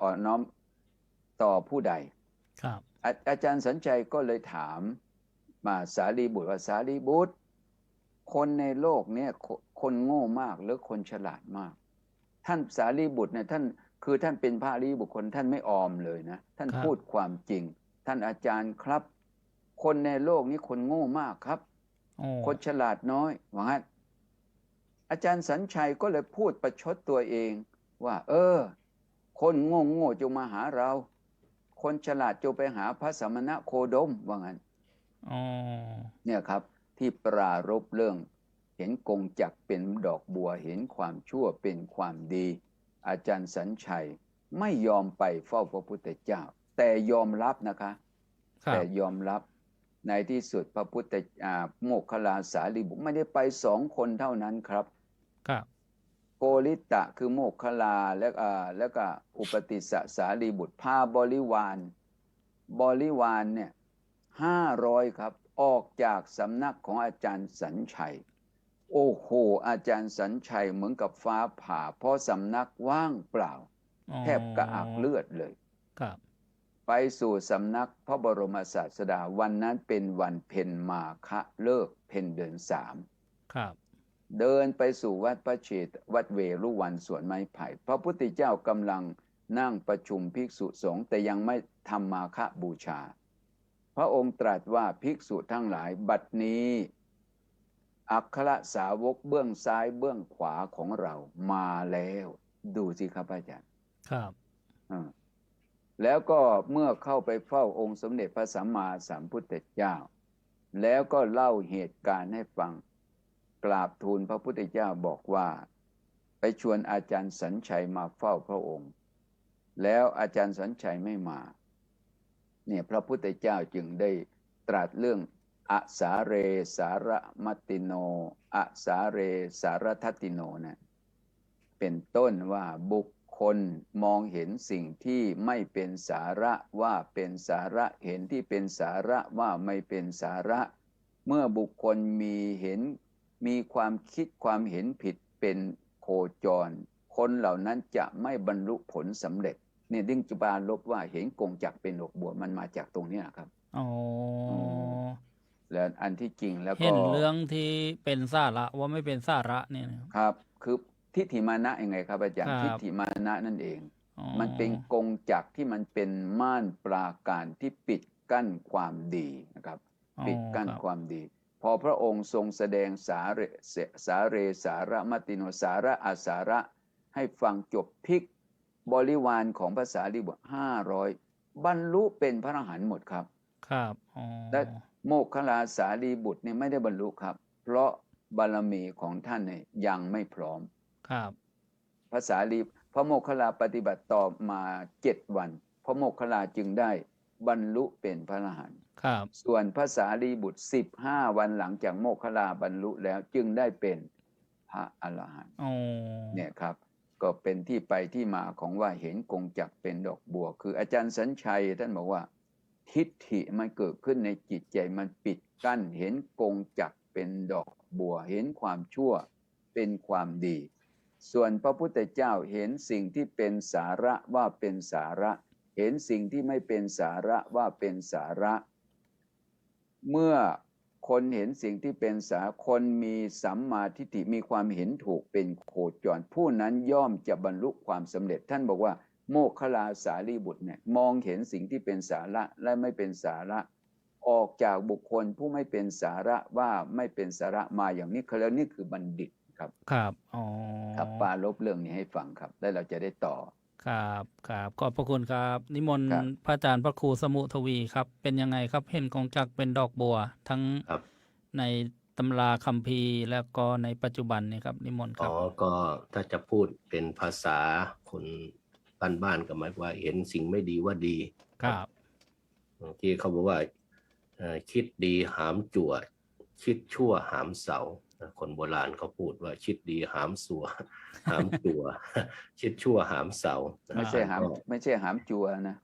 อ่อนน้อมต่อผู้ใด ครับ อาจารย์สัญชัยก็เลยถามมาสารีบุตรว่าสารีบุตรคนในโลกเนี่ยคนโง่มากหรือคนฉลาดมาก ท่านสารีบุตรเนี่ยท่านเป็นพระอริยบุคคลท่านไม่ออมเลยนะท่านพูดความจริงท่านอาจารย์ครับคนในโลกนี้คนโง่มากครับคนฉลาดน้อยว่างั้นอาจารย์สัญชัยก็เลยพูดประชดตัวเองว่าคนโง่จงมาหาเราคนฉลาดจงไปหาพระสมณะโคดมว่างั้นเนี่ยครับที่ปรารภเรื่องเห็นกงจักรเป็นดอกบัวเห็นความชั่วเป็นความดีอาจารย์สัญชัยไม่ยอมไปเฝ้าพระพุทธเจ้าแต่ยอมรับนะคะแต่ยอมรับในที่สุดพระพุทธโมคคัลลาสารีบุตรไม่ได้ไป2 คนเท่านั้นครับโกริตะคือโมคคัลลาแล้วก็อุปติสสะสารีบุตรพาบริวารเนี่ย500ครับออกจากสำนักของอาจารย์สัญชัยโอ้โหอาจารย์สัญชัยเหมือนกับฟ้าผ่าเพราะสำนักว่างเปล่าแทบกระอักเลือดเลยไปสู่สำนักพระบรมศาสดาวันนั้นเป็นวันเพ็ญมาฆะเลิกเพ็ญเดือน3เดินไปสู่วัดพระเชตวัดเวรุวันสวนไม้ไผ่พระพุทธเจ้ากำลังนั่งประชุมภิกษุสงฆ์แต่ยังไม่ทำมาฆบูชาพระองค์ตรัสว่าภิกษุทั้งหลายบัดนี้อัครสาวกเบื้องซ้ายเบื้องขวาของเรามาแล้วดูสิครับอาจารย์ครับแล้วก็เมื่อเข้าไปเฝ้าองค์สมเด็จพระสัมมาสัมพุทธเจ้าแล้วก็เล่าเหตุการณ์ให้ฟังกราบทูลพระพุทธเจ้าบอกว่าไปชวนอาจารย์สัญชัยมาเฝ้าพระองค์แล้วอาจารย์สัญชัยไม่มาเนี่ยพระพุทธเจ้าจึงได้ตรัสเรื่องอสาเรสารมติโนอสาเรสารทัตติโนนะเป็นต้นว่าบุคคลมองเห็นสิ่งที่ไม่เป็นสาระว่าเป็นสาระเห็นที่เป็นสาระว่าไม่เป็นสาระเมื่อบุคคลมีความคิดความเห็นผิดเป็นโคจรคนเหล่านั้นจะไม่บรรลุผลสำเร็จนี่ดิ้งจุบาลบว่าเห็นกงจักรเป็นดอกบัวมันมาจากตรงนี้ครับแล้วอันที่จริงแล้วก็เห็นเรื่องที่เป็นสาระว่าไม่เป็นสาระเนี่ยครับคือทิฏฐิมานะยังไงครับอาจารย์ทิฏฐิมานะนั่นเองมันเป็นกงจักรที่มันเป็นม่านปราการที่ปิดกั้นความดีนะครับปิดกั้นความดีพอพระองค์ทรงแสดงสาเรสารมติโนสาระอาสาระให้ฟังจบภิกษุบริวารของพระสารีบุตร500บรรลุเป็นพระอรหันต์หมดครับครับและโมคคัลลาสารีบุตรเนี่ยไม่ได้บรรลุครับเพราะบารมีของท่านเนี่ยยังไม่พร้อมครับพระโมคคัลลาปฏิบัติต่อมา7 วันพระโมคคัลลาจึงได้บรรลุเป็นพระอรหันต์ครับส่วนพระสารีบุตร15 วันหลังจากโมคคัลลาบรรลุแล้วจึงได้เป็นพระอรหันต์เนี่ยครับก็เป็นที่ไปที่มาของว่าเห็นกงจักรเป็นดอกบัวคืออาจารย์สัญชัยท่านบอกว่าทิฏฐิมันเกิดขึ้นในจิตใจมันปิดกั้นเห็นกงจักรเป็นดอกบัวเห็นความชั่วเป็นความดีส่วนพระพุทธเจ้าเห็นสิ่งที่เป็นสาระว่าเป็นสาระเห็นสิ่งที่ไม่เป็นสาระว่าเป็นสาระเมื่อคนเห็นสิ่งที่เป็นคนมีสัมมาทิฏฐิมีความเห็นถูกเป็นโคจรผู้นั้นย่อมจะบรรลุความสำเร็จท่านบอกว่าโมคคัลลาสารีบุตรเนี่ยมองเห็นสิ่งที่เป็นสาระและไม่เป็นสาระออกจากบุคคลผู้ไม่เป็นสาระว่าไม่เป็นสาระมาอย่างนี้เขาเรียกนี่คือบัณฑิตครับครับครับปาลบเรื่องนี้ให้ฟังครับแล้วเราจะได้ต่อครับขอบพระคุณครับนิมนต์พระอาจารย์พระครูสมุทวีครับเป็นยังไงครับเห็นกงจักรเป็นดอกบัวทั้งในตำราคัมภีร์แล้วก็ในปัจจุบันนี่ครับนิมนต์ครับก็ถ้าจะพูดเป็นภาษาคนบ้านๆก็หมายว่าเห็นสิ่งไม่ดีว่าดีครับที่เขาบอกว่าคิดดีหามจั่วคิดชั่วหามเสาคนโบราณเขาพูดว่าคิดดีหามสัวหามจั่วคิดชั่วหามเสาไม่ใช่หามจั่วนะ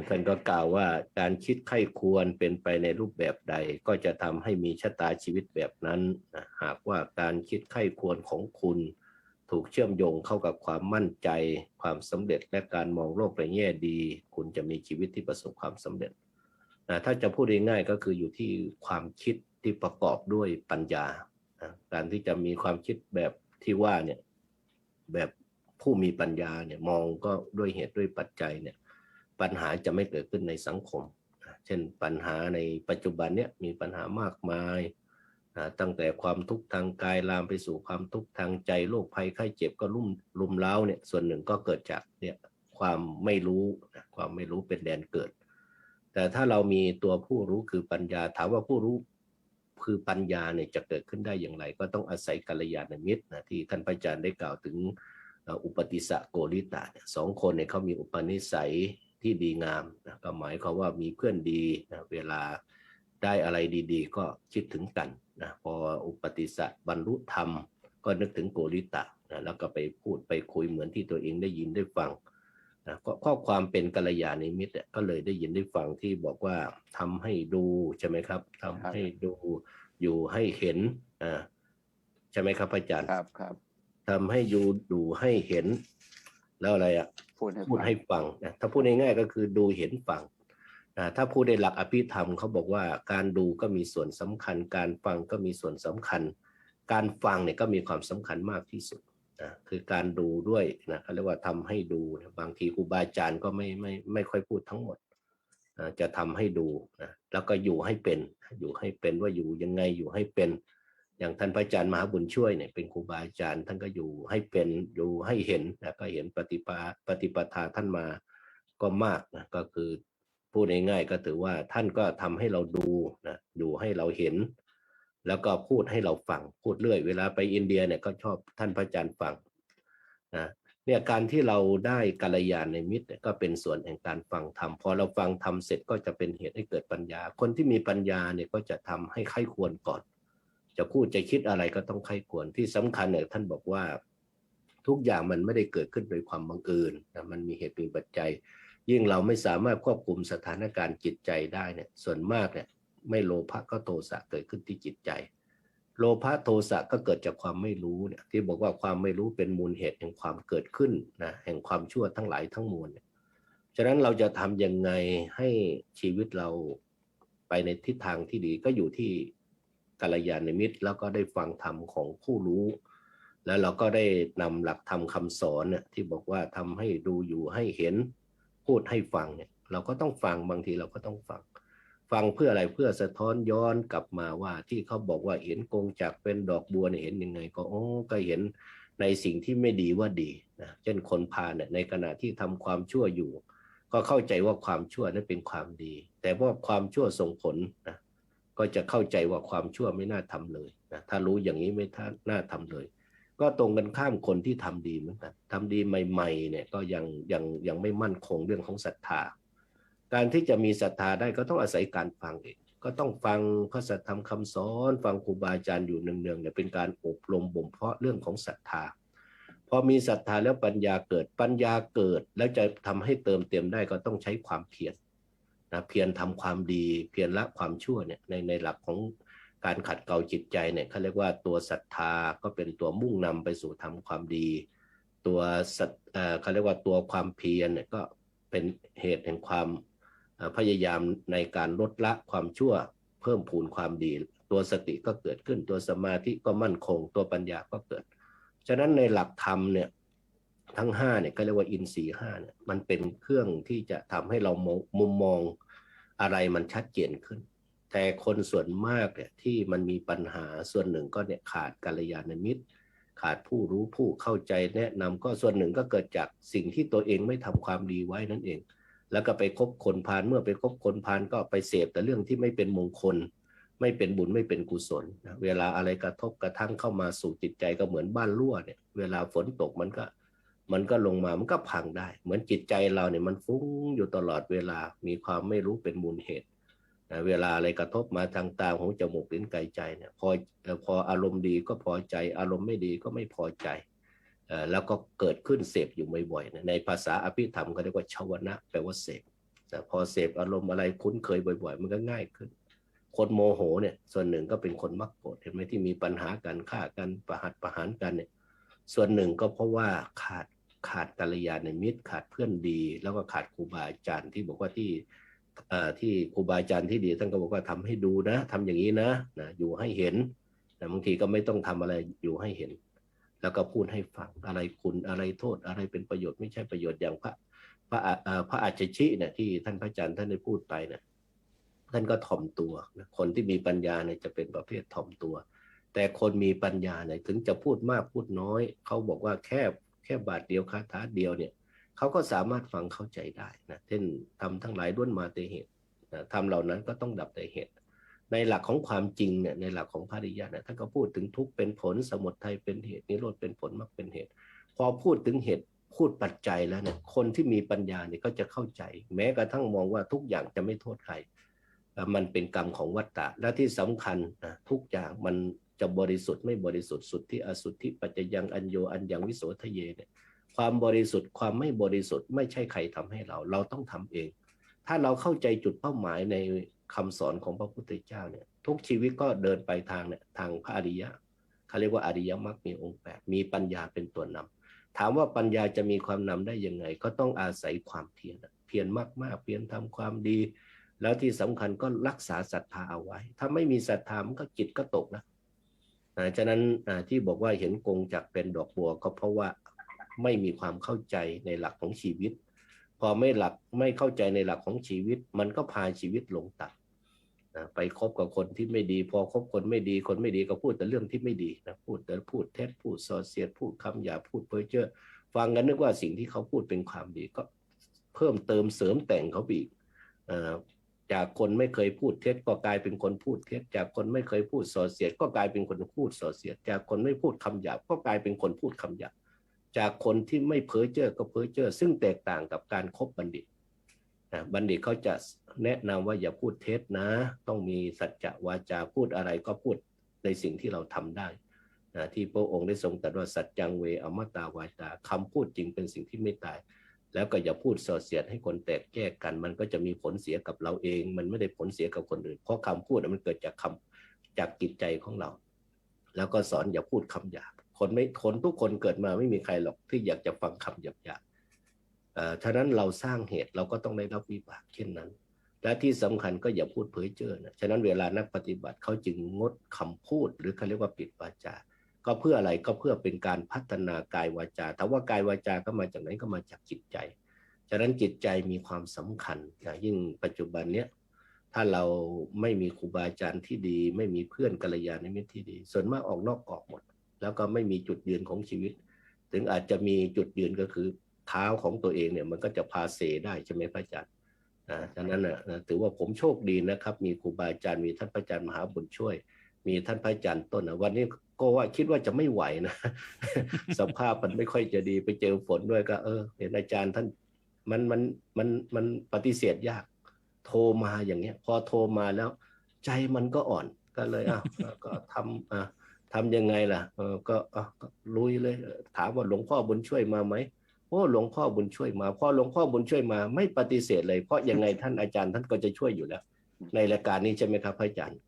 ท่านก็กล่าวว่าการคิดไข้ควรเป็นไปในรูปแบบใดก็จะทำให้มีชะตาชีวิตแบบนั้นหากว่าการคิดไข้ควรของคุณถูกเชื่อมโยงเข้ากับความมั่นใจความสำเร็จและการมองโลกในแง่ดีคุณจะมีชีวิตที่ประสบความสำเร็จถ้าจะพูดง่ายๆก็คืออยู่ที่ความคิดที่ประกอบด้วยปัญญาการที่จะมีความคิดแบบที่ว่าเนี่ยแบบผู้มีปัญญาเนี่ยมองก็ด้วยเหตุด้วยปัจจัยเนี่ยปัญหาจะไม่เกิดขึ้นในสังคมเช่นปัญหาในปัจจุบันเนี่ยมีปัญหามากมายตั้งแต่ความทุกข์ทางกายลามไปสู่ความทุกข์ทางใจโรคภัยไข้เจ็บก็รุมเร้าเนี่ยส่วนหนึ่งก็เกิดจากเนี่ยความไม่รู้เป็นแดนเกิดแต่ถ้าเรามีตัวผู้รู้คือปัญญาถามว่าผู้รู้คือปัญญาเนี่ยจะเกิดขึ้นได้อย่างไรก็ต้องอาศัยกัลยาณมิตรนะที่ท่านพระอาจารย์ได้กล่าวถึงอุปติสสะโกริตะสองคนเนี่ยเขามีอุปนิสัยที่ดีงามนะก็หมายความว่ามีเพื่อนดีนะเวลาได้อะไรดีๆก็คิดถึงกันนะพออุปติสสะบรรลุธรรมก็นึกถึงโกริตะนะแล้วก็ไปพูดไปคุยเหมือนที่ตัวเองได้ยินได้ฟังนะข้อความเป็นกัลยาณมิตรก็เลยได้ยินได้ฟังที่บอกว่าทำให้ดูใช่ไหมครับทำให้ดูอยู่ให้เห็นใช่ไหมครับอาจารย์ครับทำให้ดูให้เห็นแล้วอะไรพูดให้ฟังนะถ้าพูดง่ายๆก็คือดูเห็นฟังถ้าพูดในหลักอภิธรรมเขาบอกว่าการดูก็มีส่วนสำคัญการฟังก็มีส่วนสำคัญการฟังเนี่ยก็มีความสำคัญมากที่สุดนะคือการดูด้วยนะเขาเรียกว่าทำให้ดูนะบางทีครูบาอาจารย์ก็ไม่ค่อยพูดทั้งหมดจะทำให้ดูนะแล้วก็อยู่ให้เป็นว่าอยู่ยังไงอยู่ให้เป็นอย่างท่านพระอาจารย์มหาบุญช่วยเนี่ยเป็นครูบาอาจารย์ท่านก็อยู่ให้เป็นอยู่ให้เห็นนะก็เห็นปฏิปทาท่านมาก็มากนะก็คือพูดง่ายๆก็ถือว่าท่านก็ทำให้เราดูนะดูให้เราเห็นแล้วก็พูดให้เราฟังพูดเรื่อยเวลาไปอินเดียเนี่ยก็ชอบท่านพระอาจารย์ฟังนะเนี่ยการที่เราได้กัลยาณมิตรก็เป็นส่วนแห่งการฟังธรรมพอเราฟังธรรมเสร็จก็จะเป็นเหตุให้เกิดปัญญาคนที่มีปัญญาเนี่ยก็จะทำให้ใคร่ควรก่อนจะพูดจะคิดอะไรก็ต้องใคร่ควรที่สำคัญเนี่ยท่านบอกว่าทุกอย่างมันไม่ได้เกิดขึ้นโดยความบังเอิญนะมันมีเหตุมีปัจจัยยิ่งเราไม่สามารถควบคุมสถานการณ์จิตใจได้เนี่ยส่วนมากเนี่ยไม่โลภะก็โทสะเกิดขึ้นที่จิตใจโลภะโทสะก็เกิดจากความไม่รู้เนี่ยที่บอกว่าความไม่รู้เป็นมูลเหตุแห่งความเกิดขึ้นนะแห่งความชั่วทั้งหลายทั้งมวลเนี่ยฉะนั้นเราจะทำยังไงให้ชีวิตเราไปในทิศทางที่ดีก็อยู่ที่กัลยาณมิตรแล้วก็ได้ฟังธรรมของผู้รู้แล้วเราก็ได้นำหลักธรรมคำสอนเนี่ยที่บอกว่าทำให้ดูอยู่ให้เห็นพูดให้ฟังเนี่ยเราก็ต้องฟังบางทีเราก็ต้องฟังเพื่ออะไรเพื่อสะท้อนย้อนกลับมาว่าที่เขาบอกว่าเห็นกงจักรเป็นดอกบัวเนี่ยเห็นยังไงก็เห็นในสิ่งที่ไม่ดีว่าดีนะเช่นคนพาลเนี่ยในขณะที่ทำความชั่วอยู่ก็เข้าใจว่าความชั่วนั้นเป็นความดีแต่ว่าความชั่วส่งผลนะก็จะเข้าใจว่าความชั่วไม่น่าทำเลยนะถ้ารู้อย่างนี้ไม่น่าทำเลยก็ตรงกันข้ามคนที่ทำดีเหมือนกันทำดีใหม่ๆเนี่ยก็ยังไม่มั่นคงเรื่องของศรัทธาการที่จะมีศรัทธาได้ก็ต้องอาศัยการฟังเองก็ต้องฟังพระสัทธรรมคำสอนฟังครูบาอาจารย์อยู่เนืองๆเนี่ยเป็นการอบรมบ่มเพาะเรื่องของศรัทธาพอมีศรัทธาแล้วปัญญาเกิดแล้วจะทำให้เติมเต็มได้ก็ต้องใช้ความเพียรนะเพียรทำความดีเพียรละความชั่วเนี่ยในหลักของการขัดเกลาจิตใจเนี่ยเขาเรียกว่าตัวศรัทธาก็เป็นตัวมุ่งนำไปสู่ทำความดีตัวเขาเรียกว่าตัวความเพียรเนี่ยก็เป็นเหตุแห่งความพยายามในการลดละความชั่วเพิ่มพูนความดีตัวสติก็เกิดขึ้นตัวสมาธิก็มั่นคงตัวปัญญาก็เกิดฉะนั้นในหลักธรรมเนี่ยทั้ง5เนี่ยก็เรียกว่าอินทรีย์5เนี่ยมันเป็นเครื่องที่จะทำให้เรามุมมองอะไรมันชัดเจนขึ้นแต่คนส่วนมากเนี่ยที่มันมีปัญหาส่วนหนึ่งก็เนี่ยขาดกัลยาณมิตรขาดผู้รู้ผู้เข้าใจแนะนำก็ส่วนหนึ่งก็เกิดจากสิ่งที่ตัวเองไม่ทำความดีไว้นั่นเองแล้วก็ไปคบคนพาลเมื่อไปคบคนพาลก็ไปเสพแต่เรื่องที่ไม่เป็นมงคลไม่เป็นบุญไม่เป็นกุศลเวลาอะไรกระทบกระทั่งเข้ามาสู่จิตใจก็เหมือนบ้านรั่วเนี่ยเวลาฝนตกมันก็ลงมามันก็พังได้เหมือนจิตใจเราเนี่ยมันฟุ้งอยู่ตลอดเวลามีความไม่รู้เป็นมูลเหตุเวลาอะไรกระทบมาทางตาหูจมูกลิ้นกายใจเนี่ยพออารมณ์ดีก็พอใจอารมณ์ไม่ดีก็ไม่พอใจ แล้วก็เกิดขึ้นเสพอยู่บ่อยๆนะในภาษาอภิธรรมก็เรียกว่าชวนะแปลว่าเสพแต่พอเสพอารมณ์อะไรคุ้นเคยบ่อยๆมันก็ง่ายขึ้นคนโมโหเนี่ยส่วนหนึ่งก็เป็นคนมักโกรธเห็นไหมที่มีปัญหากันฆ่ากันประหารกันเนี่ยส่วนหนึ่งก็เพราะว่าขาดกัลยาณมิตรขาดเพื่อนดีแล้วก็ขาดครูบาอาจารย์ที่บอกว่าที่ครูบาอาจารย์ที่ดีท่านก็บอกว่าทำให้ดูนะทำอย่างนี้นะอยู่ให้เห็นแต่บางทีก็ไม่ต้องทำอะไรอยู่ให้เห็นแล้วก็พูดให้ฟังอะไรคุณอะไรโทษอะไรเป็นประโยชน์ไม่ใช่ประโยชน์อย่างพระอาจชิเนี่ยที่ท่านพระอาจารย์ท่านได้พูดไปเนี่ยท่านก็ถ่อมตัวคนที่มีปัญญาเนี่ยจะเป็นประเภทถ่อมตัวแต่คนมีปัญญาเนี่ยถึงจะพูดมากพูดน้อยเขาบอกว่าแค่บาทเดียวคาถาเดียวเนี่ยเขาก็สามารถฟังเข้าใจได้นะเช่นทำทั้งหลายล้วนมาแต่เหตุทำเหล่านั้นก็ต้องดับแต่เหตุในหลักของความจริงเนี่ยในหลักของพระอริยะเนี่ยท่านก็พูดถึงทุกข์เป็นผลสมุทัยเป็นเหตุนิโรธเป็นผลมรรคเป็นเหตุพอพูดถึงเหตุพูดปัจจัยแล้วเนี่ยคนที่มีปัญญาเนี่ยก็จะเข้าใจแม้กระทั่งมองว่าทุกอย่างจะไม่โทษใครมันเป็นกรรมของวัฏฏะและที่สำคัญทุกอย่างมันจะบริสุทธิ์ไม่บริสุทธิ์สุทธิอสุทธิปัจจยังอัญโยอัญญังวิโสทะเยเนี่ยความบริสุทธิ์ความไม่บริสุทธิ์ไม่ใช่ใครทำให้เราต้องทำเองถ้าเราเข้าใจจุดเป้าหมายในคำสอนของพระพุทธเจ้าเนี่ยทุกชีวิตก็เดินไปทางพระอริยะเขาเรียกว่าอริยมรรคมีองค์8มีปัญญาเป็นตัวนำถามว่าปัญญาจะมีความนำได้ยังไงก็ต้องอาศัยความเพียรมากๆเพียรทำความดีแล้วที่สำคัญก็รักษาศรัทธาเอาไว้ถ้าไม่มีศรัทธามันก็จิตก็ตกนะฉะนั้นที่บอกว่าเห็นกงจักรเป็นดอกบัวก็เพราะว่าไม่มีความเข้าใจในหลักของชีวิตพอไม่เข้าใจในหลักของชีวิตมันก็พาชีวิตลงต่ำไปคบกับคนที่ไม่ดีพอคบคนไม่ดีก็พูดแต่เรื่องที่ไม่ดีนะพูดเท็จพูดส่อเสียดพูดคำหยาพูดเพ้อเจ้อฟังกันนึกว่าสิ่งที่เขาพูดเป็นความดีก็เพิ่มเติมเสริมแต่งเขาอีกจากคนไม่เคยพูดเท็จก็กลายเป็นคนพูดเท็จจากคนไม่เคยพูดส่อเสียดก็กลายเป็นคนพูดส่อเสียดจากคนไม่พูดคำหยาบก็กลายเป็นคนพูดคำหยาบจากคนที่ไม่เพ้อเจ้อก็เพ้อเจ้อซึ่งแตกต่างกับการคบบัณฑิตบัณฑิตเขาจะแนะนำว่าอย่าพูดเท็จนะต้องมีสัจจะวาจาพูดอะไรก็พูดในสิ่งที่เราทำได้ที่พระองค์ได้ทรงตรัสว่าสัจจังเวอมตาวาจาคำพูดจริงเป็นสิ่งที่ไม่ตายแล้วก็อย่าพูดส่อเสียดให้คนแตกแยกกันมันก็จะมีผลเสียกับเราเองมันไม่ได้ผลเสียกับคนอื่นเพราะคำพูดมันเกิดจากจิตใจของเราแล้วก็สอนอย่าพูดคำหยาบคนทุกคนเกิดมาไม่มีใครหรอกที่อยากจะฟังคำหยาบฉะนั้นเราสร้างเหตุเราก็ต้องได้รับวิบากเช่นนั้นและที่สำคัญก็อย่าพูดเพ้อเจ้อนะฉะนั้นเวลานักปฏิบัติเขาจึงงดคำพูดหรือเขาเรียกว่าปิดวาจาก็เพื่ออะไรก็เพื่อเป็นการพัฒนากายวาจาแต่ว่ากายวาจาก็มาจากไหนก็มาจากจิตใจฉะนั้นจิตใจมีความสำคัญยิ่งปัจจุบันเนี้ยถ้าเราไม่มีครูบาอาจารย์ที่ดีไม่มีเพื่อนกัลยาณมิตรที่ดีส่วนมากออกนอกกรอบหมดแล้วก็ไม่มีจุดยืนของชีวิตถึงอาจจะมีจุดยืนก็คือเท้าของตัวเองเนี่ยมันก็จะพาเซได้ใช่ไหมพระอาจารย์ฉะนั้นถือว่าผมโชคดีนะครับมีครูบาอาจารย์มีท่านพระอาจารย์มหาบุญช่วยมีท่านพระอาจารย์ต้นวันนี้ก็ว่าคิดว่าจะไม่ไหวนะ สภาพมันไม่ค่อยจะดีไปเจอฝนด้วยก็เห็นอาจารย์ท่านมันปฏิเสธยากโทรมาอย่างเงี้ยพอโทรมาแล้วใจมันก็อ่อนก็เลยก็ทำยังไงล่ะก็ลุยเลยถามว่าหลวงพ่อบุญช่วยมาไหมโอ้หลวงพ่อบุญช่วยมาพอหลวงพ่อบุญช่วยมาไม่ปฏิเสธเลยเพราะยังไงท่านอาจารย์ท่านก็จะช่วยอยู่แล้วในรายการนี้ใช่ไหมครับพระอาจารย์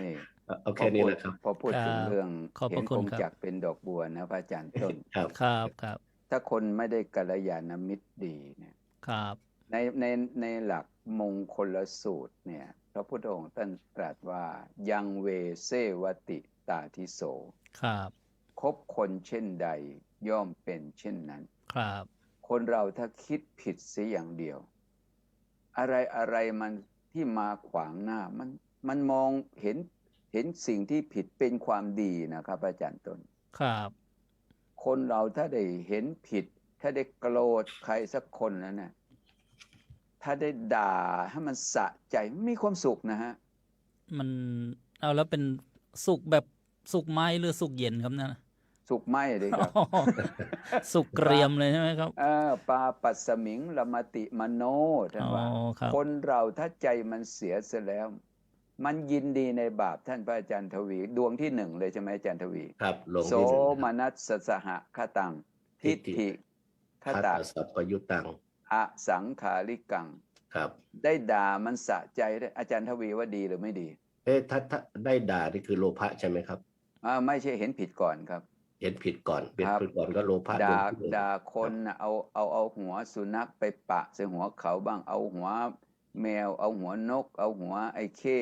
นี่เอาแค่นี้แหละครับพอพูดถึงเรื่องเห็นคงจักเป็นดอกบัวนะพระอาจารย์ต้นครับถ้าคนไม่ได้กัลยาณมิตรดีเนี่ยครับในหลักมงคลสูตรเนี่ยพระพุทธองค์ท่านตรัสว่ายังเวเสวติตาทิโสครับคบคนเช่นใดย่อมเป็นเช่นนั้นครับคนเราถ้าคิดผิดเสียอย่างเดียวอะไรมันที่มาขวางหน้ามันมองเห็นสิ่งที่ผิดเป็นความดีนะครับอาจารย์ต้นครับคนเราถ้าได้เห็นผิดถ้าได้โกรธใครสักคนแล้วเนี่ยถ้าได้ด่าให้มันสะใจมีความสุขนะฮะมันเอาแล้วเป็นสุขแบบสุขไหมหรือสุขเย็นครับนั่นสุขไหมเลยครับ สุขเกรียมเลยใช่ไหมครับปาปัสสมิงละมติมโนท่านว่าคนเราถ้าใจมันเสียเสียแล้ว มันยินดีในบาปท่านพระอาจารย์ทวีดวงที่1เลยใช่ไหมอาจารย์ทวี ครับลง โส ที่หนึ่งค ม รับ นัสสหคตังทิฏฐิค ทัต ตา ตสัพพยุตตัง อสังขาริกัง ครับ ได้ด่ามันสะใจได้อาจารย์ทวีว่าดีหรือไม่ดี ถ้าได้ด่านี่คือโลภะใช่ไหมครับ ไม่ใช่เห็นผิดก่อนครับ เห็นผิดก่อนเป็น ครับ ผิดก่อนก็โลภะ ด่า ดวงที่หนึ่ง ด่าคนน่ะเอาหัวสุนัขไปปะใส่หัวเขาบ้างเอาหัวแมวเอาหัวนก เอาหัวไอ้เข้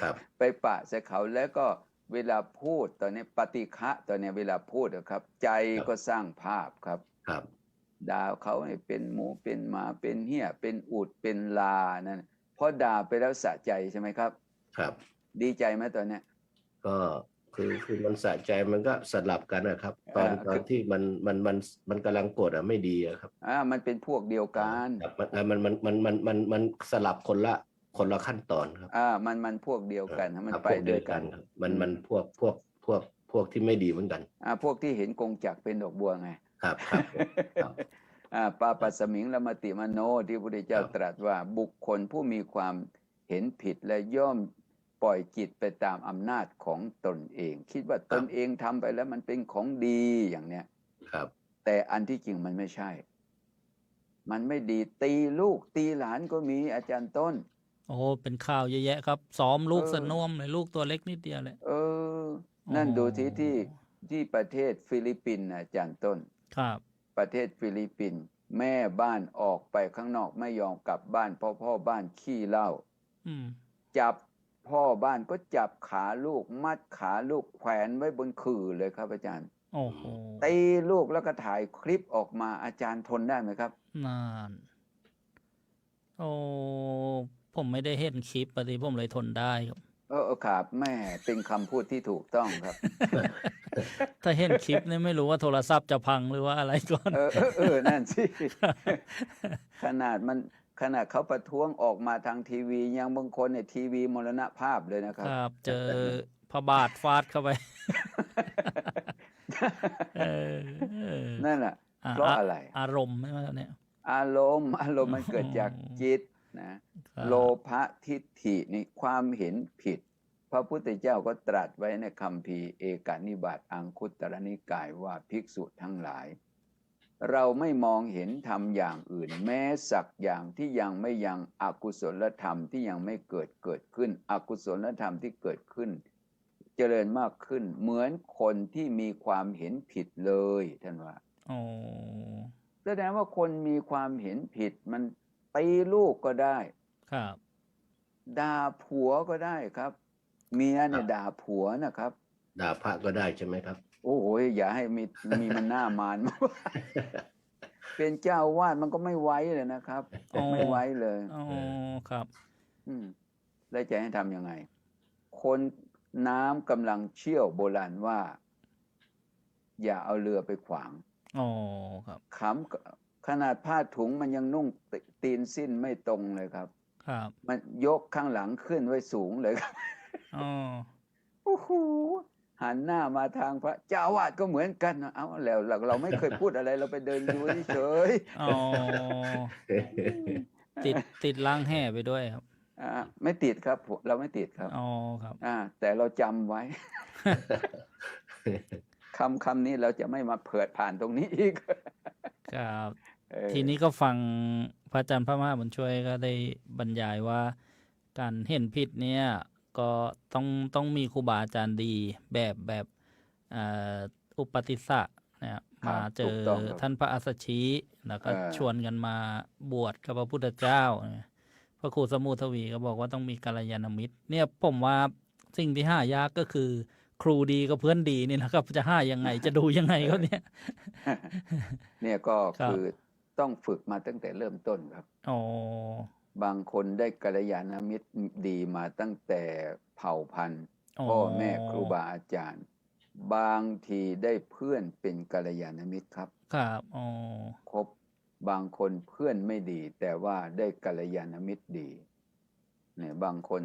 ครับ ไปปะใส่เขาแล้วก็เวลาพูดตอนนี้ปฏิฆะตอนนี้เวลาพูดนะครับ ใจก็สร้างภาพครับ ครับ ด่าเขาให้เป็นหมูเป็นหมาเป็นเหี้ยเป็นอูฐเป็นลานั่นพอด่าไปแล้วสะใจใช่ไหมครับ ครับ ดีใจไหมตอนเนี้ย ก็คือมันสะใจมันก็สลับกันนะครับ ตอน คือ ที่มันกำลังโกรธไม่ดีอะครับ มันเป็นพวกเดียวกัน ครับมันสลับคนละขั้นตอนครับ มันพวกเดียวกันมัน ครับ ไป พวก ด้ เดี วย ยว กั กัน น ครับมันพวกที่ไม่ดีเหมือนกัน พวกที่เห็นกงจักรเป็นดอกบัวไง ครับครับครับ ปาปัสสมิงละมติมโนที่พระพุทธเจ้า ครับ ตรัสว่าบุคคลผู้มีความเห็นผิดและย่อมปล่อยจิตไปตามอำนาจของตนเอง คิดว่าตนเองทำไปแล้วมันเป็นของดีอย่างเนี้ย ครับ แต่อันที่จริงมันไม่ใช่ มันไม่ดีตีลูกตีหลานก็มีอาจารย์ต้น โอ้เป็นข่าวเยอะแยะครับซ้อมลูก เออ สนวมเลยลูกตัวเล็กนิดเดียวเลย นั่น อ๋อ ดูที่ประเทศฟิลิปปินส์นะอาจารย์ต้น ครับ ประเทศฟิลิปปินส์แม่บ้านออกไปข้างนอกไม่ยอมกลับบ้านเพราะพ่อบ้านขี้เหล้า อืม จับพ่อบ้านก็จับขาลูกมัดขาลูกแขวนไว้บนขื่อเลยครับอาจารย์ โอ้โห ตีลูกแล้วก็ถ่ายคลิปออกมาอาจารย์ทนได้ไหมครับ นาน โอ้ผมไม่ได้เห็นคลิปปฏิผมเลยทนได้ครับ ครับแม่เป็นคำพูดที่ถูกต้องครับ ถ้าเห็นคลิปนี่ไม่รู้ว่าโทรศัพท์จะพังหรือว่าอะไรก่อน นั่นสิ ขนาดเขาประท้วงออกมาทางทีวียังบางคนเนี่ยทีวีมรณภาพเลยนะครับ ครับ เจอพระบาทฟาดเข้าไป นั่นแหละเพราะอะไร อารมณ์ใช่ไหมครับเนี่ย อารมณ์มันเกิดจากจิตนะครับ โลภะทิฏฐินี่ความเห็นผิด พระพุทธเจ้าก็ตรัสไว้ในคัมภีร์เอกนิบาตอังคุตรนิกายว่าภิกษุทั้งหลาย เราไม่มองเห็นธรรมอย่างอื่น แม้สักอย่างที่ยังไม่ยังอกุศลธรรมที่ยังไม่เกิดขึ้นอกุศลธรรมที่เกิดขึ้น เจริญมากขึ้นเหมือนคนที่มีความเห็นผิดเลยท่านว่า อ๋อ แสดงว่าคนมีความเห็นผิดมันตีลูกก็ได้ ครับ ด่าผัวก็ได้ครับเมียเนี่ยด่าผัวนะครับ ด่าพระก็ได้ใช่ไหมครับ โอ้โหอย่าให้มีมันหน้ามาน มากเป็นเจ้าวาดมันก็ไม่ไว้เลยนะครับ ไม่ไว้เลย อ๋อครับ แล้วจะให้ทำยังไง คนน้ำกำลังเชี่ยวโบราณว่า อย่าเอาเรือไปขวาง อ๋อครับ ขนาดผ้าถุงมันยังนุ่งตีนสิ้นไม่ตรงเลยครับ ครับ มันยกข้างหลังขึ้นไว้สูงเลยครับ อ๋อ โอ้โหหันหน้ามาทางพระเจ้าอาวาสก็เหมือนกันนะเอาแล้วเราไม่เคยพูดอะไรเราไปเดินดูเฉย อ๋อ ติดล้างแห่ไปด้วยครับ ไม่ติดครับเราไม่ติดครับ อ๋อครับ แต่เราจำไว้ คำนี้เราจะไม่มาเผยผ่านตรงนี้อีก ครับ ทีนี้ก็ฟังพระอาจารย์พระมหาบุญช่วยก็ได้บรรยายว่าการเห็นผิดเนี่ยก็ต้องมีครูบาอาจารย์ดีแบบอุปติสสะนะครับมาเจอท่านพระอัสสชิแล้วก็ชวนกันมาบวชกับพระพุทธเจ้าพระครูสมุทวีก็บอกว่าต้องมีกัลยาณมิตรเนี่ยผมว่าสิ่งที่หายากก็คือครูดีกับเพื่อนดีนี่นะครับจะหายังไงจะดูยังไงก็เนี่ย เนี่ยก็คือต้องฝึกมาตั้งแต่เริ่มต้นครับ อ๋อ บางคนได้กัลยาณมิตรดีมาตั้งแต่เผ่าพันธุ์พ่อแม่ครูบาอาจารย์ บางทีได้เพื่อนเป็นกัลยาณมิตรครับ ครับอ๋อ ครบบางคนเพื่อนไม่ดี แต่ว่าได้กัลยาณมิตรดีเนี่ยบางคน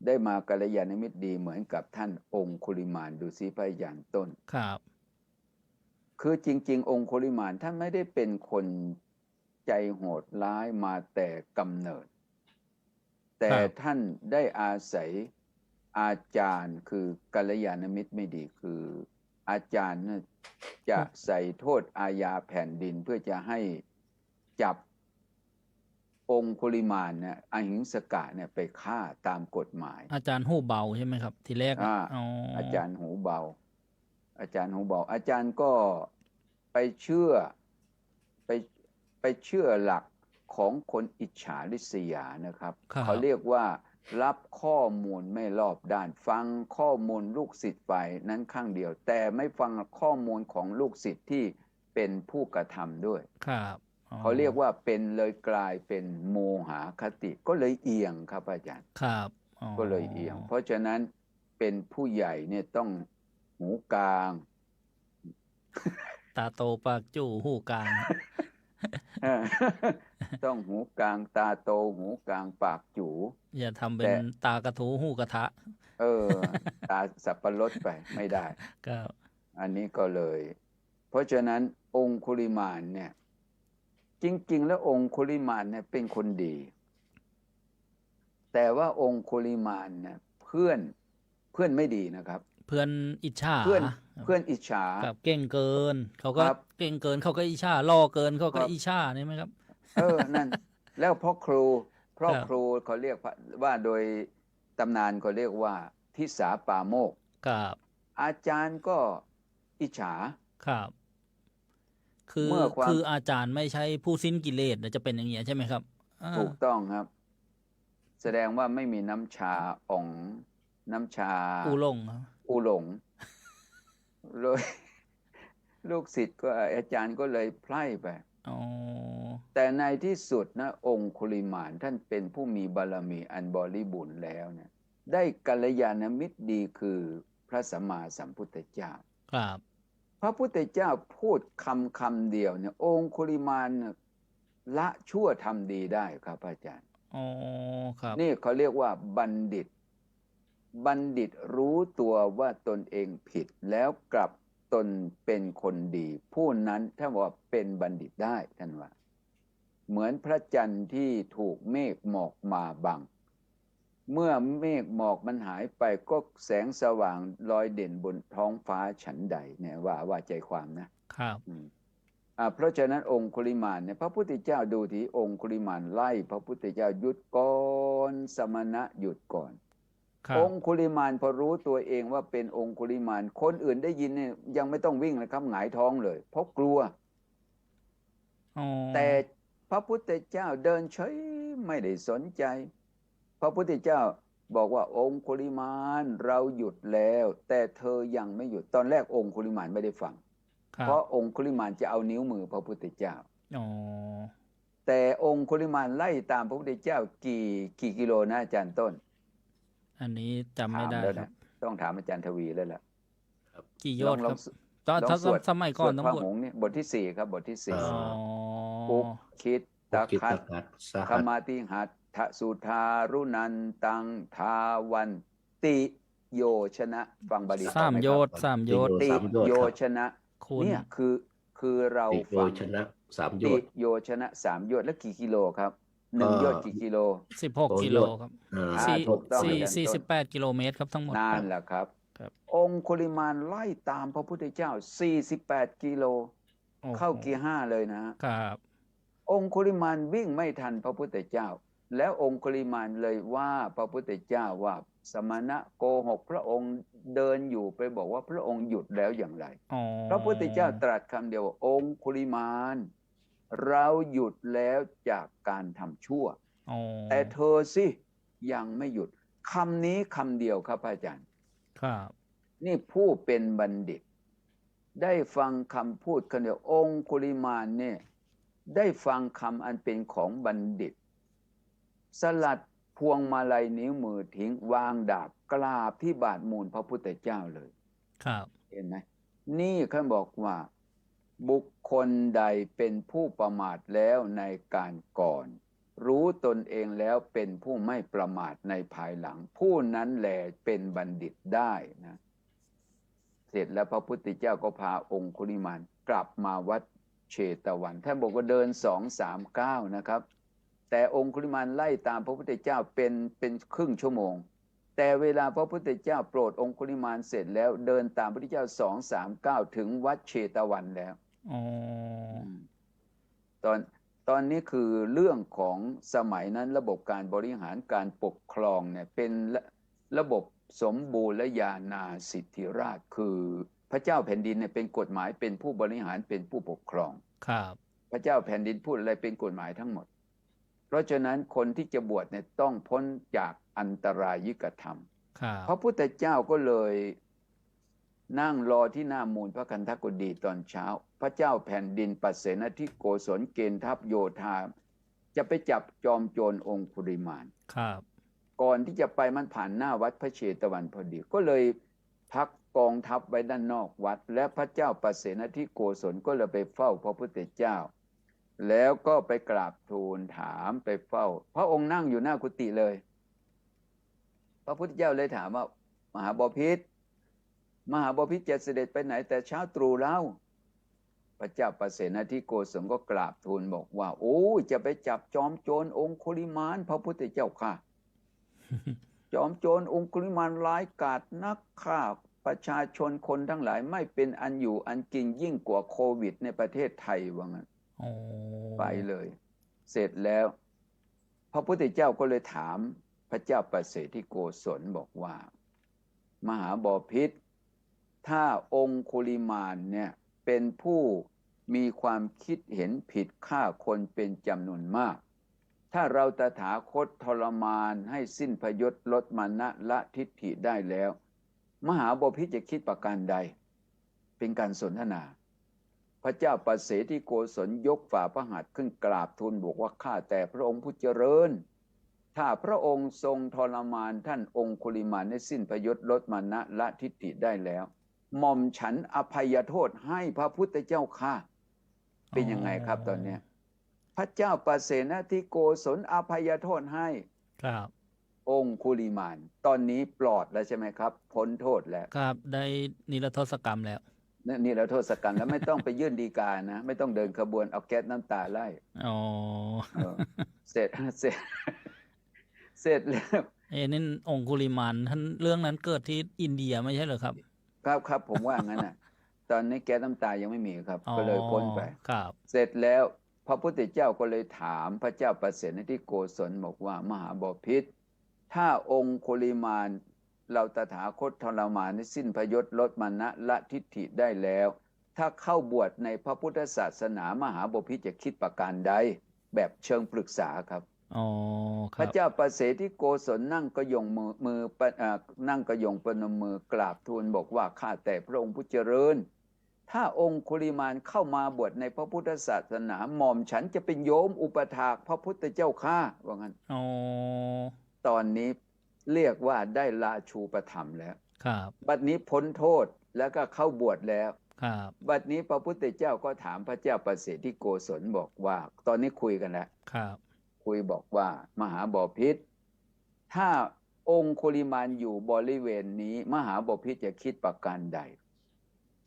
ได้มากัลยาณมิตรดีเหมือนกับท่านองคุลิมานดูสิพระยานต้น ครับ คือจริงๆองคุลิมานท่านไม่ได้เป็นคนใจโหดร้ายมาแต่กำเนิด แต่ ครับ ท่านได้อาศัยอาจารย์คือกัลยาณมิตรไม่ดีคืออาจารย์เนี่ยจะใส่โทษอาญาแผ่นดินเพื่อจะให้จับองคุลิมานเนี่ยอหิงสกะเนี่ยไปฆ่าตามกฎหมาย อาจารย์หูเบาใช่ไหมครับ ทีแรกน่ะอ๋อ อาจารย์หูเบา อาจารย์หูเบา อาจารย์ก็ไปเชื่อไปเชื่อหลักของคนอิจฉาริษยานะครับ ครับ เขาเรียกว่ารับข้อมูลไม่รอบด้าน ฟังข้อมูลลูกศิษย์ฝ่ายนั้นข้างเดียว แต่ไม่ฟังข้อมูลของลูกศิษย์ที่เป็นผู้กระทำด้วย ครับอ๋อ เขาเรียกว่าเป็นเลยกลายเป็นโมหคติก็เลยเอียงครับอาจารย์ ครับอ๋อ ก็เลยเอียง เพราะฉะนั้นเป็นผู้ใหญ่เนี่ยต้องหูกลาง ตาโตปากจู่หูกลาง ต้องหูกลางตาโตหูกลางปากจู อย่าทำเป็ แต่ นตากระทูหูกระทะ ตาสับปะรดไปไม่ได้ ครับ อันนี้ก็เลย เพราะฉะนั้นองคุลิมานเนี่ย จริง ๆ แล้วองคุลิมานเนี่ยเป็นคนดี แต่ว่าองคุลิมานเนี่ยเพื่อนไม่ดีนะครับ เพื่อนอิจฉา เพื่อนอิจฉา ครับเก่งเกิน เขาก็ ครับ เก่งเกินเขาก็อิจฉาล่อเกินเขาก็ ครับ อิจฉานี่ไหมครับ นั่น แล้วพ่อครู ครับ ครูเขาเรียกว่าโดยตำนานเขาเรียกว่าทิสาปาโมกข์ ครับ อาจารย์ก็อิจฉา ครับ คือ เมื่อความ คืออาจารย์ไม่ใช่ผู้สิ้นกิเลสจะเป็นอย่างเงี้ยใช่ไหมครับอ่า ถูกต้องครับ แสดงว่าไม่มีน้ำชาอ่องน้ำชา อูหลงครับ อูหลง เลยลูกศิษย์ก็อาจารย์ก็เลยไพร่ไป อ๋อ แต่ในที่สุดนะองคุลิมานท่านเป็นผู้มีบารมีอันบริบูรณ์แล้วเนี่ยได้กัลยาณมิตรดีคือพระสัมมาสัมพุทธเจ้า ครับ พระพุทธเจ้าพูดคำเดียวเนี่ยองคุลิมานเนี่ยละชั่วทำดีได้ครับอาจารย์ อ๋อครับ นี่เขาเรียกว่าบัณฑิต บัณฑิตรู้ตัวว่าตนเองผิดแล้วกลับตนเป็นคนดี ผู้นั้นถ้าว่าเป็นบัณฑิตได้ท่านว่า เหมือนพระจันทร์ที่ถูกเมฆหมอกมาบัง เมื่อเมฆหมอกมันหายไปก็แสงสว่างลอยเด่นบนท้องฟ้าฉันใดเนี่ยว่าใจความนะครับ เพราะฉะนั้นองคุลิมานเนี่ยพระพุทธเจ้าดูที่องคุลิมานไล่พระพุทธเจ้าหยุดก่อนสมณะหยุดก่อน ครับ องคุลิมานพอรู้ตัวเองว่าเป็นองคุลิมานคนอื่นได้ยินเนี่ยยังไม่ต้องวิ่งเลยครับหงายท้องเลยเพราะกลัว อ๋อ แต่พระพุทธเจ้าเดินเฉยไม่ได้สนใจ พระพุทธเจ้าบอกว่าองคุลิมานเราหยุดแล้ว แต่เธอยังไม่หยุดตอนแรกองคุลิมานไม่ได้ฟัง ครับ เพราะองคุลิมานจะเอานิ้วมือพระพุทธเจ้า อ๋อ แต่องคุลิมานไล่ตามพระพุทธเจ้ากี่กิโลนะอาจารย์ต้น อันนี้จำไม่ได้ ถาแล้ว ครั นะ บ ต้องถามอาจารย์ทวีแล้วล่ะ กี่ยอด ล ค อ รั ง บตอน ลอง ถ้า สวด สมัยก่อน ส ต้อ ว ง ดพระ บวช หงส์เนี่ยบทที่ 4ครับบทที่ อ๋อ อ๋อ อุคิดตะ กิต คัต คัตส ธ หั ร ส รมาติหัตถสุทารุนันตังทาวันติโยชนะฟังบาลี สาม ไห โย ครับ ชน์สามโยชน์ ติ สามโยชน์ โย ครับ ชนะ คุณ เนี่ยคือเรา ติโย ฟัง ชนะสามโย ติ ชน์ โยชนะ3 โยชน์แล้วกี่กิโลครับ1 โยชน์กี่กิโล 16 กิโลครับ อ่าถูกต้องอาจารย์ต้น 48 กิโลเมตรครับทั้งหมด นั่ คน รับ แหละครับ ครับ องคุลิมานไล่ตามพระพุทธเจ้า48 กิโล โอ้โห เข้ากีห้าเลยนะ ครับ องคุลิมานวิ่งไม่ทันพระพุทธเจ้า แล้วองคุลิมานเลยว่าพระพุทธเจ้าว่าสมณะโกหกพระองค์เดินอยู่ไปบอกว่าพระองค์หยุดแล้วอย่างไร อ๋อ พระพุทธเจ้าตรัสคำเดียวว่าองคุลิมานเราหยุดแล้วจากการทำชั่ว อ๋อ แต่เธอสิยังไม่หยุดคำนี้คำเดียวครับอาจารย์ ครับ นี่ผู้เป็นบัณฑิต ได้ฟังคำพูดคำเดียวองคุลิมานเนี่ยได้ฟังคำอันเป็นของบัณฑิต สลัดพวงมาลัยนิ้วมือทิ้งวางดาบกราบที่บาทมูลพระพุทธเจ้าเลย ครับ เห็นไหมนี่เขาบอกว่า บุคคลใดเป็นผู้ประมาทแล้วในการก่อน รู้ตนเองแล้วเป็นผู้ไม่ประมาทในภายหลัง ผู้นั้นแหละเป็นบัณฑิตได้นะเสร็จแล้วพระพุทธเจ้าก็พาองคุลิมานกลับมาวัดเชตวันท่านบอกว่าเดิน2-3 ก้าวนะครับ แต่องคุลิมานไล่ตามพระพุทธเจ้าเป็นครึ่งชั่วโมงแต่เวลาพระพุทธเจ้าโปรดองคุลิมานเสร็จแล้วเดินตามพระพุทธเจ้า239ถึงวัดเชตวันแล้วตอนนี้คือเรื่องของสมัยนั้นระบบการบริหารการปกครองเนี่ยเป็นระบบสมบูรณ์และญาณาสิทธิราชย์คือพระเจ้าแผ่นดินเนี่ยเป็นกฎหมายเป็นผู้บริหารเป็นผู้ปกครองครับพระเจ้าแผ่นดินพูดอะไรเป็นกฎหมายทั้งหมดเพราะฉะนั้นคนที่จะบวชเนี่ยต้องพ้นจากอันตรายิกธรรมพระพุทธเจ้าก็เลยนั่งรอที่หน้ามูลพระคันธกุฎีตอนเช้าพระเจ้าแผ่นดินปัสเสนทิโกศลเกณฑ์ทัพโยธาจะไปจับจอมโจรองคุลิมานครับก่อนที่จะไปมันผ่านหน้าวัดพระเชตวันพอดีก็เลยพักกองทัพไว้ด้านนอกวัดและพระเจ้าปัสเสนทิโกศลก็เลยไปเฝ้าพระพุทธเจ้าแล้วก็ไปกราบทูลถามไปเฝ้าพระองค์นั่งอยู่หน้ากุฏิเลยพระพุทธเจ้าเลยถามว่ามหาบพิตรจะเสด็จไปไหนแต่เช้าตรู่แล้วพระเจ้าปัสเสนทิโกศลก็กราบทูลบอกว่าโอ้จะไปจับจอมโจรองคุลิมานพระพุทธเจ้าค่ะ จอมโจรองคุลิมานร้ายกาจนักฆ่าประชาชนคนทั้งหลายไม่เป็นอันอยู่อันกินยิ่งกว่าโควิดในประเทศไทยว่างั้นไปเลยเสร็จแล้วพระพุทธเจ้าก็เลยถามพระเจ้าปัสเสนทิโกศลบอกว่ามหาบพิตรถ้าองคุลิมานเนี่ยเป็นผู้มีความคิดเห็นผิดฆ่าคนเป็นจำนวนมากถ้าเราตถาคตทรมานให้สิ้นพยศลดมานะละทิฏฐิได้แล้วมหาบพิตรจะคิดประการใดเป็นการสนทนาพระเจ้าปัสเสนทิโกศลยกฝ่าพระหัตถ์ขึ้นกราบทูลบอกว่าข้าแต่พระองค์ผู้เจริญถ้าพระองค์ทรงทรมานท่านองคุลิมานให้สิ้นพยศลดมานะละทิฏฐิได้แล้วหม่อมฉันอภัยโทษให้พระพุทธเจ้าค่ะเป็นยังไงครับตอนนี้พระเจ้าปัสเสนทิโกศลอภัยโทษให้ครับองคุลิมานตอนนี้ปลอดแล้วใช่ไหมครับพ้นโทษแล้วครับได้นิรโทษกรรมแล้วนิรโทษกรรมแล้วไม่ต้องไปยื่นฎีกานะไม่ต้องเดินขบวนเอาแก๊สน้ำตาไล่เสร็จแล้วนี่องคุลิมานท่านเรื่องนั้นเกิดที่อินเดียไม่ใช่เหรอครับครับผมว่างั้นน่ะตอนนี้แก๊สน้ำตายังไม่มีครับก็เลยพ้นไปครับเสร็จแล้วพระพุทธเจ้าก็เลยถามพระเจ้าปัสเสนทิโกศลบอกว่ามหาบพิตรถ้าองคุลิมานเราตถาคตทรมานให้สิ้นพยศลดมานะละทิฏฐิได้แล้วถ้าเข้าบวชในพระพุทธศาสนามหาบพิตรจะคิดประการใดแบบเชิงปรึกษาครับพระเจ้าปัสเสนทิโกศลนั่งกระยงนั่งกระยงประนมมือกราบทูลบอกว่าข้าแต่พระองค์ผู้เจริญถ้าองคุลิมานเข้ามาบวชในพระพุทธศาสนาหม่อมฉันจะเป็นโยมอุปถากพระพุทธเจ้าข้าว่างั้นตอนนี้เรียกว่าได้ลาชูปถัมภ์แล้วบัดนี้พ้นโทษแล้วก็เข้าบวชแล้วบัดนี้พระพุทธเจ้าก็ถามพระเจ้าปัสเสนทิโกศลบอกว่าตอนนี้คุยกันแล้วคุยบอกว่ามหาบพิตรถ้าองคุลิมานอยู่บริเวณนี้มหาบพิตรจะคิดประการใด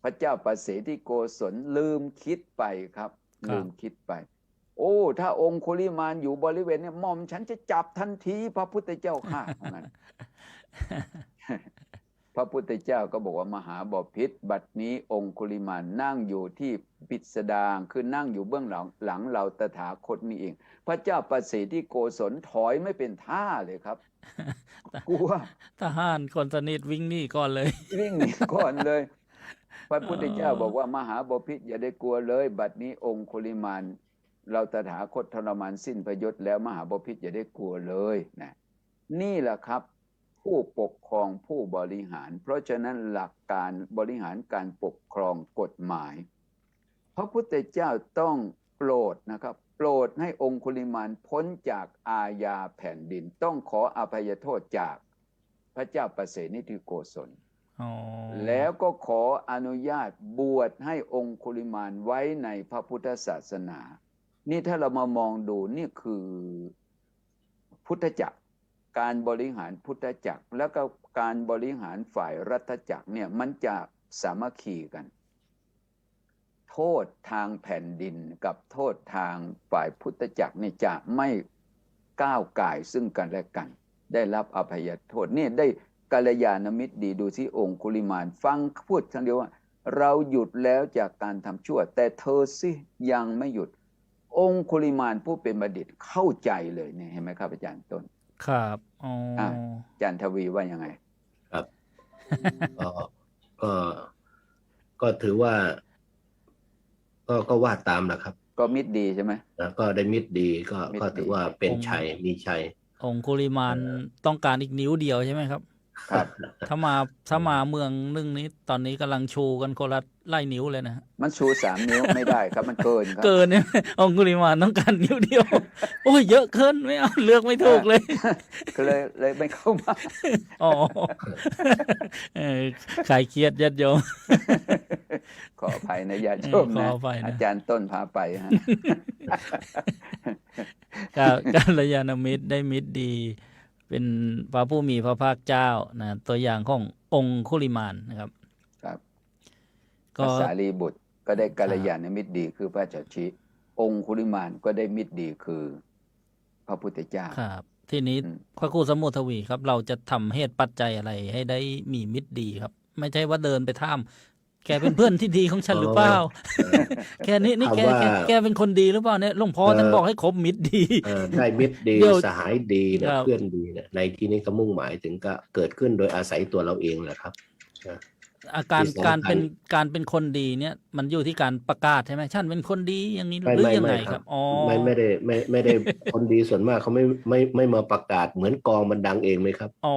พระเจ้าปัสเสนทิโกศลลืมคิดไปครับลืมคิดไปโอ้ถ้าองคุลิมานอยู่บริเวณนี้หม่อมฉันจะจับทันทีพระพุทธเจ้าข้างั้น พระพุทธเจ้าก็บอกว่ามหาบพิตรบัดนี้องคุลิมานนั่งอยู่ที่ปิสดางคือนั่งอยู่เบื้องหลังเราตถาคตนี่เองพระเจ้าปัสเสนทิโกศลถอยไม่เป็นท่าเลยครับกลัวทหารคนสนิทวิ่งหนีก่อนเลยวิ่งหนีก่อนเลยพระพุทธเจ้าบอกว่ามหาบพิตรอย่าได้กลัวเลยบัดนี้องคุลิมานเราตถาคตทรมานสิ้นพยศแล้วมหาบพิตรอย่าได้กลัวเลยนะนี่แหละครับผู้ปกครองผู้บริหารเพราะฉะนั้นหลักการบริหารการปกครองกฎหมายพระพุทธเจ้าต้องโปรดนะครับโปรดให้องคุลิมานพ้นจากอาญาแผ่นดินต้องขออภัยโทษจากพระเจ้าปัสเสนทิโกศลแล้วก็ขออนุญาตบวชให้องคุลิมานไว้ในพระพุทธศาสนานี่ถ้าเรามามองดูนี่คือพุทธจักรการบริหารพุทธจักรแล้วก็การบริหารฝ่ายรัฐจักรเนี่ยมันจะสามัคคีกันโทษทางแผ่นดินกับโทษทางฝ่ายพุทธจักรเนี่ยจะไม่ ก้าวก่ายซึ่งกันและกัน ได้รับอภัยโทษนี่ได้กัลยาณมิตรดีดูสิองคุลิมานฟังพูดทั้งเดียวว่าเราหยุดแล้วจากการทำชั่วแต่เธอสิยังไม่หยุดองคุลิมานผู้เป็นบัณฑิตเข้าใจเลยเนี่ยเห็นไหมครับอาจารย์ต้นครับอาจารย์ทวีว่ายังไงครับ ก็ถือว่าก็ว่าตามแหละครับก็มิตรดีใช่ไหมก็ได้มิตรดีก็ถือว่าเป็นชัยมีชัยองคุลิมานต้องการอีกนิ้วเดียวใช่ไหมครับครับถ้ามาเมืองนึงนี้ตอนนี้กำลังชูกันคนละไล่นิ้วเลยนะมันชู3 นิ้วไม่ได้ครับมันเกินครับเกินเนี่ยองคุลิมานต้องการนิ้วเดียวโอ้ยเยอะเกินไม่เอาเลือกไม่ถูกเลยก็เลยไม่เข้ามาขายเครียดญาติโยมขออภัยนะญาติโยมนะอาจารย์ต้นพาไปฮะกัลยาณมิตรได้มิตรดีเป็นพระผู้มีพระภาคเจ้านะตัวอย่างขององคุลิมานนะครับครับก็สารีบุตรก็ได้กัลยาณมิตรดีคือพระจัชชิองคุลิมานก็ได้มิตรดีคือพระพุทธเจ้าครับทีนี้พระครูสมุทวีครับเราจะทำเหตุปัจจัยอะไรให้ได้มีมิตรดีครับไม่ใช่ว่าเดินไปท่ามแกเป็นเพื่อนที่ดีของฉันหรือเปล่าแค่นี้นี่แกเป็นคนดีหรือเปล่าเนี่ยหลวงพ่อท่านบอกให้คบมิตรดีได้มิตรดีสหายดีเนี่ยเพื่อนดีเนี่ยในที่นี้ก็มุ่งหมายถึงก็เกิดขึ้นโดยอาศัยตัวเราเองแหละครับอาการเป็นคนดีเนี่ยมันอยู่ที่การประกาศใช่ไหมฉันเป็นคนดีอย่างนี้หรือยังไงครับอ๋อไม่ได้คนดีส่วนมากเขาไม่มาประกาศเหมือนกองมันดังเองไหมครับอ๋อ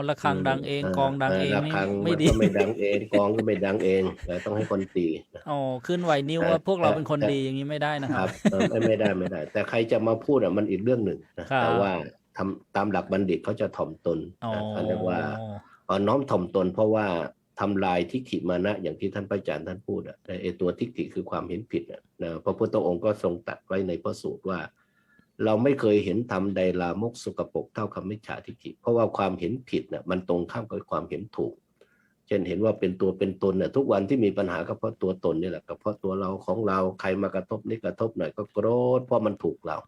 ระฆังดังเองกองดังเองไม่ดีไม่ดังเองกองก็ไม่ดังเองแต่ต้องให้คนตีอ๋อขึ้นไหวนิ้วว่าพวกเราเป็นคนดีอย่างนี้ไม่ได้นะครับไม่ได้แต่ใครจะมาพูดมันอีกเรื่องหนึ่งแต่ว่าตามหลักบัณฑิตเขาจะถ่อมตนเขาเรียกว่าน้อมถ่อมตนเพราะว่าทำลายทิฏฐิมานะอย่างที่ท่านพระอาจารย์ท่านพูดไอ้ตัวทิฏฐิคือความเห็นผิดพระพุทธองค์ก็ทรงตรัสไว้ในพระสูตรว่าเราไม่เคยเห็นธรรมใดลามกสกปรกเท่าคำมิจฉาทิฏฐิเพราะว่าความเห็นผิดมันตรงข้ามกับความเห็นถูกเช่นเห็นว่าเป็นตัวเป็นตนทุกวันที่มีปัญหาก็เพราะตัวตนนี่แหละก็เพราะตัวเราของเราใครมากระทบนิดกระทบหน่อยก็โกรธเพราะมันถูกเรา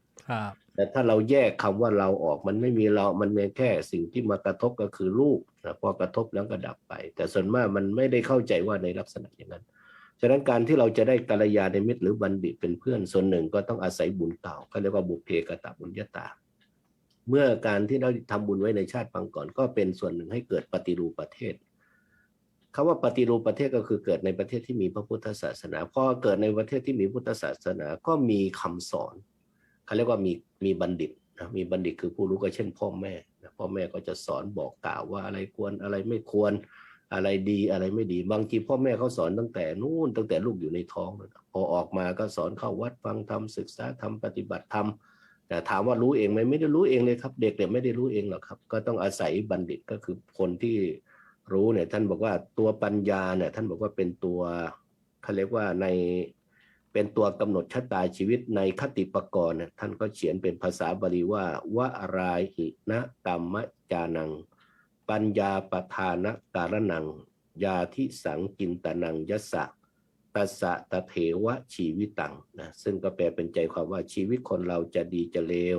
แต่ถ้าเราแยกคำว่าเราออกมันไม่มีเรามันมีแค่สิ่งที่มากระทบก็คือรูปพอกระทบแล้วก็ดับไปแต่ส่วนมากมันไม่ได้เข้าใจว่าในลักษณะอย่างนั้นฉะนั้นการที่เราจะได้กัลยาณมิตรหรือบัณฑิตเป็นเพื่อนส่วนหนึ่งก็ต้องอาศัยบุญเก่าเขาเรียกว่าบุพเพกตบุญญาตาเมื่อการที่เราทำบุญไว้ในชาติปางก่อนก็เป็นส่วนหนึ่งให้เกิดปฏิรูปประเทศคำว่าปฏิรูปประเทศก็คือเกิดในประเทศที่มีพระพุทธศาสนาพอเกิดในประเทศที่มีพุทธศาสนาก็มีคำสอนเขาเรียกว่ามีบัณฑิตมีบัณฑิตคือผู้รู้ก็เช่นพ่อแม่พ่อแม่ก็จะสอนบอกกล่าวว่าอะไรควรอะไรไม่ควรอะไรดีอะไรไม่ดีบางทีพ่อแม่เขาสอนตั้งแต่ลูกอยู่ในท้องพอออกมาก็สอนเข้าวัดฟังธรรมศึกษาธรรมปฏิบัติธรรมแต่ถามว่ารู้เองไหมไม่ได้รู้เองเลยครับเด็กเนี่ยไม่ได้รู้เองหรอกครับก็ต้องอาศัยบัณฑิตก็คือคนที่รู้เนี่ยท่านบอกว่าตัวปัญญาเนี่ยท่านบอกว่าเป็นตัวเขาเรียกว่าเป็นตัวกำหนดชะตาชีวิตในคติปกรณ์ท่านก็เขียนเป็นภาษาบาลีว่าวะราหินะกัมมจานังปัญญาปทานการนังยาทิสังกินตนังยัสสะตัสสะตะเถวะชีวิตังซึ่งก็แปลเป็นใจความว่าชีวิตคนเราจะดีจะเลว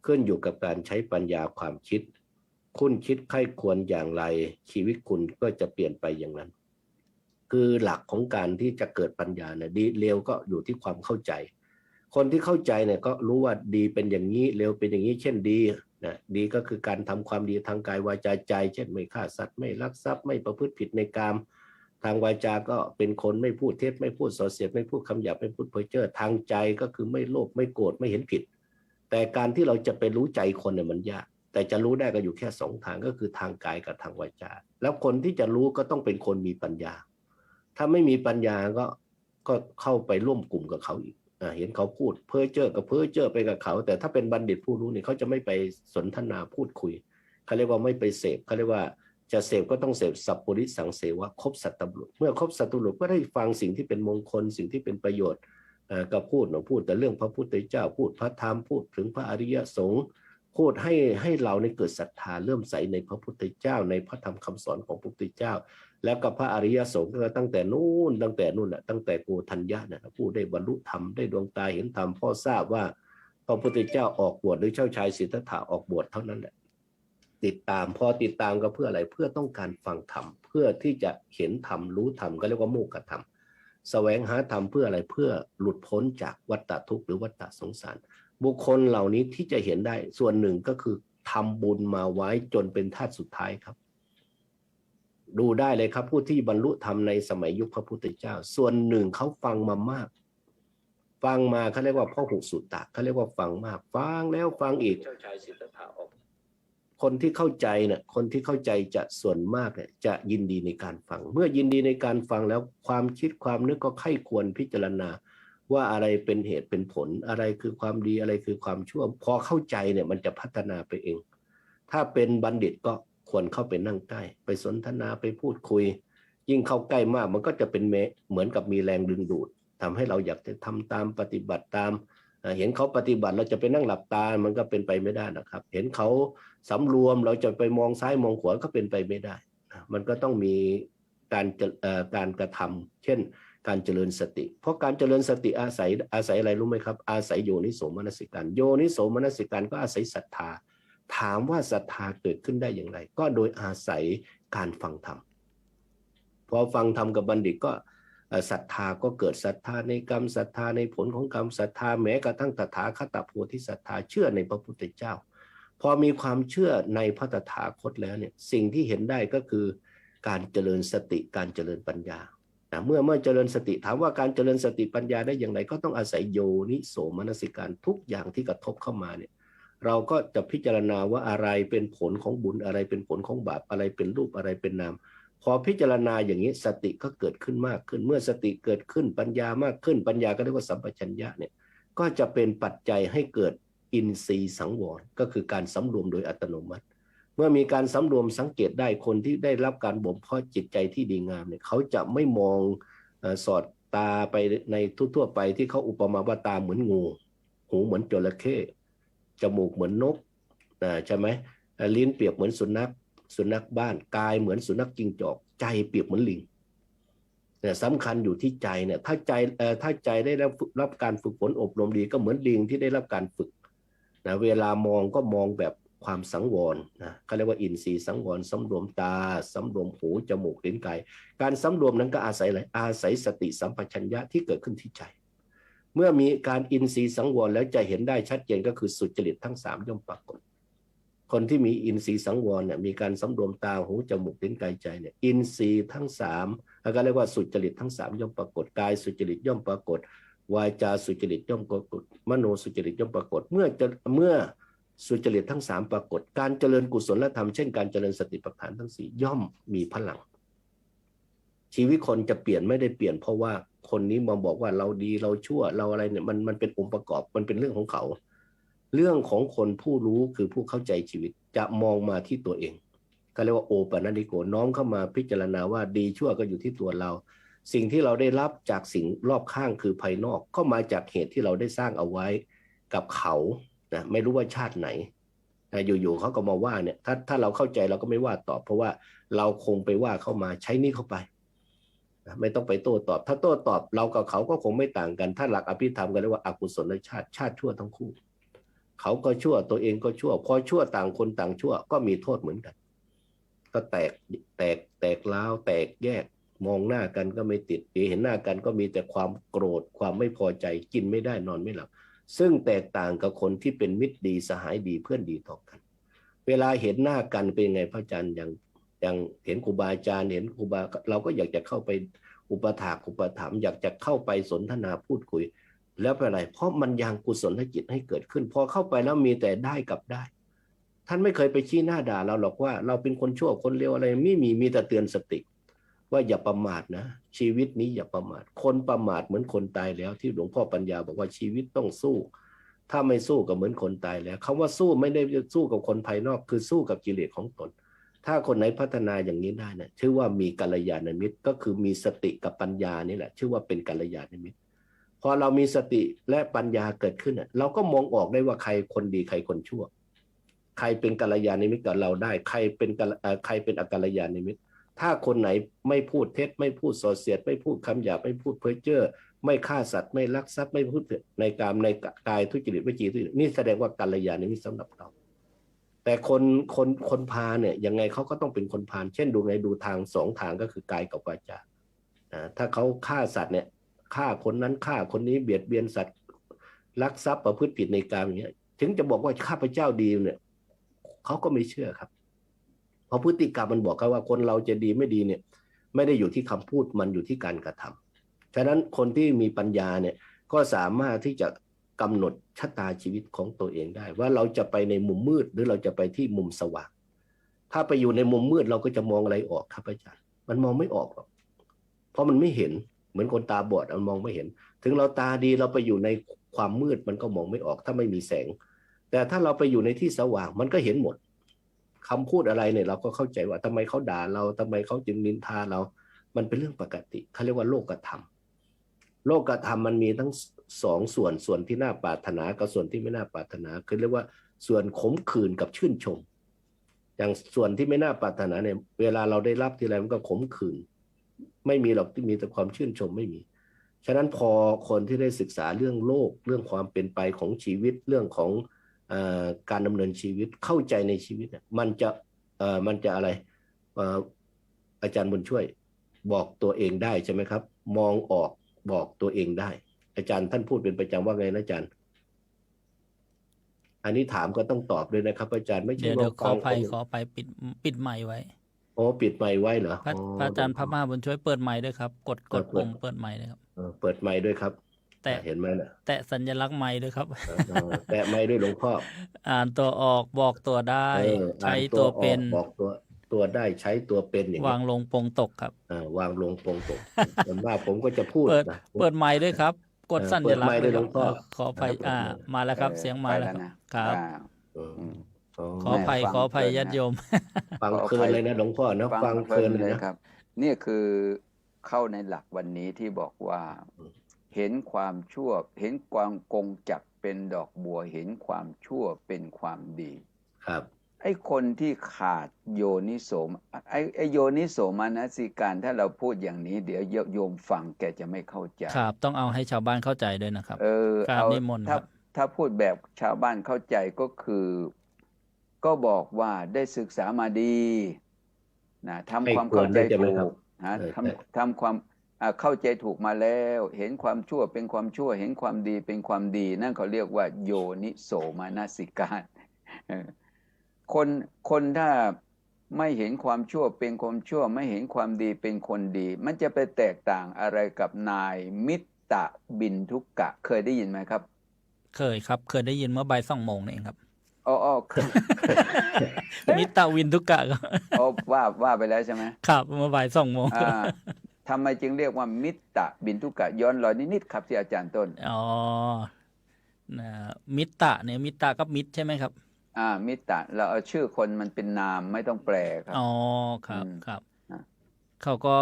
ขึ้นอยู่กับการใช้ปัญญาความคิดคุณคิดใคร่ควรอย่างไรชีวิตคุณก็จะเปลี่ยนไปอย่างนั้นคือหลักของการที่จะเกิดปัญญาเนี่ยดีเลวก็อยู่ที่ความเข้าใจคนที่เข้าใจเนี่ยก็รู้ว่าดีเป็นอย่างนี้เลวเป็นอย่างนี้เช่นดีนะดีก็คือการทำความดีทางกายวาจาใจเช่นไม่ฆ่าสัตว์ไม่ลักทรัพย์ไม่ประพฤติผิดในกามทางวาจาก็เป็นคนไม่พูดเท็จไม่พูดส่อเสียดไม่พูดคำหยาบไม่พูดเพ้อเจ้อทางใจก็คือไม่โลภไม่โกรธไม่เห็นผิดแต่การที่เราจะไปรู้ใจคนเนี่ยมันยากแต่จะรู้ได้ก็อยู่แค่2 ทางก็คือทางกายกับทางวาจาแล้วคนที่จะรู้ก็ต้องเป็นคนมีปัญญาถ้าไม่มีปัญญาก็เข้าไปร่วมกลุ่มกับเขาอีกเห็นเขาพูดเพ้อเจ้อกับเพ้อเจ้อไปกับเขาแต่ถ้าเป็นบัณฑิตผู้รู้เนี่ยเขาจะไม่ไปสนทนาพูดคุยเขาเรียกว่าไม่ไปเสพเขาเรียกว่าจะเสพก็ต้องเสพสัพพุริสังเสวะครบสัตตบุรุษเมื่อครบสัตตบุรุษก็ได้ฟังสิ่งที่เป็นมงคลสิ่งที่เป็นประโยชน์ก็พูดแต่เรื่องพระพุทธเจ้าพูดพระธรรมพูดถึงพระอริยสงฆ์พูดให้เราในเกิดศรัทธาเริ่มใสในพระพุทธเจ้าในพระธรรมคำสอนของพระพุทธเจ้าแล้วก็พระอริยสงฆ์ก็ตั้งแต่นู่นตั้งแต่โกฏัญญะเนี่ยผู้ได้บรรลุธรรมได้ดวงตาเห็นธรรมพ่อทราบว่า พระพุทธเจ้าออกบวชหรือเจ้าชายสิทธัตถะออกบวชเท่านั้นแหละติดตามพอติดตามก็เพื่ออะไรเพื่อต้องการฟังธรรมเพื่อที่จะเห็นธรรมรู้ธรรมก็เรียกว่าโมกขธรรมแสวงหาธรรมเพื่ออะไรเพื่อหลุดพ้นจากวัฏฏทุกข์หรือวัฏฏสงสารบุคคลเหล่านี้ที่จะเห็นได้ส่วนหนึ่งก็คือทำบุญมาไว้จนเป็นธาตุสุดท้ายครับดูได้เลยครับผู้ที่บรรลุธรรมในสมัยยุคพระพุทธเจ้าส่วนหนึ่งเขาฟังมามากฟังมาเขาเรียกว่าพ่อหุสุตตะเขาเรียกว่าฟังมากฟังแล้วฟังอีกเจ้าชายสิทธัตถะออกคนที่เข้าใจเนี่ยคนที่เข้าใจจะส่วนมากเนี่ยจะยินดีในการฟังเมื่อยินดีในการฟังแล้วความคิดความนึกก็ไข้ควรพิจารณาว่าอะไรเป็นเหตุเป็นผลอะไรคือความดีอะไรคือความชั่วพอเข้าใจเนี่ยมันจะพัฒนาไปเองถ้าเป็นบัณฑิตก็ควรเข้าไปนั่งใกล้ไปสนทนาไปพูดคุยยิ่งเข้าใกล้มากมันก็จะเป็นเหมือนกับมีแรงดึงดูดทำให้เราอยากจะทำตามปฏิบัติตามเห็นเขาปฏิบัติเราจะไปนั่งหลับตามันก็เป็นไปไม่ได้นะครับเห็นเขาสำรวมเราจะไปมองซ้ายมองขวาก็เป็นไปไม่ได้มันก็ต้องมีการกระทำเช่นการเจริญสติเพราะการเจริญสติอาศัยอะไรรู้ไหมครับอาศัยโยนิโสมนสิการโยนิโสมนสิการก็อาศัยศรัทธาถามว่าศรัทธาเกิดขึ้นได้อย่างไรก็โดยอาศัยการฟังธรรมพอฟังธรรมกับบัณฑิตก็ศรัทธาก็เกิดศรัทธาในกรรมศรัทธาในผลของกรรมศรัทธาแม้กระทั่งตถาคตโพธิศรัทธาเชื่อในพระพุทธเจ้าพอมีความเชื่อในพระตถาคตแล้วเนี่ยสิ่งที่เห็นได้ก็คือการเจริญสติการเจริญปัญญาเมื่อเจริญสติถามว่าการเจริญสติปัญญาได้อย่างไรก็ต้องอาศัยโยนิโสมนสิการทุกอย่างที่กระทบเข้ามาเนี่ยเราก็จะพิจารณาว่าอะไรเป็นผลของบุญอะไรเป็นผลของบาปอะไรเป็นรูปอะไรเป็นนามพอพิจารณาอย่างนี้สติก็เกิดขึ้นมากขึ้นเมื่อสติเกิดขึ้นปัญญามากขึ้นปัญญาก็เรียกว่าสัมปชัญญะเนี่ยก็จะเป็นปัจจัยให้เกิดอินทรีย์สังวรก็คือการสำรวมโดยอัตโนมัติเมื่อมีการสำรวมสังเกตได้คนที่ได้รับการบ่มเพาะจิตใจที่ดีงามเนี่ยเขาจะไม่มองสอดตาไปในทั่วๆไปที่เขาอุปมาว่าตาเหมือนงูหูเหมือนจระเข้จมูกเหมือนนกใช่ไหมลิ้นเปรียบเหมือนสุนัขบ้านกายเหมือนสุนัขจิ้งจอกใจเปรียบเหมือนลิงเนี่ยสำคัญอยู่ที่ใจเนี่ยถ้าใจได้รับการฝึกฝนอบรมดีก็เหมือนลิงที่ได้รับการฝึกนะเวลามองก็มองแบบความสังวรนะเขาเรียกว่าอินทรีย์สังวรสำรวมตาสำรวมหูจมูกลิ้นกายการสำรวมนั้นก็อาศัยอะไรอาศัยสติสัมปชัญญะที่เกิดขึ้นที่ใจเมื่อมีการอินทรีย์สังวรแล้วจะเห็นได้ชัดเจนก็คือสุจริตทั้ง3ย่อมปรากฏคนที่มีอินทรีย์สังวรเนี่ยมีการสำรวมตาหูจมูกลิ้นกายใจเนี่ยอินทรีย์ทั้ง3แล้วก็เรียกว่าสุจริตทั้ง3ย่อมปรากฏกายสุจริตย่อมปรากฏวาจาสุจริตย่อมปรากฏมโนสุจริตย่อมปรากฏเมื่อสุจริตทั้ง3ปรากฏการเจริญกุศลธรรมเช่นการเจริญสติปัฏฐานทั้ง4ย่อมมีพลังชีวิตคนจะเปลี่ยนไม่ได้เปลี่ยนเพราะว่าคนนี้มาบอกว่าเราดีเราชั่วเราอะไรเนี่ยมันเป็นองค์ประกอบมันเป็นเรื่องของเขาเรื่องของคนผู้รู้คือผู้เข้าใจชีวิตจะมองมาที่ตัวเองก็เรียกว่าโอปนันติโกน้อมเข้ามาพิจารณาว่าดีชั่วก็อยู่ที่ตัวเราสิ่งที่เราได้รับจากสิ่งรอบข้างคือภายนอกก็มาจากเหตุที่เราได้สร้างเอาไว้กับเขานะไม่รู้ว่าชาติไหนอยู่ๆเขาก็มาว่าเนี่ยถ้าเราเข้าใจเราก็ไม่ว่าตอบเพราะว่าเราคงไปว่าเข้ามาใช้นี่เข้าไปไม่ต้องไปโต้ตอบถ้าโต้ตอบเรากับเขาก็คงไม่ต่างกันถ้าหลักอภิธรรมก็เรียกว่าอกุศลชาติชั่วทั้งคู่เขาก็ชั่วตัวเองก็ชั่วพอชั่วต่างคนต่างชั่วก็มีโทษเหมือนกันก็แตกล้าวแตกแยกมองหน้ากันก็ไม่ติดเห็นหน้ากันก็มีแต่ความโกรธความไม่พอใจกินไม่ได้นอนไม่หลับซึ่งแตกต่างกับคนที่เป็นมิตรดีสหายดีเพื่อนดีต่อกันเวลาเห็นหน้ากันเป็นไงพระอาจารย์อย่างเห็นครูบาอาจารย์เห็นครูบาเราก็อยากจะเข้าไปอุปถากอุปถัมภ์อยากจะเข้าไปสนทนาพูดคุยแล้วเป็นอะไรเพราะมันยังกุศลจิตให้เกิดขึ้นพอเข้าไปแล้วมีแต่ได้กับได้ท่านไม่เคยไปชี้หน้าด่าเราหรอกว่าเราเป็นคนชั่วคนเลวอะไรไม่มีแต่เตือนสติว่าอย่าประมาทนะชีวิตนี้อย่าประมาทคนประมาทเหมือนคนตายแล้วที่หลวงพ่อปัญญาบอกว่าชีวิตต้องสู้ถ้าไม่สู้ก็เหมือนคนตายแล้วคำว่าสู้ไม่ได้สู้กับคนภายนอกคือสู้กับกิเลสของตนถ้าคนไหนพัฒนาอย่างนี้ได้นะชื่อว่ามีกัลยาณมิตรก็คือมีสติกับปัญญานี่แหละชื่อว่าเป็นกัลยาณมิตรพอเรามีสติและปัญญาเกิดขึ้นเราก็มองออกได้ว่าใครคนดีใครคนชั่วใครเป็นกัลยาณมิตรกับเราได้ใครเป็นอกัลยาณมิตรถ้าคนไหนไม่พูดเท็จไม่พูดส่อเสียดไม่พูดคำหยาบไม่พูดเพ้อเจ้อ ไม่ฆ่าสัตว์ไม่ลักทรัพย์ไม่พูดผิดในกามในกายทุจริตวจีทุจริตนี่แสดงว่ากัลยาณมิตรสำหรับเราแต่คนพาลเนี่ยยังไงเขาก็ต้องเป็นคนพาลเช่นดูทางสองทางก็คือกายกับวาจาถ้าเขาฆ่าสัตว์เนี่ยฆ่าคนนั้นฆ่าคนนี้เบียดเบียนสัตว์ลักทรัพย์ประพฤติผิดในกามอย่างเงี้ยถึงจะบอกว่าข้าพเจ้าดีเนี่ยเขาก็ไม่เชื่อครับเพราะพฤติกรรมมันบอกกันว่าคนเราจะดีไม่ดีเนี่ยไม่ได้อยู่ที่คำพูดมันอยู่ที่การกระทำฉะนั้นคนที่มีปัญญาเนี่ยก็สามารถที่จะกำหนดชะตาชีวิตของตัวเองได้ว่าเราจะไปในมุมมืดหรือเราจะไปที่มุมสว่างถ้าไปอยู่ในมุมมืดเราก็จะมองอะไรออกครับอาจารย์มันมองไม่ออกหรอกเพราะมันไม่เห็นเหมือนคนตาบอดมันมองไม่เห็นถึงเราตาดีเราไปอยู่ในความมืดมันก็มองไม่ออกถ้าไม่มีแสงแต่ถ้าเราไปอยู่ในที่สว่างมันก็เห็นหมดคำพูดอะไรเนี่ยเราก็เข้าใจว่าทำไมเขาด่าเราทำไมเขาจึงนินทาเรามันเป็นเรื่องปกติเขาเรียกว่าโลกธรรมโลกธรรมมันมีทั้งสองส่วนที่น่าปรารถนากับส่วนที่ไม่น่าปรารถนาคือเรียกว่าส่วนขมขื่นกับชื่นชมอย่างส่วนที่ไม่น่าปรารถนาเนี่ยเวลาเราได้รับทีไรมันก็ขมขื่นไม่มีหรอกที่มีแต่ความชื่นชมไม่มีฉะนั้นพอคนที่ได้ศึกษาเรื่องโลกเรื่องความเป็นไปของชีวิตเรื่องของการดำเนินชีวิตเข้าใจในชีวิตเนี่ยมันจะอะไรอาจารย์บุญช่วยบอกตัวเองได้ใช่ไหมครับมองออกบอกตัวเองได้อาจารย์ท่านพูดเป็นประจำว่าไงนะอาจารย์อันนี้ถามก็ต้องตอบด้วยนะครับอาจารย์ไม่ใช่ว่าขอไปปิดไมค์ไว้โอ้ปิดไมค์ไว้เหรอพระอาจารย์พระมหาบุญช่วยเปิดไมค์ด้วยครับกดปุ่มเปิดไมค์เลยครับเปิดไมค์ด้วยครับแต่เห็นไหมนะแตะสัญลักษณ์ไมค์ด้วยครับแตะไมค์ด้วยหลวงพ่ออ่านตัวออกบอกตัวได้ใช้ตัวเป็นบอกตัวได้ใช้ตัวเป็นอย่างวางลงปงตกครับวางลงปงตกส่วนมากผมก็จะพูดนะเปิดไมค์ด้วยครับกดสัญลักษณ์ด้วยหลวงพ่อขออภัยมาแล้วครับเสียงมาแล้วครับขออภัยญาติโยมฟังเพลินเลยนะหลวงพ่อนะฟังเพลินเลยนะครับนี่คือเข้าในหลักวันนี้ที่บอกว่าเห็นความชั่วเห็นความกงจักเป็นดอกบัวเห็นความชั่วเป็นความดีครับไอ้คนที่ขาดโยนิโสมไอ้โยนิโสมนสิการถ้าเราพูดอย่างนี้เดี๋ยวโยมฟังแกจะไม่เข้าใจครับต้องเอาให้ชาวบ้านเข้าใจด้วยนะครับเอาถ้าพูดแบบชาวบ้านเข้าใจก็คือก็บอกว่าได้ศึกษามาดีนะทำความเข้าใจถูกนะทำความเข้าใจถูกมาแล้วเห็นความชั่วเป็นความชั่วเห็นความดีเป็นความดีนั่นเขาเรียกว่าโยนิโสมนสิการคนถ้าไม่เห็นความชั่วเป็นความชั่วไม่เห็นความดีเป็นคนดีมันจะไปแตกต่างอะไรกับนายมิตตบินทุกะเคยได้ยินไหมครับเคยครับเคยได้ยินเมื่อบ่าย 2 โมงนี่เองครับมิตตวินทุกะครับว่าไปแล้วใช่ไหมครับเมื่อบ่าย 2 โมงทำไมจึงเรียกว่ามิตตบินทุกะย้อนรอยนิดๆครับที่อาจารย์ต้นมิตตเนี่ยมิตตกับมิตรใช่ไหมครับมิตตเราเอาชื่อคนมันเป็นนามไม่ต้องแปลครับครับเขาก็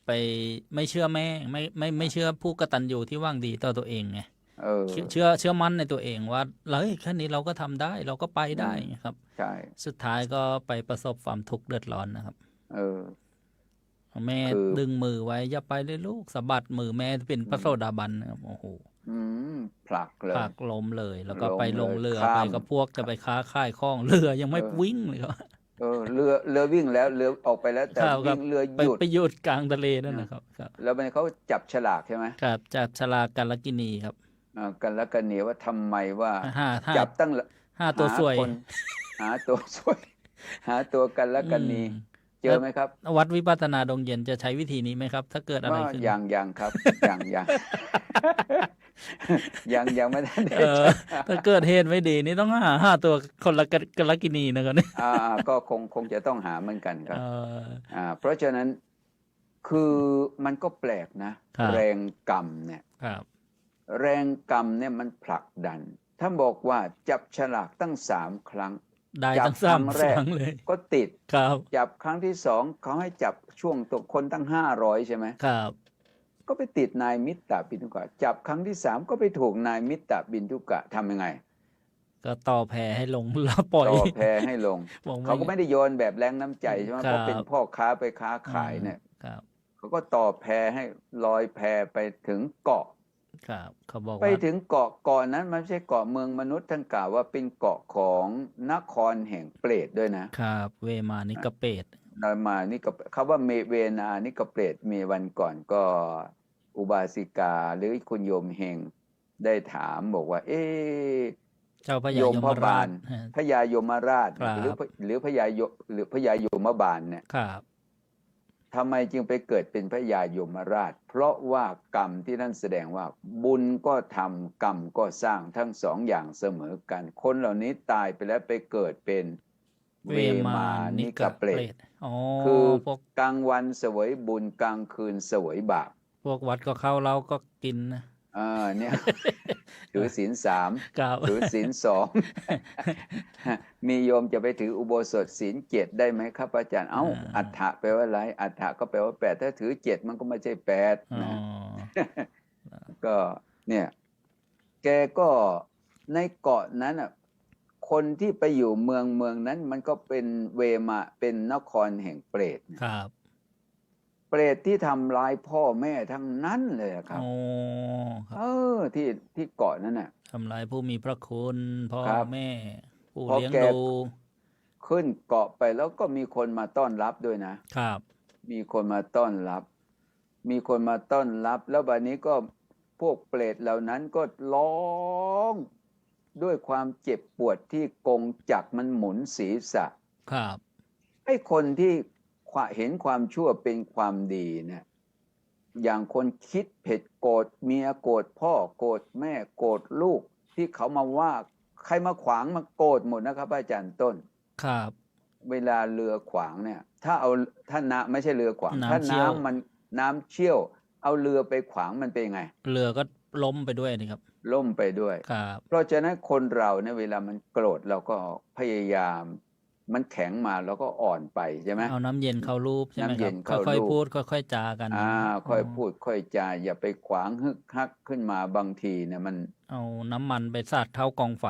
ไปไม่เชื่อแม่ไม่เชื่อผู้กตัญญูที่หวังดีต่อตัวเองไงเชื่อมั่นในตัวเองว่าแค่นี้เราก็ทำได้เราก็ไปได้ครับใช่สุดท้ายก็ไปประสบความทุกข์เดือดร้อนนะครับแม่ดึงมือไว้อย่าไปเลยลูกสะบัดมือแม่เป็นพระโสดาบันนะครับโอ้โหผลักล้มเลยแล้วก็ไปลงเรือไปกับพวกจะไปค้าค่ายคล้องเรือยังไม่วิ่งเลยครับเรือวิ่งแล้วเรือออกไปแล้วแต่วิ่งเรือหยุดไปหยุดกลางทะเลนั่นนะครับแล้วมันเขาจับฉลากใช่ไหมครับจับฉลากกัลกินีครับกัลกินีว่าทำไมว่าจับตั้ง5 ตัวสวยหาตัวสวยหาตัวกัลกินีเจอไหมครับวัดวิปัสสนาดงเย็นจะใช้วิธีนี้ไหมครับถ้าเกิดอะไรขึ้นยังครับยังไม่ได้ถ้าเกิดเหตุไม่ดีนี่ต้องหาตัวคนละกัลกินีนะครับนี่ก็คงจะต้องหาเหมือนกันครับเพราะฉะนั้นคือมันก็แปลกนะแรงกรรมเนี่ยแรงกรรมเนี่ยมันผลักดันถ้าบอกว่าจับฉลากตั้ง3 ครั้งได้ตั้ง3 ครั้งเลยก็ติดจับครั้งที่2เขาให้จับช่วงตัวคนตั้ง500ใช่ไหมครับก็ไปติดนายมิตตบินทุกะจับครั้งที่3ก็ไปถูกนายมิตตบินทุกะทำยังไงก็ต่อแพให้ลงแล้วปล่อยต่อแพให้ลงเขาก็ไม่ได้โยนแบบแรงน้ำใจใช่ไหมเพราะเป็นพ่อค้าไปค้าขายเนี่ย เขาก็ต่อแพให้ลอยแพไปถึงเกาะ ครับเขาบอก ไป ว่า ถึงเกาะนั้นมันไม่ใช่เกาะเมืองมนุษย์ท่านกล่าวว่าเป็นเกาะของนครแห่งเปรตด้วยนะครับ เวมานิกเปต นามานี่ก็คำว่าเวนานี่ก็เปรตมีวันก่อนก็อุบาสิกาหรือคุณโยมเฮงได้ถามบอกว่า เจ้าพระยา โย ย ม ม พระ รา บา ช ลพระยายมราช ครับ หรือพระยายมบาลเนี่ย ครับ ทำไมจึงไปเกิดเป็นพระยายมราช เพราะว่ากรรมที่นั่นแสดงว่า บุญก็ทำกรรมก็สร้างทั้งสองอย่างเสมอกัน คนเหล่านี้ตายไปแล้วไปเกิดเป็นเวมานิกเปรต อ๋อ คือ พวก กลางวันเสวยบุญกลางคืนเสวยบาป พวกวัดก็เข้าเราก็กินนะ เนี่ย ถือศีล 3 ครับ ถือศีล 2 มีโยมจะไปถืออุโบสถศีล 7ได้ไหมครับอาจารย์อัฏฐะแปลว่าอะไรอัฏฐะก็แปลว่า8ถ้าถือ7มันก็ไม่ใช่8นะ ก็เนี่ยแกก็ในเกาะนั้นอ่ะคนที่ไปอยู่เมืองนั้นมันก็เป็นเวมาเป็นนครแห่งเปรต ครับ เปรตที่ทำร้ายพ่อแม่ทั้งนั้นเลยครับ โอ้ครับ ที่เกาะนั้นน่ะ ทำลายผู้มีพระคุณพ่อ ครับ แม่ ผู้ พอ เลี้ยง แก ดู ขึ้นเกาะไปแล้วก็มีคนมาต้อนรับด้วยนะ ครับ มีคนมาต้อนรับ มีคนมาต้อนรับ แล้วบัดนี้ก็พวกเปรตเหล่านั้นก็ร้องด้วยความเจ็บปวดที่กงจักรมันหมุนศีรษะ ครับ ให้คนที่เห็นความชั่วเป็นความดีเนี่ยอย่างคนคิดเผ็ดโกรธเมียโกรธพ่อโกรธแม่โกรธลูกที่เขามาว่าใครมาขวางมาโกรธหมดนะครับอาจารย์ต้น ครับ เวลาเรือขวางเนี่ยถ้าน้ำไม่ใช่เรือขวาง น้ำ ถ้า เชี่ยว น้ำเชี่ยวเอาเรือไปขวางมันเป็นไง เรือก็ล้มไปด้วยนี่ครับ ล่มไปด้วย ครับ เพราะฉะนั้นคนเราเนี่ยเวลามันโกรธเราก็พยายามมันแข็งมาแล้วก็อ่อนไปใช่ไหม เอาน้ำเย็นเข้ารูปใช่ไหม น้ำ ค เย็ รับ นเข้า ค่อย รูป ๆพูดค่อยๆจากัน ค่อยพูดค่อยจาอย่าไปขวางฮึกฮักขึ้นมาบางทีเนี่ยมัน เอาน้ำมันไปสาดเท้ากองไฟ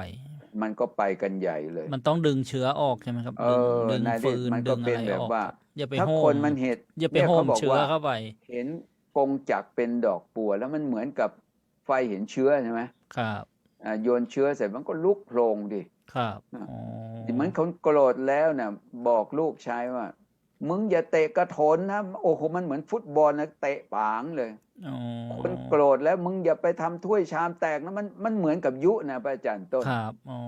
มันก็ไปกันใหญ่เลย มันต้องดึงเชื้อออกใช่ไหมครับ ดึง นายเดช ฟืน มัน ดึ ก็ ง เป็ อะ น ไร แบบ ออก ว่า อย่าไป ถ้า โห คน ม มันเห็น อย่าไป นี่ โห เขา ม บอก เชื้อ ว่า เข้าไป เห็นกงจักรเป็นดอกบัวแล้วมันเหมือนกับไฟเห็นเชื้อใช่ไหม ครับ โยนเชื้อใส่มันก็ลุกโพลงดิ ครับอ๋อ เหมือนคนโกรธแล้วเนี่ยบอกลูกชายว่า มึงอย่าเตะกระโถนนะโอ้โหมันเหมือนฟุตบอลนะเตะปางเลย อ๋อ คนโกรธแล้วมึงอย่าไปทำถ้วยชามแตกนะมันเหมือนกับยุนะพระอาจารย์ต้น ครับอ๋อ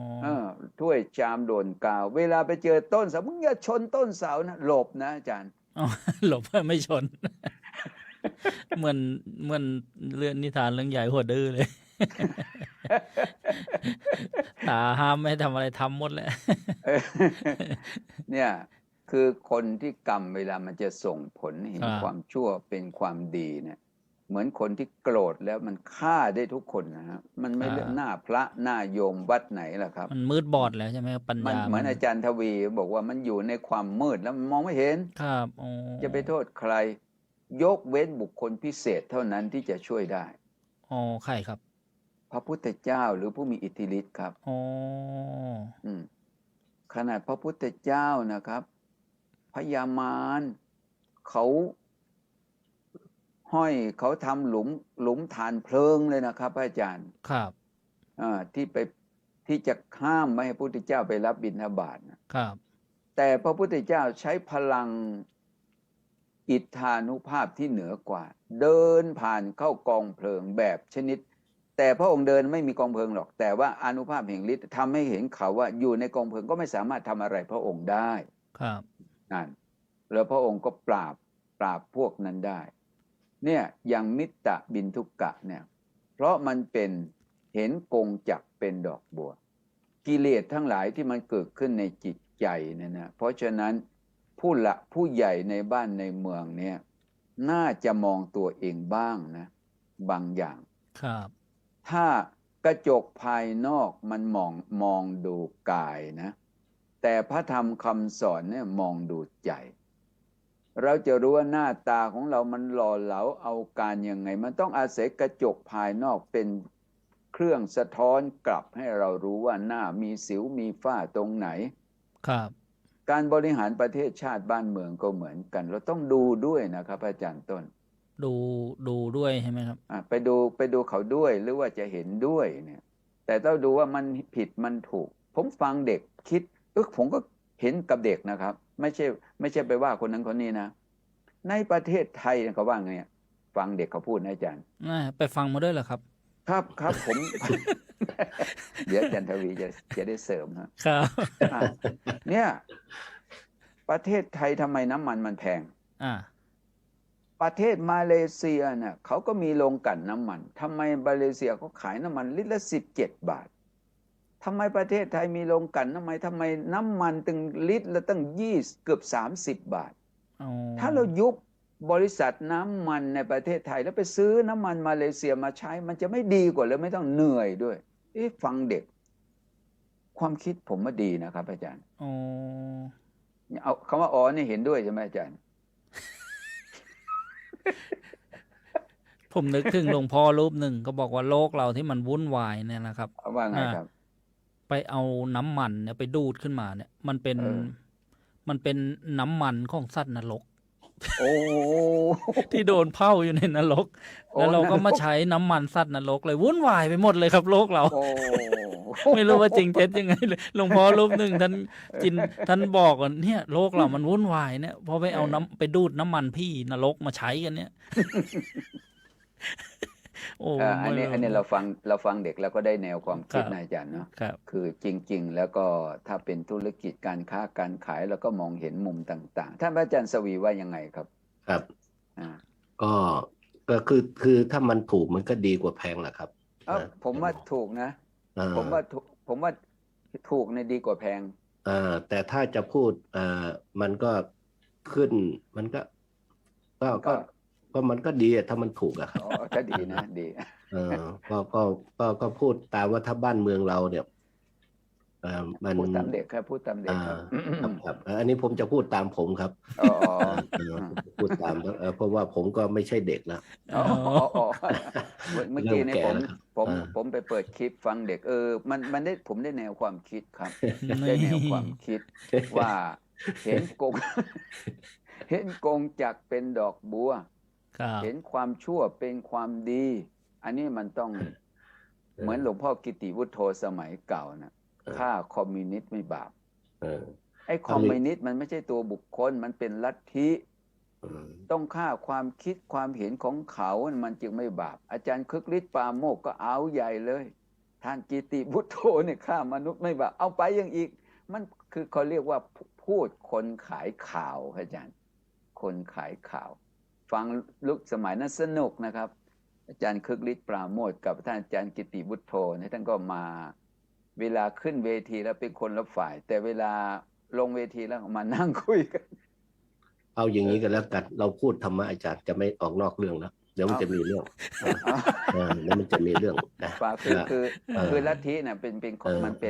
ถ้วยชามโดนกาว เวลาไปเจอต้นเสามึงอย่าชนต้นเสานะหลบนะอาจารย์ อ๋อ หลบไม่ชน เหมือนเรื่องนิทานเรื่องใหญ่หัวดื้อเลย ตาห้ามไม่ให้ทำอะไรทำหมดแหละ เนี่ยคือคนที่กรรมเวลามันจะส่งผลเห็น ครับ ความชั่วเป็นความดีเนี่ย เหมือนคนที่โกรธแล้วมันฆ่าได้ทุกคนนะฮะมันไม่เลือกหน้าพระหน้าโยมวัดไหนล่ะครับ มันมืดบอดแล้วใช่ไหมครับปัญ มัน ญา เหมือนอาจารย์ทวีบอกว่ามันอยู่ในความมืดแล้วมันมองไม่เห็น ครับอ๋อ จะไปโทษใคร ยกเว้นบุคคลพิเศษเท่านั้นที่จะช่วยได้ อ๋อใครครับ พระพุทธเจ้าหรือผู้มีอิทธิฤทธิ์ครับ อ๋อ ขนาดพระพุทธเจ้านะครับพญามารเขาห้อยเขาทำหลุมฐานเพลิงเลยนะครับอาจารย์ ครับ ที่จะห้ามไม่ให้พระพุทธเจ้าไปรับบิณฑบาตนะครับ แต่พระพุทธเจ้าใช้พลังอิทธานุภาพที่เหนือกว่า เดินผ่านเข้ากองเพลิงแบบชนิด แต่พระองค์เดินไม่มีกองเพลิงหรอก แต่ว่าอานุภาพแห่งฤทธิ์ทำให้เห็นเขาว่าอยู่ในกองเพลิงก็ไม่สามารถทำอะไรพระองค์ได้ ครับ นั่นแล้วพระองค์ก็ปราบพวกนั้นได้ เนี่ยอย่างมิตตบินทุกะเนี่ยเพราะมันเป็นเห็นกงจักรเป็นดอกบัวกิเลสทั้งหลายที่มันเกิดขึ้นในจิตใจเนี่ยนะเพราะฉะนั้นผู้ใหญ่ในบ้านในเมืองเนี่ยน่าจะมองตัวเองบ้างนะบางอย่าง ครับ ถ้ากระจกภายนอกมันมองดูกายนะแต่พระธรรมคำสอนเนี่ยมองดูใจเราจะรู้ว่าหน้าตาของเรามันหล่อเหลาเอาการยังไงมันต้องอาศัยกระจกภายนอกเป็นเครื่องสะท้อนกลับให้เรารู้ว่าหน้ามีสิวมีฝ้าตรงไหน ครับ การบริหารประเทศชาติบ้านเมืองก็เหมือนกัน เราต้องดูด้วยนะครับอาจารย์ต้น ดูด้วยใช่ไหมครับ ไปดูเขาด้วยหรือว่าจะเห็นด้วยเนี่ย แต่ต้องดูว่ามันผิดมันถูก ผมฟังเด็กคิดผมก็เห็นกับเด็กนะครับ ไม่ใช่ไปว่าคนนั้นคนนี้นะ ในประเทศไทยเขาว่าไงฟังเด็กเขาพูดนะอาจารย์ ไปฟังมาด้วยเหรอครับ ครับผม เดี๋ยวอาจารย์ทวีจะได้เสริมนะครับ เนี่ยประเทศไทยทำไมน้ำมันมันแพงประเทศมาเลเซียเนี่ยเขาก็มีโรงกลั่นน้ำมันทำไมมาเลเซียเขาขายน้ำมันลิตรละ17 บาททำไมประเทศไทยมีโรงกลั่นทำไมน้ำมันตึงลิตรละตั้งเกือบ30 บาทถ้าเรายุบบริษัทน้ำมันในประเทศไทยแล้วไปซื้อน้ำมันมาเลเซียมาใช้มันจะไม่ดีกว่าเลยไม่ต้องเหนื่อยด้วยฟังเด็กความคิดผมว่าดีนะครับอาจารย์เอาคำว่านี่เห็นด้วยใช่ไหมอาจารย์ ผมนึกถึงหลวงพ่อรูปหนึ่งก็บอกว่าโลกเราที่มันวุ่นวายเนี่ยนะครับว่าไงครับไปเอาน้ำมันเนี่ยไปดูดขึ้นมาเนี่ยมันเป็นน้ำมันของสัตว์นรกที่โดนเผาอยู่ในนรกแล้วเราก็มาใช้น้ำมันสัตว์นรกเลยวุ่นวายไปหมดเลยครับโลกเราไม่รู้ว่าจริงเท็จยังไงเลยหลวงพ่อรูปหนึ่งท่านบอกว่าเนี่ยโลกเรามันวุ่นวายเนี่ยพอไปเอาไปดูดน้ำมันพี่นรกมาใช้กันเนี่ยอันนี้เราฟังเด็กแล้วก็ได้แนวความคิดนะอาจารย์เนาะคือจริงๆแล้วก็ถ้าเป็นธุรกิจการค้าการขายแล้วก็มองเห็นมุมต่างๆท่านอาจารย์สวีว่ายังไงครับครับก็คือถ้ามันถูกมันก็ดีกว่าแพงแหละครับผมว่าถูกนะผมว่าถูกในดีกว่าแพงแต่ถ้าจะพูดมันก็ขึ้นมันก็มันก็ดีถ้ามันถูกอะครับก็ดีนะดีก็พูดตามว่าถ้าบ้านเมืองเราเนี่ยมันพูดตามเด็กครับพูดตามเด็กครับอันนี้ผมจะพูดตามผมครับพูดตามเพราะว่าผมก็ไม่ใช่เด็กแล้วเมื่อกี้เนี่ยผมไปเปิดคลิปฟังเด็กมันได้ผมได้แนวความคิดครับได้แนวความคิดว่าเห็นกงจักรเป็นดอกบัวเห็นความชั่วเป็นความดีอันนี้มันต้องเหมือนหลวงพ่อกิติวุฒโธสมัยเก่านะฆ่าคอมมิวนิสต์ไม่บาปไอ้คอมมิวนิสต์มันไม่ใช่ตัวบุคคลมันเป็นลัทธิต้องฆ่าความคิดความเห็นของเขามันจึงไม่บาปอาจารย์คึกฤทธิ์ปราโมกข์ก็เอาใหญ่เลยท่านกิติวุฒโธเนี่ยฆ่ามนุษย์ไม่บาปเอาไปยังอีกมันคือเขาเรียกว่าพูดคนขายข่าวอาจารย์คนขายข่าวฟังลุกสมัยนั้นสนุกนะครับอาจารย์คึกฤทธิ์ปราโมทย์กับท่านอาจารย์กิติวุฒโธท่านก็มาเวลาขึ้นเวทีแล้วเป็นคนละฝ่ายแต่เวลาลงเวทีแล้วมานั่งคุยกันเอาอย่างนี้กันแล้วกันเราพูดธรรมะอาจารย์จะไม่ออกนอกเรื่องแล้วเดี๋ยวมันจะมีเรื่องแล้วมันจะมีเรื่องนะคือลัทธิเนี่ยเป็นมันเป็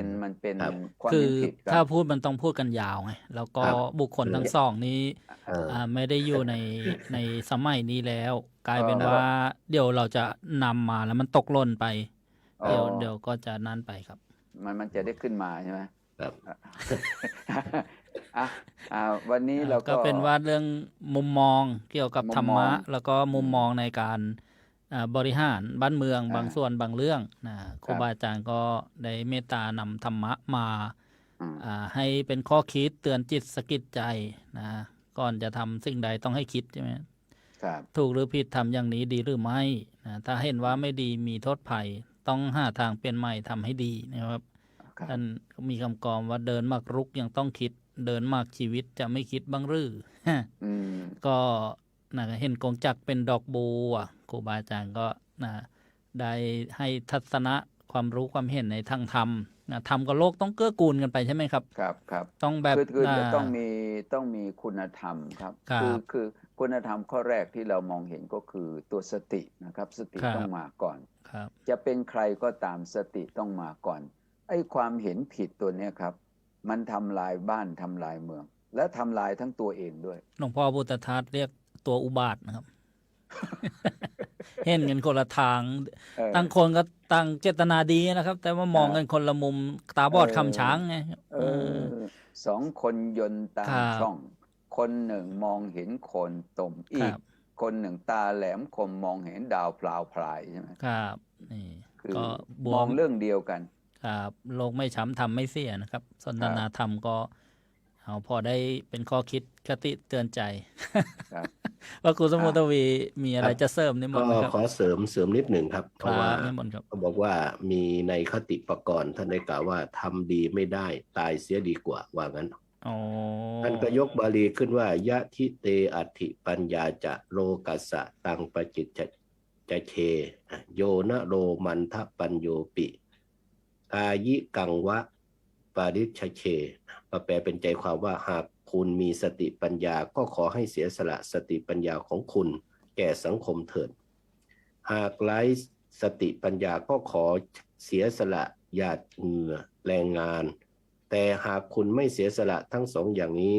นความผิดถ้าพูดมันต้องพูดกันยาวไงแล้วก็บุคคลทั้งสองนี้ไม่ได้อยู่ในสมัยนี้แล้วกลายเป็นว่าเดี๋ยวเราจะนำมาแล้วมันตกหล่นไปเดี๋ยวก็จะนั่นไปครับมันจะได้ขึ้นมาใช่ไหมครับวันนี้เราก็เป็นว่าเรื่องมุมมองเกี่ยวกับธรรมะแล้วก็มุมมองในการบริหารบ้านเมืองบางส่วนบางเรื่องนะครูบาอาจารย์ก็ได้เมตตานำธรรมะมาให้เป็นข้อคิดเตือนจิตสะกิดใจนะก่อนจะทำสิ่งใดต้องให้คิดใช่ไหมถูกหรือผิดทำอย่างนี้ดีหรือไม่นะถ้าเห็นว่าไม่ดีมีโทษภัยต้องหาทางเปลี่ยนใหม่ทำให้ดีนะครับท่านมีคำกรว่าเดินมากรุกยังต้องคิดเดินมากชีวิตจะไม่คิดบ้างหรือก็เห็นกงจักรเป็นดอกบัวครูบาอาจารย์ก็ได้ให้ทัศนะความรู้ความเห็นในทางธรรมธรรมกับโลกต้องเกื้อกูลกันไปใช่ไหมครับครับต้องแบบคือต้องมีคุณธรรมครับคือคุณธรรมข้อแรกที่เรามองเห็นก็คือตัวสตินะครับสติต้องมาก่อนจะเป็นใครก็ตามสติต้องมาก่อนไอ้ความเห็นผิดตัวนี้ครับมันทำลายบ้านทำลายเมืองและทำลายทั้งตัวเองด้วยหลวงพ่อพุทธทาสเรียกตัวอุบาทนะครับ เห็นกันคนละทางตั้งคนก็ตั้งเจตนาดีนะครับแต่ว่ามองกันคนละมุมตาบอดคำช้างไง สองคนยนต์ตามช่อง คนหนึ่งมองเห็นโคนตมอีกคนหนึ่งตาแหลมคมมองเห็นดาวพลาวพลายใช่ไหมครับนี่คือมองเรื่องเดียวกันครับโลกไม่ช้ำทำไม่เสียนะครับสนทนาธรรมก็เอาพอได้เป็นข้อคิดคติเตือนใจว่าครูสมุทรวีมีอะไรจะเสริมนิมนต์ครับขอเสริมนิดหนึ่งครับเพราะว่านิมนต์ครับเขาบอกว่ามีในคติปกรณ์ท่านได้กล่าวว่าทำดีไม่ได้ตายเสียดีกว่าว่างั้นท่านก็ยกบาลีขึ้นว่ายะทิเตอัตถิปัญญาจะโลกัสสะตังปจิตจะเชโยนะโรมันทะปัญโยปิอายิกังวะปาริชเชแปลเป็นใจความว่าหากคุณมีสติปัญญาก็ขอให้เสียสละสติปัญญาของคุณแก่สังคมเถิดหากไร้สติปัญญาก็ขอเสียสละหยาดเหงื่อแรงงานแต่หากคุณไม่เสียสละทั้งสองอย่างนี้